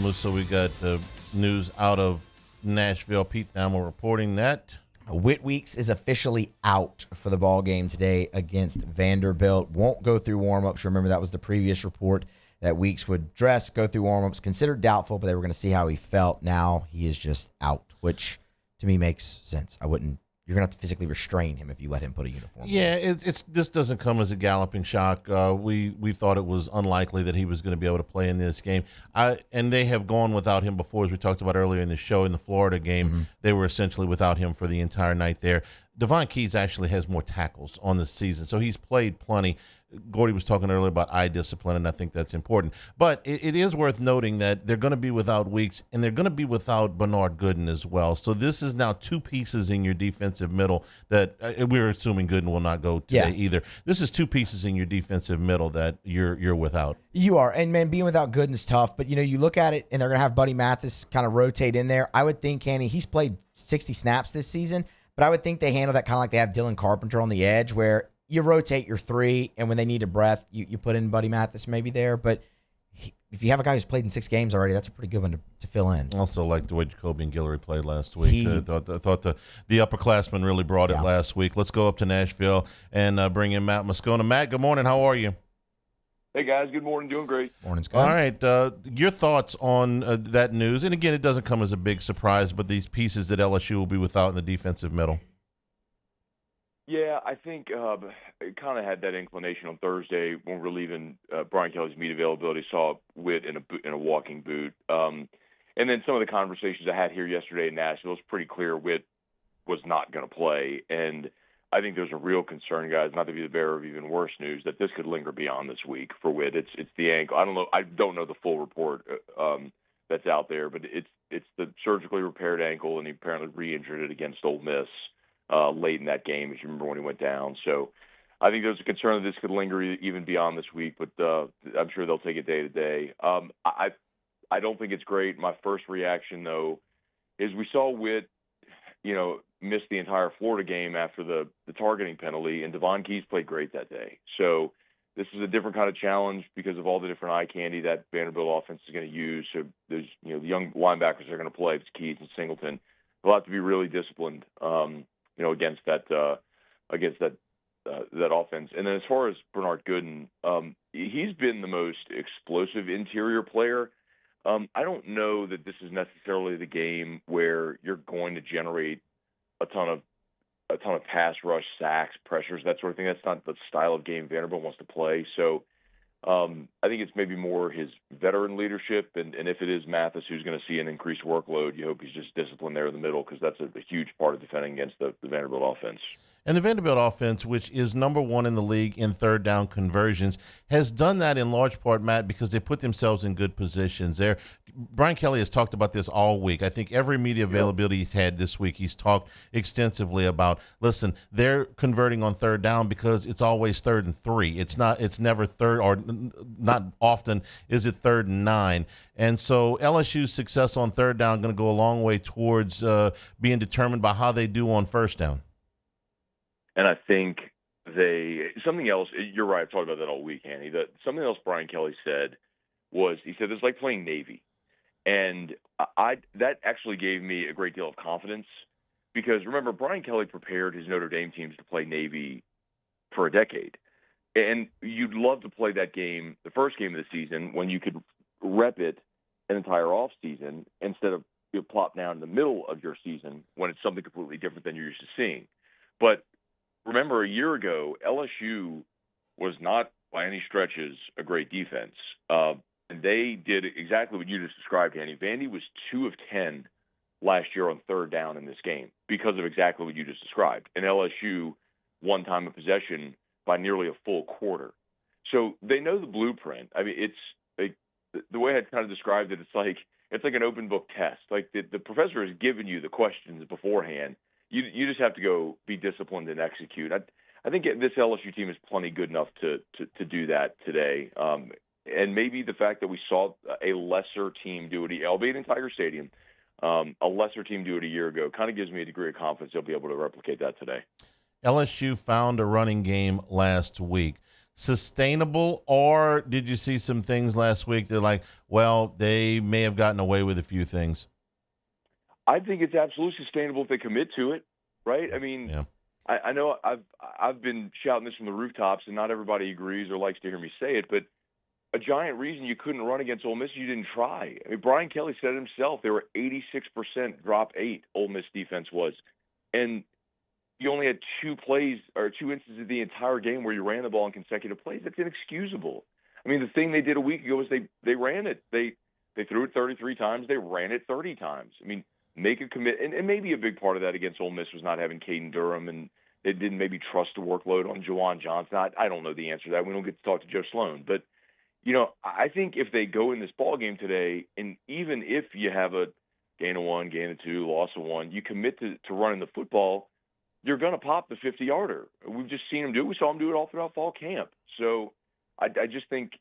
Musa, we got the news out of Nashville. Pete Thamel reporting that Whit Weeks is officially out for the ball game today against Vanderbilt. Won't go through warmups. Remember, that was the previous report that Weeks would dress, go through warmups, considered doubtful, but they were going to see how he felt. Now he is just out, which to me makes sense. You're going to have to physically restrain him if you let him put a uniform on. Yeah, this doesn't come as a galloping shock. We thought it was unlikely that he was going to be able to play in this game. And they have gone without him before, as we talked about earlier in the show. In the Florida game, Mm-hmm. They were essentially without him for the entire night there. Devon Keys actually has more tackles on the season, so he's played plenty. Gordy was talking earlier about eye discipline, and I think that's important. But it is worth noting that they're going to be without Weeks, and they're going to be without Bernard Gooden as well. So this is now 2 pieces in your defensive middle that we're assuming Gooden will not go today either. This is 2 pieces in your defensive middle that you're without. You are, and man, being without Gooden's tough. But you look at it, and they're going to have Buddy Mathis kind of rotate in there. I would think, he's played 60 snaps this season, but I would think they handle that kind of like they have Dylan Carpenter on the edge, where you rotate your 3, and when they need a breath, you put in Buddy Mathis maybe there. But if you have a guy who's played in 6 games already, that's a pretty good one to fill in. Also like the way Jacoby and Guillory played last week. I thought the upperclassmen really brought it last week. Let's go up to Nashville and bring in Matt Moscona. Matt, good morning. How are you? Hey, guys. Good morning. Doing great. Morning, All Scott. right. Your thoughts on that news? And again, it doesn't come as a big surprise, but these pieces that LSU will be without in the defensive middle. Yeah, I think it kind of had that inclination on Thursday when we were leaving Brian Kelly's meet availability. Saw Witt in a walking boot, and then some of the conversations I had here yesterday in Nashville, it's pretty clear Witt was not going to play, and I think there's a real concern, guys, not to be the bearer of even worse news, that this could linger beyond this week for Witt. It's the ankle. I don't know the full report that's out there, but it's the surgically repaired ankle, and he apparently re-injured it against Ole Miss late in that game, as you remember when he went down. So I think there's a concern that this could linger even beyond this week, but I'm sure they'll take it day to day. I don't think it's great. My first reaction, though, is we saw Witt, missed the entire Florida game after the targeting penalty, and Devon Keys played great that day. So this is a different kind of challenge because of all the different eye candy that Vanderbilt offense is going to use. So there's, the young linebackers are going to play. It's Keys and Singleton. They'll have to be really disciplined, against that offense. And then as far as Bernard Gooden, he's been the most explosive interior player. I don't know that this is necessarily the game where you're going to generate a ton of pass rush, sacks, pressures, that sort of thing. That's not the style of game Vanderbilt wants to play. So I think it's maybe more his veteran leadership, and if it is Mathis who's going to see an increased workload, you hope he's just disciplined there in the middle, because that's a huge part of defending against the Vanderbilt offense. And the Vanderbilt offense, which is number one in the league in third down conversions, has done that in large part, Matt, because they put themselves in good positions. Brian Kelly has talked about this all week. I think every media availability he's had this week, he's talked extensively about, listen, they're converting on third down because it's always 3rd and 3. It's never third, or not often is it 3rd and 9. And so LSU's success on third down going to go a long way towards being determined by how they do on first down. And I think something else, you're right, I've talked about that all week, Andy, something else Brian Kelly said was, he said, it's like playing Navy. And that actually gave me a great deal of confidence, because remember, Brian Kelly prepared his Notre Dame teams to play Navy for a decade. And you'd love to play that game, the first game of the season, when you could rep it an entire off season instead of plop down in the middle of your season when it's something completely different than you're used to seeing. But remember, a year ago, LSU was not by any stretches a great defense. And they did exactly what you just described, Andy. Vandy was 2 of 10 last year on third down in this game because of exactly what you just described. And LSU won time of possession by nearly a full quarter. So they know the blueprint. I mean, it's the way I kind of described it, it's like an open book test. Like the professor has given you the questions beforehand. You just have to go be disciplined and execute. I think this LSU team is plenty good enough to do that today. And maybe the fact that we saw a lesser team do it, albeit in Tiger Stadium, a lesser team do it a year ago, kind of gives me a degree of confidence they'll be able to replicate that today. LSU found a running game last week. Sustainable, or did you see some things last week that they may have gotten away with a few things? I think it's absolutely sustainable if they commit to it, right? I mean, yeah. I know I've been shouting this from the rooftops, and not everybody agrees or likes to hear me say it, but a giant reason you couldn't run against Ole Miss, you didn't try. I mean, Brian Kelly said it himself. They were 86% drop 8, Ole Miss defense was. And you only had 2 instances of the entire game where you ran the ball in consecutive plays. That's inexcusable. I mean, the thing they did a week ago was they ran it. They threw it 33 times. They ran it 30 times. I mean, make a commit. And maybe a big part of that against Ole Miss was not having Caden Durham, and they didn't maybe trust the workload on Juwan Johnson. I don't know the answer to that. We don't get to talk to Joe Sloan. But, I think if they go in this ball game today, and even if you have a gain of 1, gain of 2, loss of 1, you commit to running the football, you're going to pop the 50-yarder. We've just seen them do it. We saw them do it all throughout fall camp. So I just think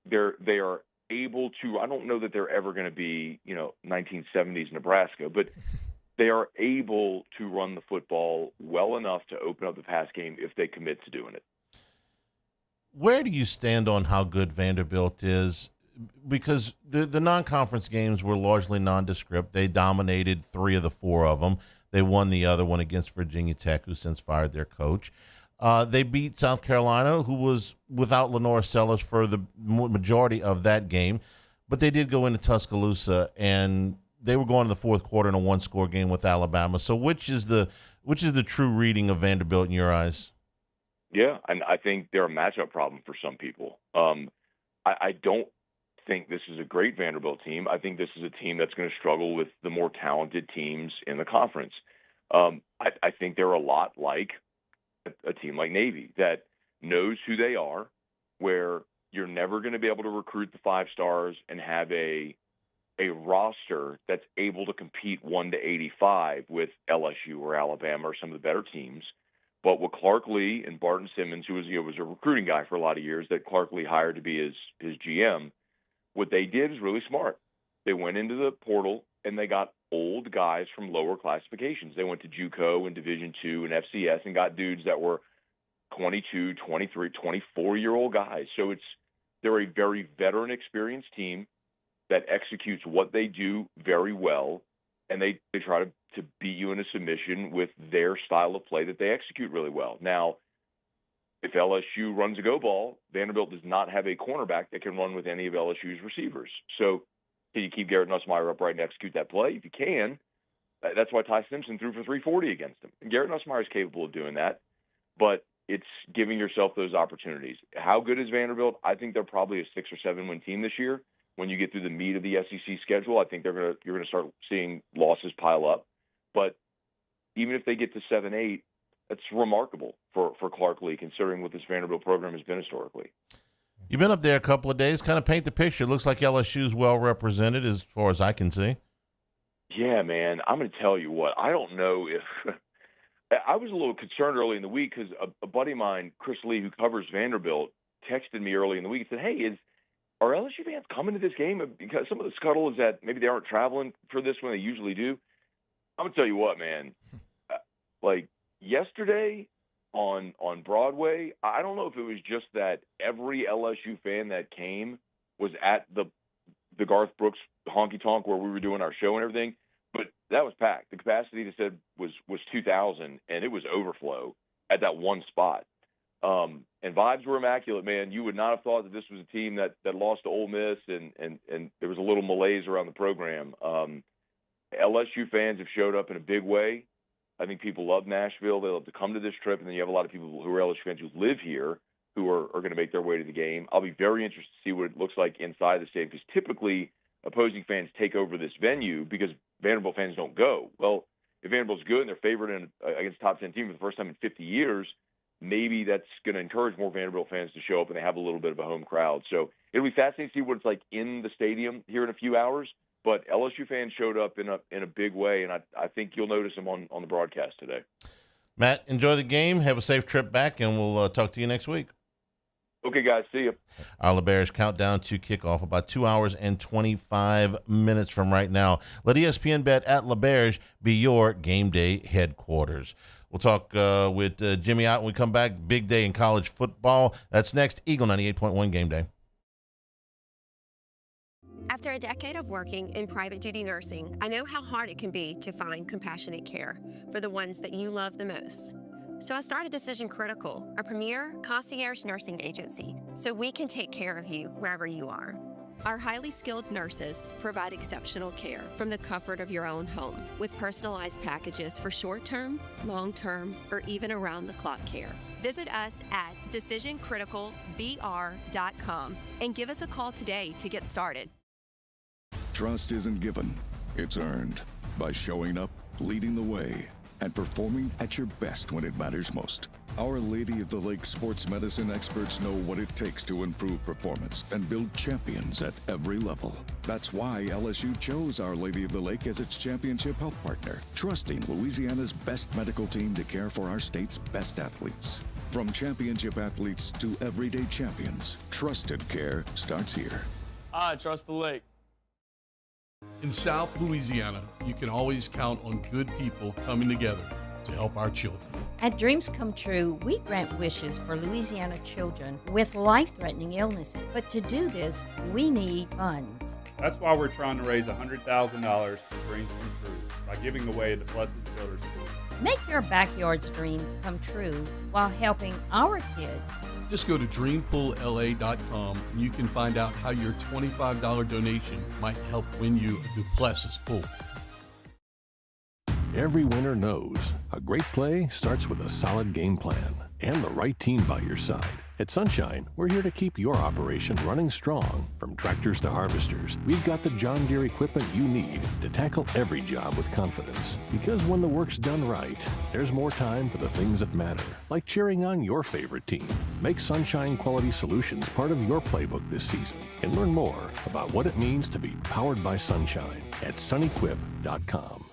they are able to – I don't know that they're ever going to be, 1970s Nebraska, but they are able to run the football well enough to open up the pass game if they commit to doing it. Where do you stand on how good Vanderbilt is? Because the non-conference games were largely nondescript. They dominated 3 of the 4 of them. They won the other one against Virginia Tech, who since fired their coach. They beat South Carolina, who was without Lenore Sellers for the majority of that game. But they did go into Tuscaloosa, and they were going to the fourth quarter in a one-score game with Alabama. So which is the true reading of Vanderbilt in your eyes? Yeah, and I think they're a matchup problem for some people. I don't think this is a great Vanderbilt team. I think this is a team that's going to struggle with the more talented teams in the conference. I think they're a lot like a team like Navy that knows who they are, where you're never going to be able to recruit the 5 stars and have a roster that's able to compete 1 to 85 with LSU or Alabama or some of the better teams. But with Clark Lee and Barton Simmons, who was a recruiting guy for a lot of years that Clark Lee hired to be his GM, what they did is really smart. They went into the portal and they got old guys from lower classifications. They went to JUCO and Division II and FCS and got dudes that were 22, 23, 24-year-old guys. So they're a very veteran, experienced team that executes what they do very well, and they try to beat you in a submission with their style of play that they execute really well. Now, if LSU runs a go ball, Vanderbilt does not have a cornerback that can run with any of LSU's receivers. So can you keep Garrett Nussmeier upright and execute that play? If you can, that's why Ty Simpson threw for 340 against him. And Garrett Nussmeier is capable of doing that, but it's giving yourself those opportunities. How good is Vanderbilt? I think they're probably a 6 or 7 win team this year. When you get through the meat of the SEC schedule, I think you're going to start seeing losses pile up. But even if they get to 7-8, that's remarkable for Clark Lee, considering what this Vanderbilt program has been historically. You've been up there a couple of days. Kind of paint the picture. It looks like LSU's well represented as far as I can see. Yeah, man. I'm going to tell you what. I don't know if – I was a little concerned early in the week because a buddy of mine, Chris Lee, who covers Vanderbilt, texted me early in the week and said, hey, are LSU fans coming to this game? Because some of the scuttle is that maybe they aren't traveling for this when they usually do. I'm going to tell you what, man. Like yesterday on Broadway, I don't know if it was just that every LSU fan that came was at the Garth Brooks honky tonk where we were doing our show and everything, but that was packed. The capacity, they said, was 2,000, and it was overflow at that one spot. And vibes were immaculate, man. You would not have thought that this was a team that lost to Ole Miss, and there was a little malaise around the program. LSU fans have showed up in a big way. I think people love Nashville. They love to come to this trip, and then you have a lot of people who are LSU fans who live here who are going to make their way to the game. I'll be very interested to see what it looks like inside the stadium, because typically opposing fans take over this venue because Vanderbilt fans don't go. Well, if Vanderbilt's good and they're favored against a top 10 team for the first time in 50 years, maybe that's going to encourage more Vanderbilt fans to show up and they have a little bit of a home crowd. So it'll be fascinating to see what it's like in the stadium here in a few hours. But LSU fans showed up in a big way, and I think you'll notice them on the broadcast today. Matt, enjoy the game. Have a safe trip back, and we'll talk to you next week. Okay, guys. See you. Our LeBears countdown to kickoff about 2 hours and 25 minutes from right now. Let ESPN Bet at LeBears be your game day headquarters. We'll talk with Jimmy out when we come back. Big day in college football. That's next. Eagle 98.1 Game Day. After a decade of working in private duty nursing, I know how hard it can be to find compassionate care for the ones that you love the most. So I started Decision Critical, a premier concierge nursing agency, so we can take care of you wherever you are. Our highly skilled nurses provide exceptional care from the comfort of your own home with personalized packages for short-term, long-term, or even around-the-clock care. Visit us at decisioncriticalbr.com and give us a call today to get started. Trust isn't given, it's earned by showing up, leading the way, and performing at your best when it matters most. Our Lady of the Lake sports medicine experts know what it takes to improve performance and build champions at every level. That's why LSU chose Our Lady of the Lake as its championship health partner, trusting Louisiana's best medical team to care for our state's best athletes. From championship athletes to everyday champions, trusted care starts here. I trust the lake. In South Louisiana, you can always count on good people coming together to help our children. At Dreams Come True, we grant wishes for Louisiana children with life-threatening illnesses. But to do this, we need funds. That's why we're trying to raise $100,000 for Dreams Come True by giving away the Blessed Builder School. Make your backyard's dream come true while helping our kids. Just go to dreampoolla.com and you can find out how your $25 donation might help win you a Duplessis pool. Every winner knows a great play starts with a solid game plan and the right team by your side. At Sunshine, we're here to keep your operation running strong. From tractors to harvesters, we've got the John Deere equipment you need to tackle every job with confidence. Because when the work's done right, there's more time for the things that matter, like cheering on your favorite team. Make Sunshine Quality Solutions part of your playbook this season and learn more about what it means to be powered by Sunshine at sunequip.com.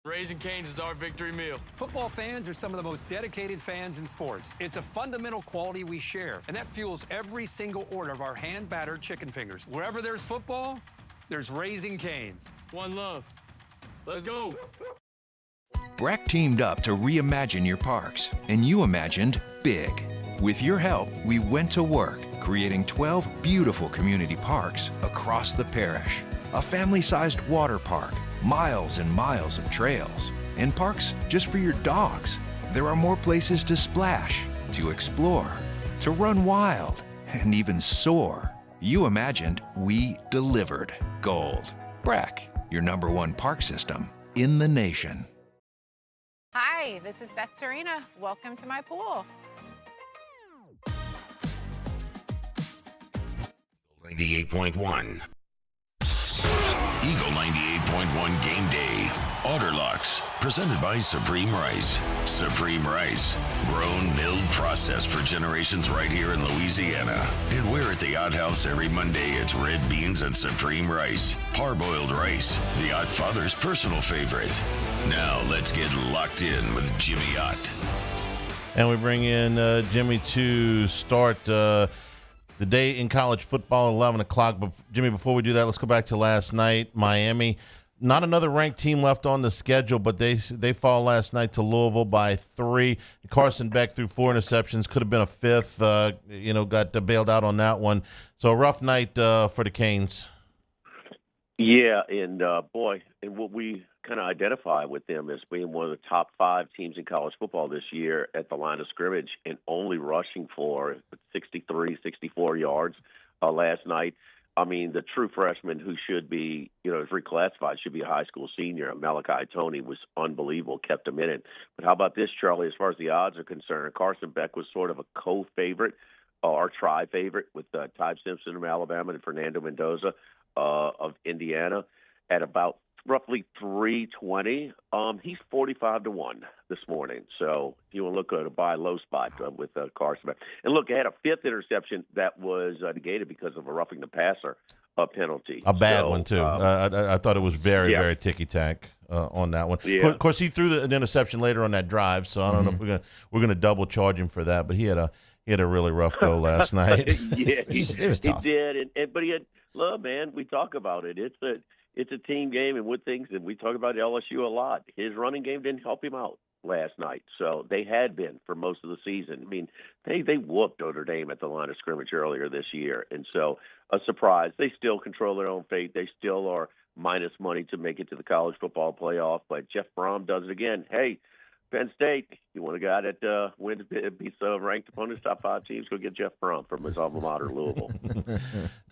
Raising Cane's is our victory meal. Football fans are some of the most dedicated fans in sports. It's a fundamental quality we share, and that fuels every single order of our hand-battered chicken fingers. Wherever there's football, there's Raising Cane's. One love. Let's go. Breck teamed up to reimagine your parks, and you imagined big. With your help, we went to work, creating 12 beautiful community parks across the parish. A family-sized water park, miles and miles of trails, and parks just for your dogs. There are more places to splash, to explore, to run wild, and even soar. You imagined, we delivered. Gold. Breck, your #1 park system in the nation. Hi, this is Beth Serena. Welcome to my pool. 98.1. Eagle 98.1 Game Day. Orderlocks, presented by Supreme Rice. Supreme Rice, grown, milled, processed for generations right here in Louisiana. And we're at the Odd House every Monday. It's red beans and Supreme Rice. Parboiled rice, the Odd Father's personal favorite. Now let's get locked in with Jimmy Ott. And we bring in Jimmy to start the day in college football at 11 o'clock. But, Jimmy, before we do that, let's go back to last night. Miami, not another ranked team left on the schedule, but they fall last night to Louisville by 3. Carson Beck threw 4 interceptions. Could have been a 5th. Got bailed out on that one. So a rough night for the Canes. Yeah, and and what we kind of identify with them as being one of the top 5 teams in college football this year at the line of scrimmage and only rushing for 63, 64 yards last night. I mean, the true freshman who should be, is reclassified, should be a high school senior, Malachi Tony, was unbelievable, kept him in it. But how about this, Charlie, as far as the odds are concerned? Carson Beck was sort of a co-favorite or tri-favorite with Ty Simpson from Alabama and Fernando Mendoza of Indiana at about roughly 320. He's 45-1 this morning. So if you want to look at a buy low spot with Carson. And look, they had a 5th interception that was negated because of a roughing the passer penalty. A bad one, too. I thought it was very, very ticky-tack on that one. Yeah. Of course, he threw an interception later on that drive, so I don't know if we're gonna double charge him for that. But he had a really rough go last night. Yeah, it was tough. He did, but he had. Look, man, we talk about it. It's a team game, and with things, and we talk about LSU a lot. His running game didn't help him out last night, so they had been for most of the season. I mean, they whooped Notre Dame at the line of scrimmage earlier this year, and so a surprise. They still control their own fate. They still are minus money to make it to the college football playoff, but Jeff Brom does it again. Hey, Penn State, you want a guy that beats ranked opponents, top 5 teams, go get Jeff Brom from his alma mater, Louisville.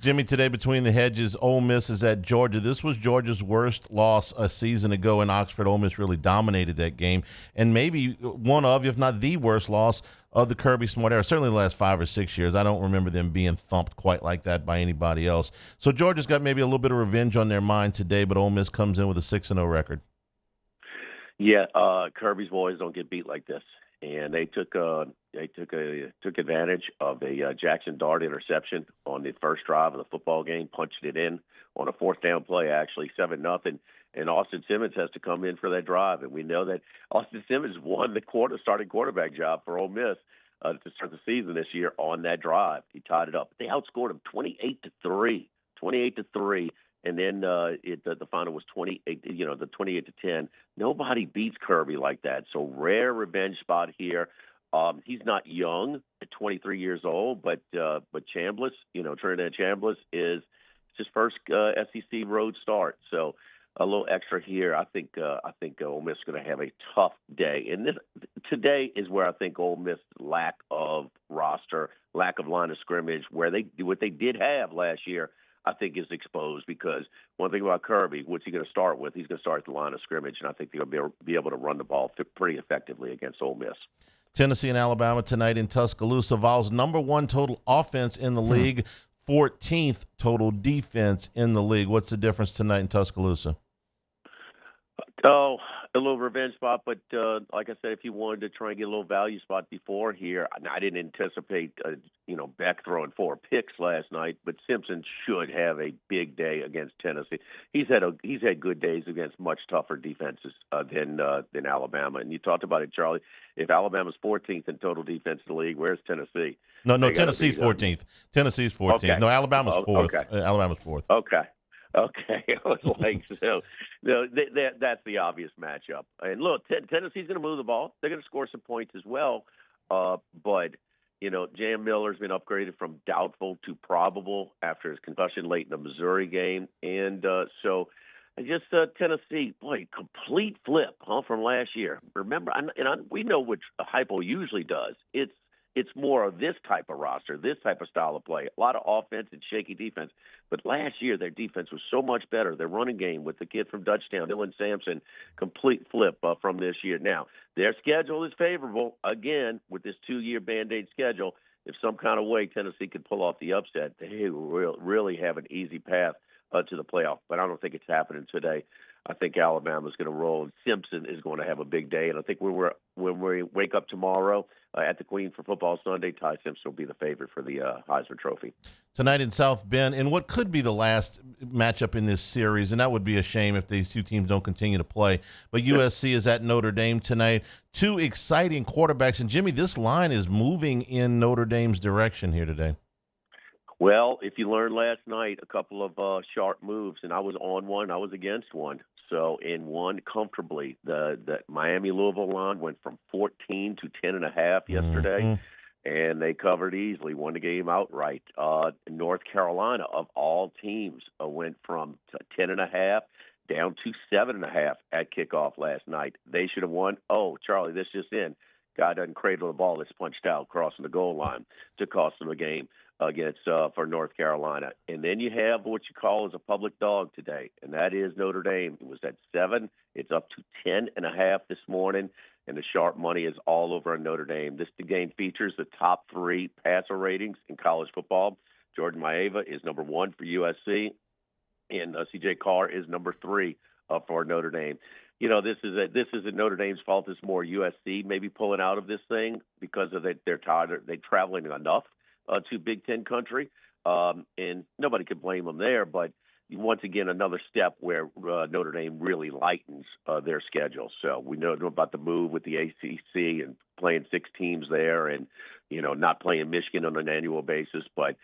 Jimmy, today between the hedges, Ole Miss is at Georgia. This was Georgia's worst loss a season ago in Oxford. Ole Miss really dominated that game, and maybe one of, if not the worst loss of the Kirby Smart era, certainly the last 5 or 6 years. I don't remember them being thumped quite like that by anybody else. So Georgia's got maybe a little bit of revenge on their mind today, but Ole Miss comes in with a 6-0 record. Yeah, Kirby's boys don't get beat like this, and they took advantage of a Jackson Dart interception on the first drive of the football game, punched it in on a 4th down play, actually 7-0, and Austin Simmons has to come in for that drive, and we know that Austin Simmons won the starting quarterback job for Ole Miss to start the season this year on that drive. He tied it up. They outscored him 28-3. And then the final was 28. The 28-10. Nobody beats Kirby like that. So rare revenge spot here. He's not young at 23 years old, but Chambliss, Trinidad Chambliss is his first SEC road start. So a little extra here. I think Ole Miss is going to have a tough day, and today is where I think Ole Miss lack of roster, lack of line of scrimmage, what they did have last year, I think is exposed. Because one thing about Kirby, what's he going to start with? He's going to start at the line of scrimmage, and I think they'll be able to run the ball pretty effectively against Ole Miss. Tennessee and Alabama tonight in Tuscaloosa. Vols number 1 total offense in the league, 14th total defense in the league. What's the difference tonight in Tuscaloosa? Oh, a little revenge spot, but like I said, if you wanted to try and get a little value spot before here, I didn't anticipate, Beck throwing 4 picks last night, but Simpson should have a big day against Tennessee. He's had good days against much tougher defenses than Alabama. And you talked about it, Charlie. If Alabama's 14th in total defense in the league, where's Tennessee? No, Tennessee's 14th. Tennessee's 14th. Okay. No, Alabama's 4th. Okay. Alabama's 4th. Okay. I was like, so that's the obvious matchup. And look, Tennessee's going to move the ball. They're going to score some points as well. But, Jam Miller's been upgraded from doubtful to probable after his concussion late in the Missouri game. And so Tennessee, boy, complete flip from last year. Remember, we know what Hypo usually does. It's more of this type of roster, this type of style of play. A lot of offense and shaky defense. But last year, their defense was so much better. Their running game with the kid from Dutchtown, Dylan Sampson, complete flip from this year. Now, their schedule is favorable. Again, with this 2-year Band-Aid schedule, if some kind of way Tennessee could pull off the upset, they will really have an easy path to the playoff. But I don't think it's happening today. I think Alabama's going to roll, and Simpson is going to have a big day. And I think when we wake up tomorrow at the Queen for Football Sunday, Ty Simpson will be the favorite for the Heisman Trophy. Tonight in South Bend, in what could be the last matchup in this series, and that would be a shame if these two teams don't continue to play. But USC is at Notre Dame tonight. 2 exciting quarterbacks. And, Jimmy, this line is moving in Notre Dame's direction here today. Well, if you learned last night, a couple of sharp moves, and I was on one, I was against one. So in one comfortably, the Miami-Louisville line went from 14 to 10.5 yesterday, and they covered easily, won the game outright. North Carolina, of all teams, went from 10.5 down to 7.5 at kickoff last night. They should have won. Oh, Charlie, this just in. Guy doesn't cradle the ball that's punched out crossing the goal line to cost them a game against for North Carolina. And then you have what you call as a public dog today, and that is Notre Dame. It was at 7. It's up to 10.5 this morning, and the sharp money is all over on Notre Dame. The game features the top 3 passer ratings in college football. Jordan Maeva is number 1 for USC, and C.J. Carr is number 3 for Notre Dame. This isn't Notre Dame's fault. It's more USC maybe pulling out of this thing because of they're tired. They're traveling enough to Big Ten country, and nobody could blame them there. But once again, another step where Notre Dame really lightens their schedule. So we know about the move with the ACC and playing 6 teams there, and not playing Michigan on an annual basis. But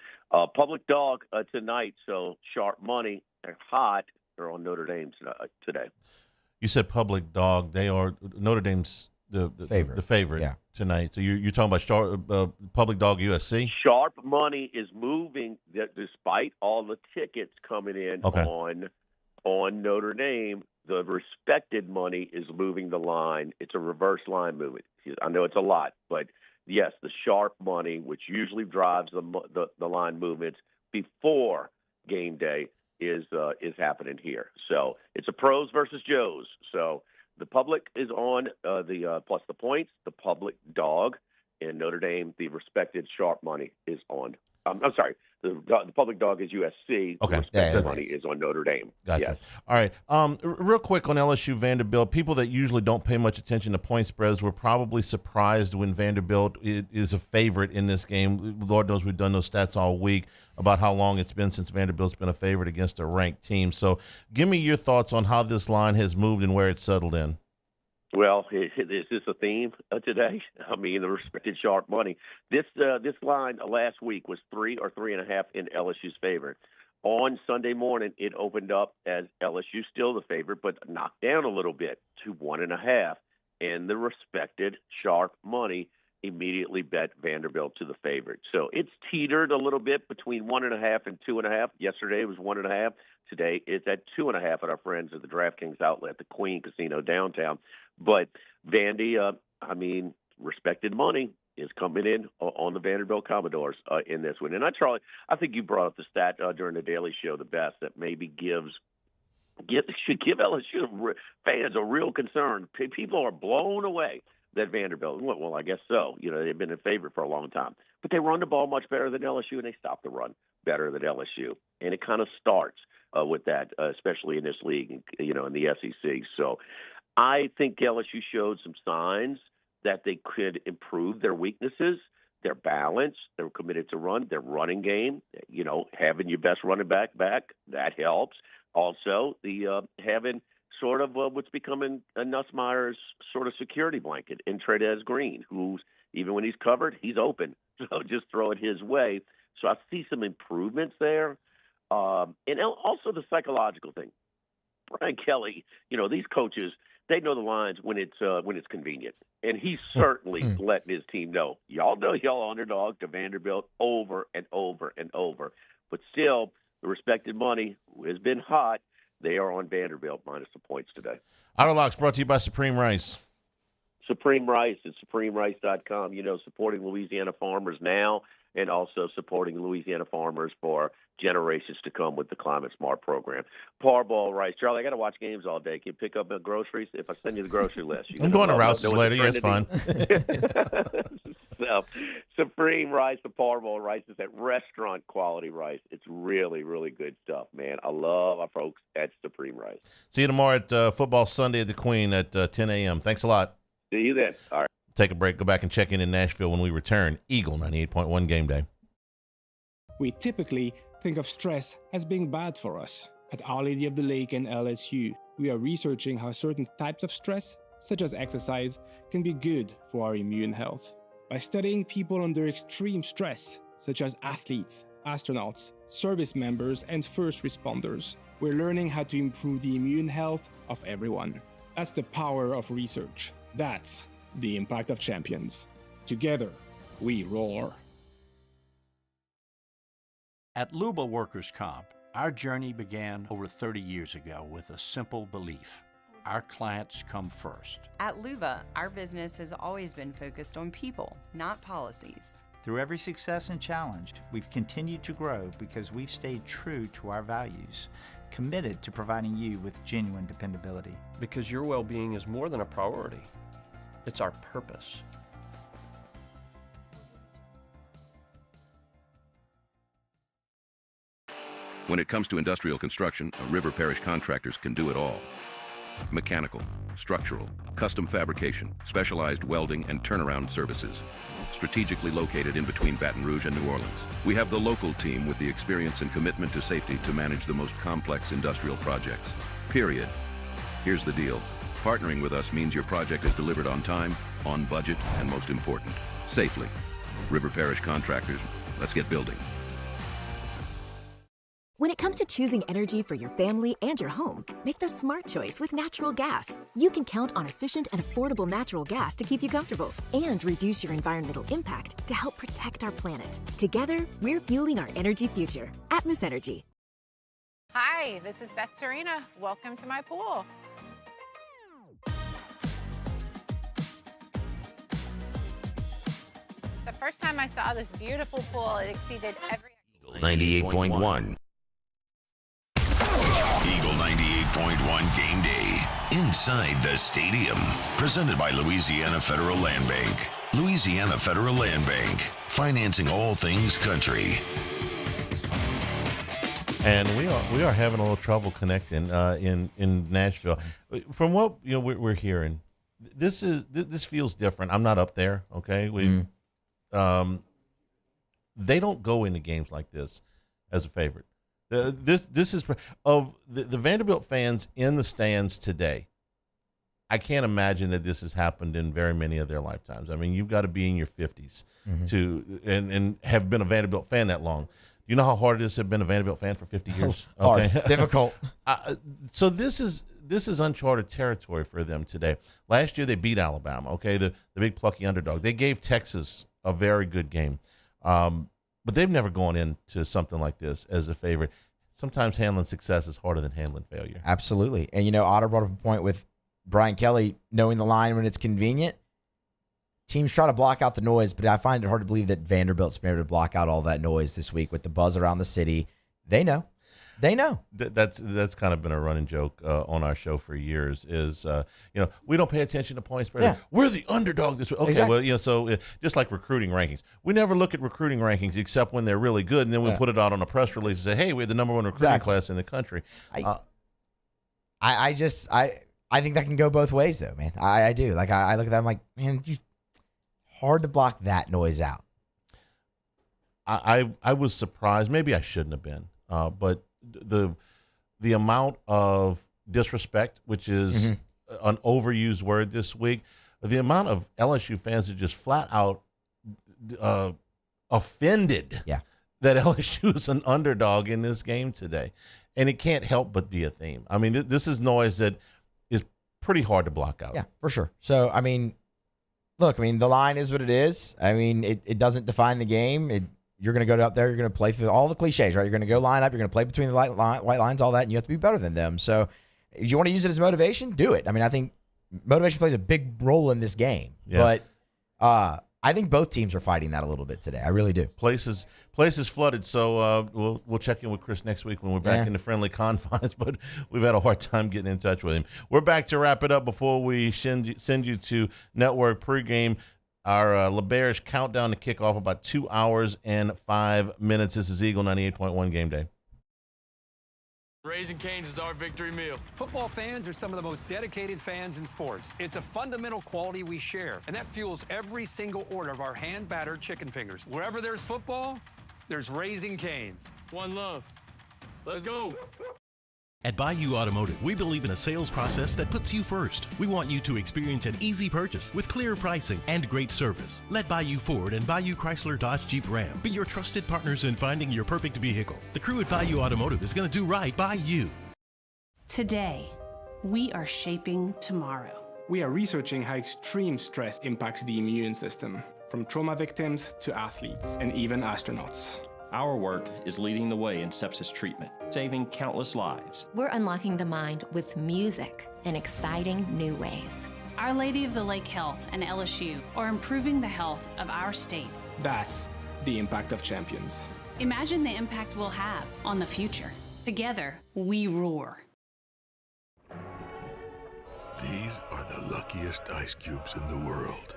public dog tonight. So sharp money. They're hot. They're on Notre Dame today. You said public dog. They are Notre Dame's the favorite tonight. So you're talking about public dog USC? Sharp money is moving despite all the tickets coming in on Notre Dame. The respected money is moving the line. It's a reverse line movement. I know it's a lot, but yes, the sharp money, which usually drives the line movements before game day, is happening here. So it's a pros versus Joes. So the public is on plus the points, the public dog, and Notre Dame, the respected sharp money is on. I'm sorry, the public dog is USC. The respected money is on Notre Dame. Gotcha. Yes. All right. Real quick on LSU Vanderbilt, people that usually don't pay much attention to point spreads were probably surprised when Vanderbilt is a favorite in this game. Lord knows we've done those stats all week about how long it's been since Vanderbilt's been a favorite against a ranked team. So give me your thoughts on how this line has moved and where it's settled in. Well, is this a theme today? I mean, the respected sharp money. This line last week was 3 or 3.5 in LSU's favor. On Sunday morning, it opened up as LSU still the favorite, but knocked down a little bit to 1.5. And the respected sharp money immediately bet Vanderbilt to the favorite. So it's teetered a little bit between 1.5 and 2.5. Yesterday it was 1.5. Today it's at 2.5 at our friends at the DraftKings outlet, the Queen Casino downtown. But Vandy, respected money is coming in on the Vanderbilt Commodores in this one. And Charlie, I think you brought up the stat during the Daily Show the best that maybe should give LSU fans a real concern. People are blown away that Vanderbilt, well, I guess so. They've been in favorite for a long time. But they run the ball much better than LSU, and they stop the run better than LSU. And it kind of starts with that, especially in this league, in the SEC. So I think LSU showed some signs that they could improve their weaknesses, their balance. They're committed to run, their running game. Having your best running back, that helps. Also, the having sort of what's becoming a Nussmeier's sort of security blanket in Trey'Dez Green, who's, even when he's covered, he's open. So just throw it his way. So I see some improvements there. And also the psychological thing. Brian Kelly, these coaches, they know the lines when it's convenient. And he's certainly letting his team know y'all underdog to Vanderbilt over and over and over. But still, the respected money has been hot. They are on Vanderbilt minus the points today. Auto Locks brought to you by Supreme Rice. Supreme Rice at SupremeRice.com. Supporting Louisiana farmers now and also supporting Louisiana farmers for generations to come with the Climate Smart program. Parboiled rice. Charlie, I got to watch games all day. Can you pick up the groceries if I send you the grocery list? I'm going to Rouse's later. Yes, fine. So, Supreme Rice, the parboiled rice is that restaurant quality rice. It's really, really good stuff, man. I love our folks at Supreme Rice. See you tomorrow at Football Sunday at the Queen at 10 a.m. Thanks a lot. See you then. All right. Take a break. Go back and check in Nashville when we return. Eagle 98.1 Game Day. We typically think of stress as being bad for us. At Our Lady of the Lake and LSU, we are researching how certain types of stress, such as exercise, can be good for our immune health. By studying people under extreme stress, such as athletes, astronauts, service members, and first responders, we're learning how to improve the immune health of everyone. That's the power of research. That's the impact of champions. Together, we roar. At Luba Workers' Comp, our journey began over 30 years ago with a simple belief: our clients come first. At Luba, our business has always been focused on people, not policies. Through every success and challenge, we've continued to grow because we've stayed true to our values, committed to providing you with genuine dependability. Because your well-being is more than a priority. It's our purpose. When it comes to industrial construction, River Parish Contractors can do it all. Mechanical, structural, custom fabrication, specialized welding, and turnaround services. Strategically located in between Baton Rouge and New Orleans, we have the local team with the experience and commitment to safety to manage the most complex industrial projects. Period. Here's the deal. Partnering with us means your project is delivered on time, on budget, and most important, safely. River Parish Contractors, let's get building. When it comes to choosing energy for your family and your home, make the smart choice with natural gas. You can count on efficient and affordable natural gas to keep you comfortable and reduce your environmental impact to help protect our planet. Together, we're fueling our energy future. Atmos Energy. Hi, this is Beth Serena. Welcome to my pool. The first time I saw this beautiful pool, it exceeded every... 98.1. Eagle 98.1 Game Day. Inside the stadium. Presented by Louisiana Federal Land Bank. Louisiana Federal Land Bank. Financing all things country. And we are having a little trouble connecting in Nashville. From what we're hearing, this feels different. I'm not up there, okay? They don't go into games like this as a favorite. This is of the Vanderbilt fans in the stands today. I can't imagine that this has happened in very many of their lifetimes. I mean, you've got to be in your 50s to and have been a Vanderbilt fan that long. You know how hard it is to have been a Vanderbilt fan for 50 years? Hard, difficult. So this is this is uncharted territory for them today. Last year they beat Alabama, okay, the big plucky underdog. They gave Texas a very good game, but they've never gone into something like this as a favorite. Sometimes handling success is harder than handling failure. Absolutely. And, Otter brought up a point with Brian Kelly knowing the line when it's convenient. Teams try to block out the noise, but I find it hard to believe that Vanderbilt's been able to block out all that noise this week with the buzz around the city. They know. That's kind of been a running joke on our show for years. Is we don't pay attention to points spread. Yeah. We're the underdog this week. Okay, Exactly. well, so just like recruiting rankings, we never look at recruiting rankings except when they're really good, and then we put it out on a press release and say, "Hey, we're the number one recruiting class in the country." I think that can go both ways, though, man. I do. Like I look at that, I'm like, man, hard to block that noise out. I was surprised. Maybe I shouldn't have been, but the amount of disrespect, which is an overused word this week, the amount of LSU fans that just flat out offended that LSU is an underdog in this game today. And it can't help but be a theme. I mean, this is noise that is pretty hard to block out. Yeah, for sure. So, I mean, look, the line is what it is. I mean, it doesn't define the game. You're going to go out there, you're going to play through all the cliches, right? You're going to go line up, you're going to play between the white lines, all that, and you have to be better than them. So if you want to use it as motivation, do it. I think motivation plays a big role in this game. Yeah. But I think both teams are fighting that a little bit today. I really do. Places flooded, so we'll check in with Chris next week when we're back in the friendly confines, but we've had a hard time getting in touch with him. We're back to wrap it up before we send you to Network Pregame. Our LeBearish countdown to kickoff, about 2 hours and 5 minutes. This is Eagle 98.1 Game Day. Raising Cane's is our victory meal. Football fans are some of the most dedicated fans in sports. It's a fundamental quality we share, and that fuels every single order of our hand-battered chicken fingers. Wherever there's football, there's Raising Cane's. One love. Let's go. At Bayou Automotive, we believe in a sales process that puts you first. We want you to experience an easy purchase with clear pricing and great service. Let Bayou Ford and Bayou Chrysler Dodge Jeep Ram be your trusted partners in finding your perfect vehicle. The crew at Bayou Automotive is going to do right by you. Today, we are shaping tomorrow. We are researching how extreme stress impacts the immune system, from trauma victims to athletes and even astronauts. Our work is leading the way in sepsis treatment, saving countless lives. We're unlocking the mind with music in exciting new ways. Our Lady of the Lake Health and LSU are improving the health of our state. That's the impact of champions. Imagine the impact we'll have on the future. Together, we roar. These are the luckiest ice cubes in the world.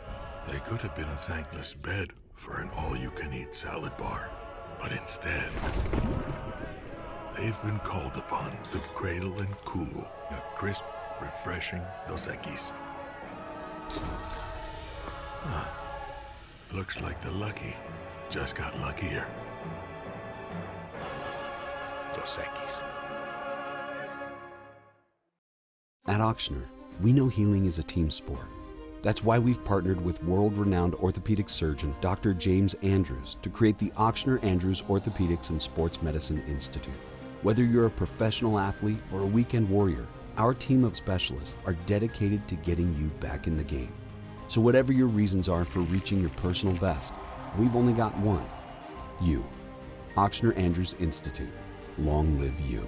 They could have been a thankless bed for an all-you-can-eat salad bar. But instead, they've been called upon to cradle and cool a crisp, refreshing Dos Equis. Looks like the lucky just got luckier. Dos Equis. At Auctioner, we know healing is a team sport. That's why we've partnered with world-renowned orthopedic surgeon Dr. James Andrews to create the Auctioner Andrews Orthopedics and Sports Medicine Institute. Whether you're a professional athlete or a weekend warrior, our team of specialists are dedicated to getting you back in the game. So whatever your reasons are for reaching your personal best, we've only got one: you. Auctioner Andrews Institute. Long live you.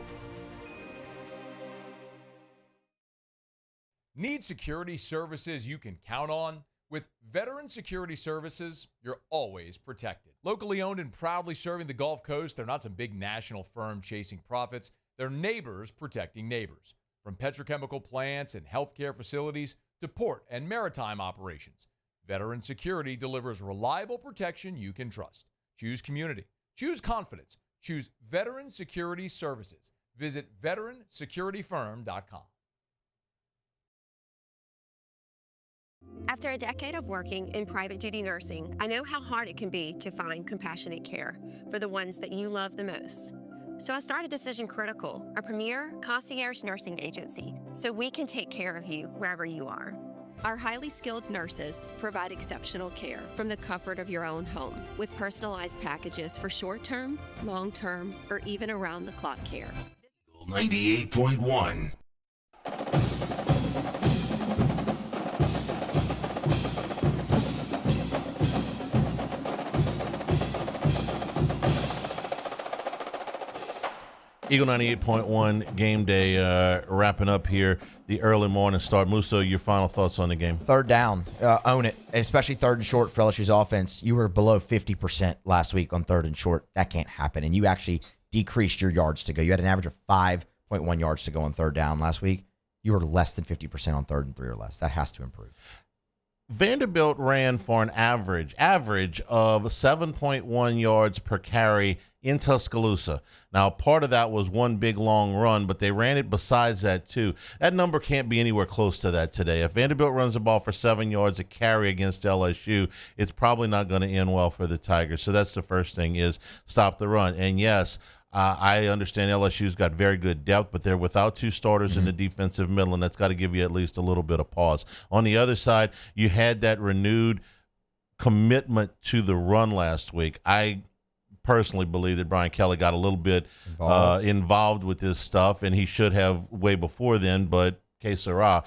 Need security services you can count on? With Veteran Security Services, you're always protected. Locally owned and proudly serving the Gulf Coast, they're not some big national firm chasing profits. They're neighbors protecting neighbors. From petrochemical plants and healthcare facilities to port and maritime operations, Veteran Security delivers reliable protection you can trust. Choose community. Choose confidence. Choose Veteran Security Services. Visit veteransecurityfirm.com. After a decade of working in private duty nursing, I know how hard it can be to find compassionate care for the ones that you love the most. So I started Decision Critical, a premier concierge nursing agency, so we can take care of you wherever you are. Our highly skilled nurses provide exceptional care from the comfort of your own home, with personalized packages for short-term, long-term, or even around-the-clock care. 98.1. Eagle 98.1 game day wrapping up here. The early morning start. Musso, your final thoughts on the game? Third down. Own it, especially third and short for LSU's offense. You were below 50% last week on third and short. That can't happen. And you actually decreased your yards to go. You had an average of 5.1 yards to go on third down last week. You were less than 50% on third and 3 or less. That has to improve. Vanderbilt ran for an average of 7.1 yards per carry in Tuscaloosa. Now, part of that was one big long run, but they ran it besides that too. That number can't be anywhere close to that today. If Vanderbilt runs the ball for 7 yards a carry against LSU, it's probably not going to end well for the Tigers. So that's the first thing, is stop the run. And yes, I understand LSU's got very good depth, but they're without two starters in the defensive middle, and that's got to give you at least a little bit of pause. On the other side, you had that renewed commitment to the run last week. I personally believe that Brian Kelly got a little bit involved with this stuff, and he should have way before then, but que sera.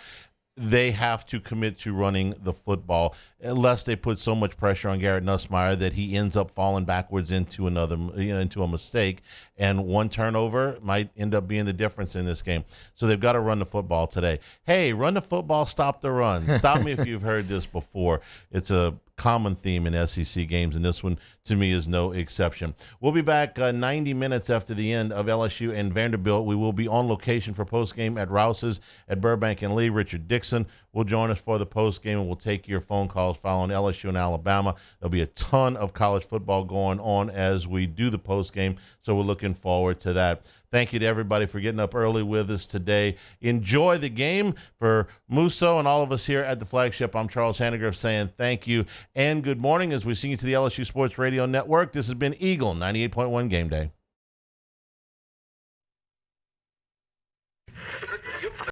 They have to commit to running the football, unless they put so much pressure on Garrett Nussmeier that he ends up falling backwards into into a mistake, and one turnover might end up being the difference in this game. So they've got to run the football today. Hey, run the football, stop the run. Stop me if you've heard this before. It's a common theme in SEC games, and this one, to me, is no exception. We'll be back 90 minutes after the end of LSU and Vanderbilt. We will be on location for postgame at Rouse's at Burbank and Lee. Richard Dixon will join us for the postgame, and we'll take your phone calls following LSU and Alabama. There'll be a ton of college football going on as we do the postgame, so we're looking forward to that. Thank you to everybody for getting up early with us today. Enjoy the game. For Musso and all of us here at the flagship, I'm Charles Hanegraaff saying thank you and good morning as we sing you to the LSU Sports Radio Network. This has been Eagle 98.1 Game Day.